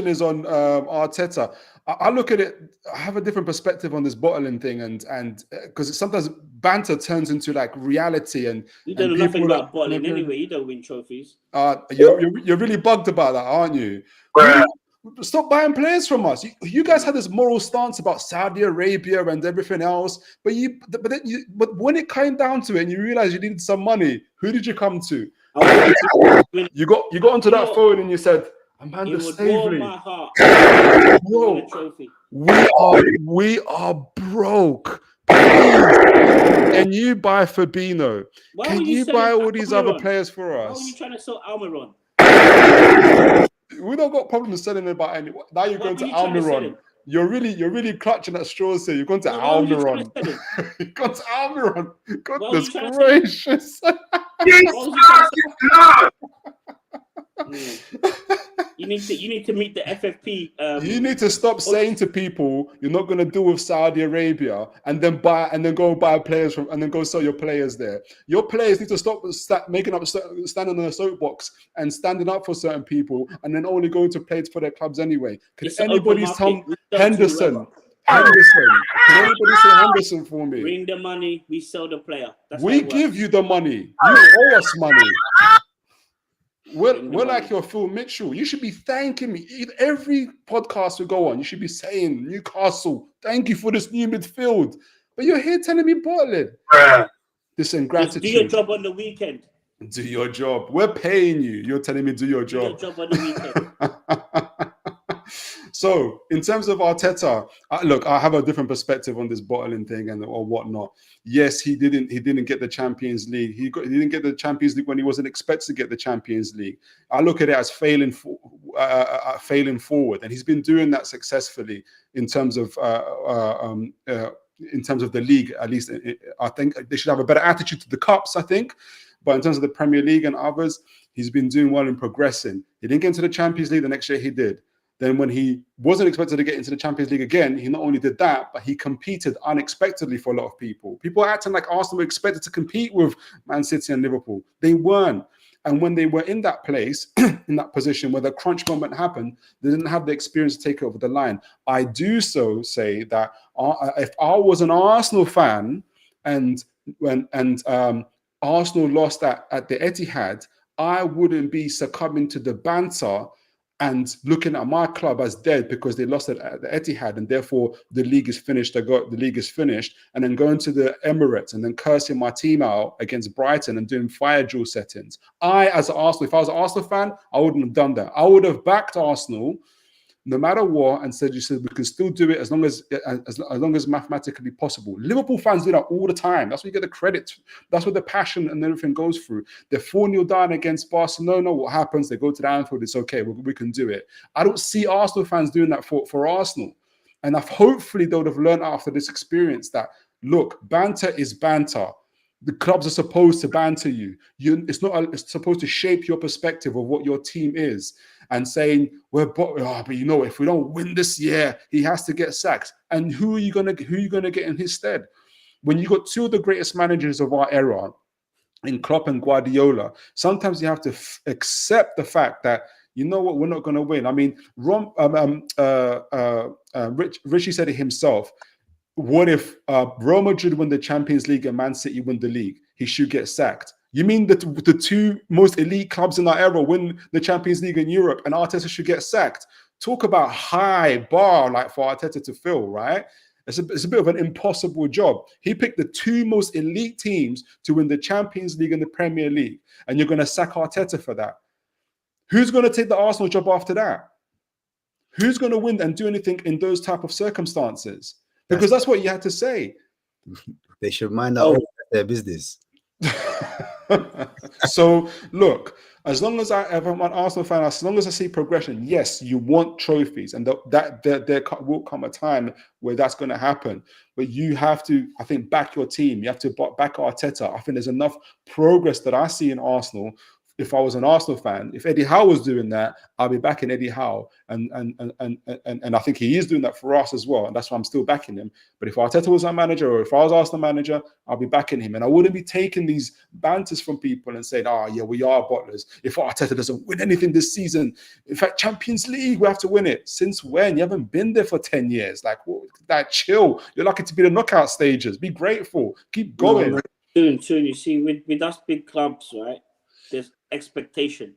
is on Arteta. I look at it. I have a different perspective on this bottling thing, and because sometimes banter turns into like reality, and You don't know nothing about bottling anyway. You don't win trophies. You're really bugged about that, aren't you? Stop buying players from us. You guys had this moral stance about Saudi Arabia and everything else, but when it came down to it, and you realized you needed some money, who did you come to? You got onto that phone and you said, Amanda Staveley, my heart. Broke. We are broke. Can you buy Fabinho? Can you buy all these other players for us? Why were you trying to sell Almiron? We don't got problems selling about anyone. Now you're going to Almiron. You're really clutching at straws here. You're going to Almiron. You're going to Almiron. Goodness gracious. You need to meet the FFP. You need to stop saying to people you're not going to deal with Saudi Arabia and then go buy players from and then go sell your players there. Your players need to stop standing on a soapbox and standing up for certain people and then only going to play for their clubs anyway. Can anybody tell Henderson? Can anybody say Henderson for me? Bring the money, we sell the player. We give you the money. You owe us money. We're like your Phil Mitchell. You should be thanking me. Every podcast we go on, you should be saying, Newcastle, thank you for this new midfield. But you're here telling me bottling. This ingratitude. Do your job on the weekend. Do your job. We're paying you. You're telling me do your job. Do your job on the weekend. So, in terms of Arteta, look, I have a different perspective on this bottling thing or whatnot. Yes, he didn't get the Champions League. He didn't get the Champions League when he wasn't expected to get the Champions League. I look at it as failing forward, and he's been doing that successfully in terms of the league. At least, I think they should have a better attitude to the cups. I think. But in terms of the Premier League and others, he's been doing well and progressing. He didn't get into the Champions League the next year. He did. Then when he wasn't expected to get into the Champions League again, he not only did that, but he competed unexpectedly for a lot of people. People are acting like Arsenal were expected to compete with Man City and Liverpool. They weren't. And when they were in that place, in that position where the crunch moment happened, they didn't have the experience to take it over the line. I do so say that if I was an Arsenal fan and Arsenal lost at the Etihad, I wouldn't be succumbing to the banter and looking at my club as dead because they lost it at the Etihad and therefore the league is finished. The league is finished, and then going to the Emirates and then cursing my team out against Brighton and doing fire drill settings. If I was an Arsenal fan, I wouldn't have done that. I would have backed Arsenal no matter what and said, we can still do it as long as mathematically possible. Liverpool fans do that all the time. That's where you get the credit. That's where the passion and everything goes through. They're 4-0 down against Barcelona. What happens? They go to the Anfield. It's okay. We can do it. I don't see Arsenal fans doing that for Arsenal. And hopefully they would have learned after this experience that, look, banter is banter. The clubs are supposed to banter you. It's supposed to shape your perspective of what your team is. And saying, but if we don't win this year, he has to get sacked. And who are you gonna get in his stead? When you got two of the greatest managers of our era, in Klopp and Guardiola, sometimes you have to accept the fact that, you know what, we're not going to win. I mean, Richie said it himself. What if Real Madrid win the Champions League and Man City win the league? He should get sacked. You mean that the two most elite clubs in our era win the Champions League in Europe and Arteta should get sacked? Talk about high bar like for Arteta to fill, right? It's a bit of an impossible job. He picked the two most elite teams to win the Champions League and the Premier League, and you're going to sack Arteta for that. Who's going to take the Arsenal job after that? Who's going to win and do anything in those type of circumstances? Because that's what you had to say. They should mind their business. So look, as long as I'm an Arsenal fan, as long as I see progression, yes, you want trophies, and that there will come a time where that's going to happen. But you have to, I think, back your team. You have to back Arteta. I think there's enough progress that I see in Arsenal. If I was an Arsenal fan, if Eddie Howe was doing that, I'll be backing Eddie Howe, and I think he is doing that for us as well, and that's why I'm still backing him. But if Arteta was our manager, or if I was Arsenal manager, I'll be backing him, and I wouldn't be taking these banters from people and saying, "Oh yeah, we are bottlers." If Arteta doesn't win anything this season, in fact, Champions League, we have to win it. Since when? You haven't been there for 10 years. Like chill. You're lucky to be the knockout stages. Be grateful. Keep going. No, soon. You see, with us big clubs, right? There's expectation,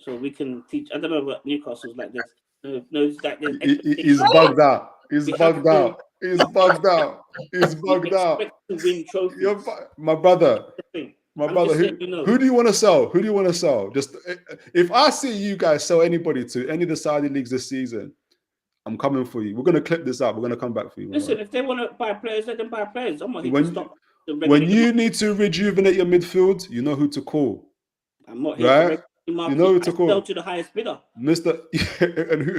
so we can teach. I don't know what Newcastle's like. This, no, it's like he's bugged out. He's bugged out. He's bugged out. He's bugged out. To win trophies. My brother. My brother. Who do you want to sell? Who do you want to sell? Just if I see you guys sell anybody to any of the Saudi leagues this season, I'm coming for you. We're gonna clip this up. We're gonna come back for you. Listen, if they want to buy players, let them buy players. I'm not here to stop. When you need to rejuvenate your midfield, you know who to call. I'm not here to you know who to call. Sell to the highest bidder. Mr. and who?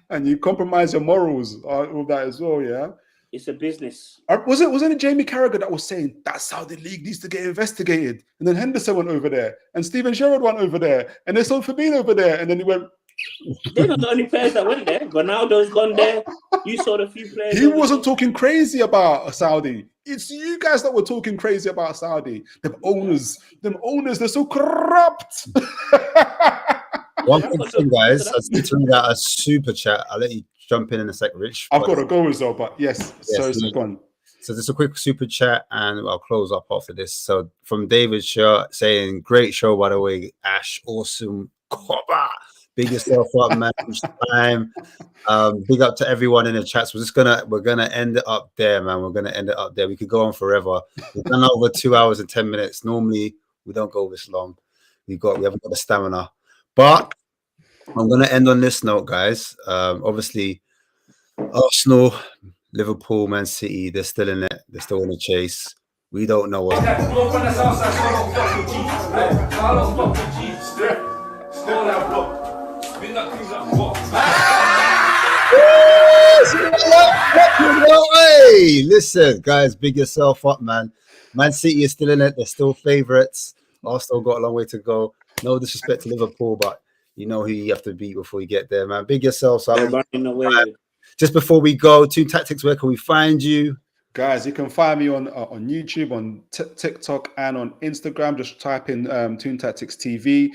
And you compromise your morals, all that as well, yeah. It's a business. Wasn't it Jamie Carragher that was saying that Saudi league needs to get investigated? And then Henderson went over there, and Steven Gerrard went over there, and there's Fabinho over there, and then he went. They're not the only players that went there. Ronaldo's gone there. You saw the few players. He wasn't talking crazy about Saudi. It's you guys that were talking crazy about Saudi. Them owners, they're so corrupt. One quick thing, guys. I need to read out a super chat. I'll let you jump in a sec, Rich. I've got to go as well, but yes. So just a quick super chat, and I'll close up after this. So from David Shaw saying, "Great show, by the way, Ash. Awesome, Koba. Big yourself up, man. Time. Big up to everyone in the chats. We're gonna end it up there, man. We're gonna end it up there. We could go on forever. We've done over 2 hours and 10 minutes. Normally we don't go this long. We haven't got the stamina. But I'm gonna end on this note, guys. Obviously, Arsenal, Liverpool, Man City, they're still in it. They're still in the chase. We don't know what. Hey, listen, guys, big yourself up, man. Man City is still in it. They're still favourites. Arsenal got a long way to go. No disrespect to Liverpool, but you know who you have to beat before you get there, man. Big yourselves up. Just before we go, Toon Tactics, where can we find you? Guys, you can find me on YouTube, on TikTok, and on Instagram. Just type in Toon Tactics TV.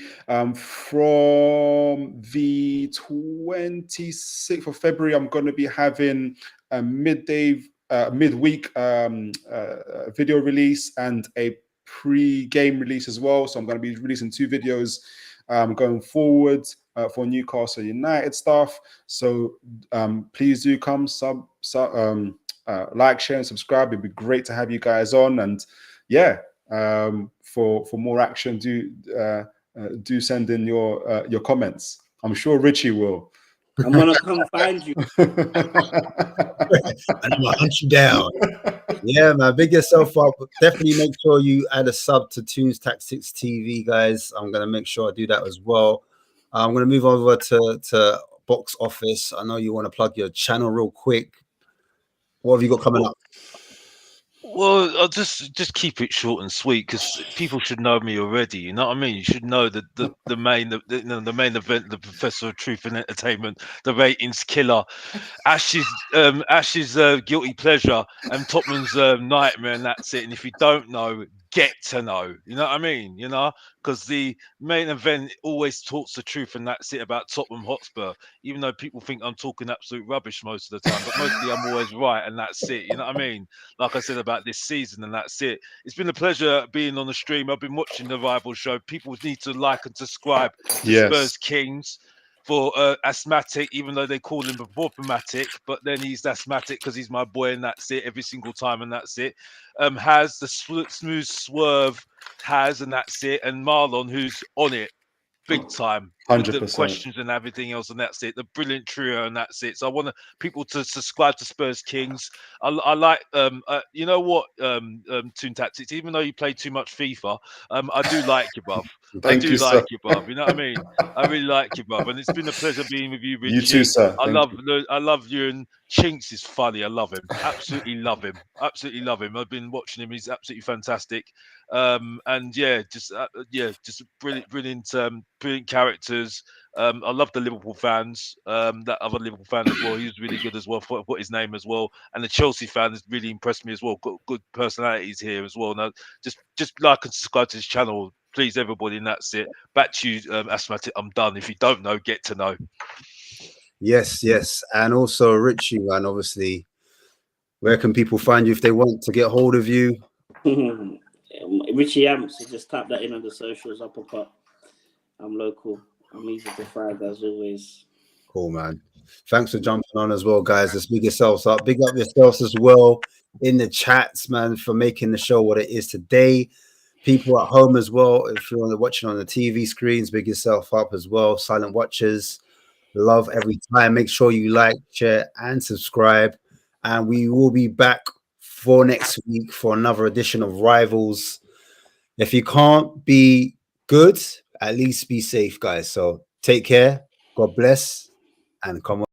From the 26th of February, I'm going to be having a midweek video release and a pre-game release as well. So I'm going to be releasing 2 videos going forward for Newcastle United stuff. So please do come like, share, and subscribe. It'd be great to have you guys on. And yeah, for more action, do send in your comments. I'm sure Richie will. I'm gonna come find you. I'm gonna hunt you down. Yeah, man. Big yourself up. Definitely make sure you add a sub to Toon Tactics TV, guys. I'm gonna make sure I do that as well. I'm gonna move over to Box Office. I know you want to plug your channel real quick. What have you got coming up? Well, I'll just keep it short and sweet because people should know me already. You know what I mean? You should know that the main event, the Professor of Truth and Entertainment, the ratings killer, Ash's guilty pleasure, and Tottenham's nightmare, and that's it. And if you don't know, get to know. You know what I mean? You know, because the main event always talks the truth, and that's it about Tottenham Hotspur. Even though people think I'm talking absolute rubbish most of the time, but mostly I'm always right, and that's it. You know what I mean? Like I said about this season, and that's it. It's been a pleasure being on the stream. I've been watching the rival show. People need to like and subscribe to Spurs Kings for asthmatic, even though they call him problematic, but then he's asthmatic because he's my boy, and that's it every single time, and that's it. Has the smooth swerve, and that's it, and Marlon, who's on it big time. with the 100%. questions and everything else, and that's it. The brilliant trio, and that's it. So I want people to subscribe to Spurs Kings. I like, you know what, Toon Tactics. Even though you play too much FIFA, I do like you, bruv. I Thank do you, sir. like you, bruv. You know what I mean? I really like you, bruv. And it's been a pleasure being with you, Richie. You too, sir. I Thank you. love you, and Chinks is funny. I love him. Absolutely love him. Absolutely love him. I've been watching him. He's absolutely fantastic. And yeah, just brilliant, brilliant characters. I love the Liverpool fans. That other Liverpool fan as well. He was really good as well. What his name as well. And the Chelsea fan has really impressed me as well. Got good personalities here as well. Now, just like and subscribe to this channel, please, everybody. And that's it. Back to you, Asthmatic. I'm done. If you don't know, get to know. Yes, yes. And also, Richie, man, obviously, where can people find you if they want to get hold of you? Richie Amps, you just tap that in on the socials, I'll pop up. I'm local. I'm easy to find as always. Cool, man. Thanks for jumping on as well, guys. Let's big yourselves up. Big up yourselves as well in the chats, man, for making the show what it is today. People at home as well, if you're watching on the TV screens, big yourself up as well. Silent watchers, love every time. Make sure you like, share, and subscribe. And we will be back for next week for another edition of Rivals. If you can't be good, at least be safe, guys. So take care. God bless. And come on.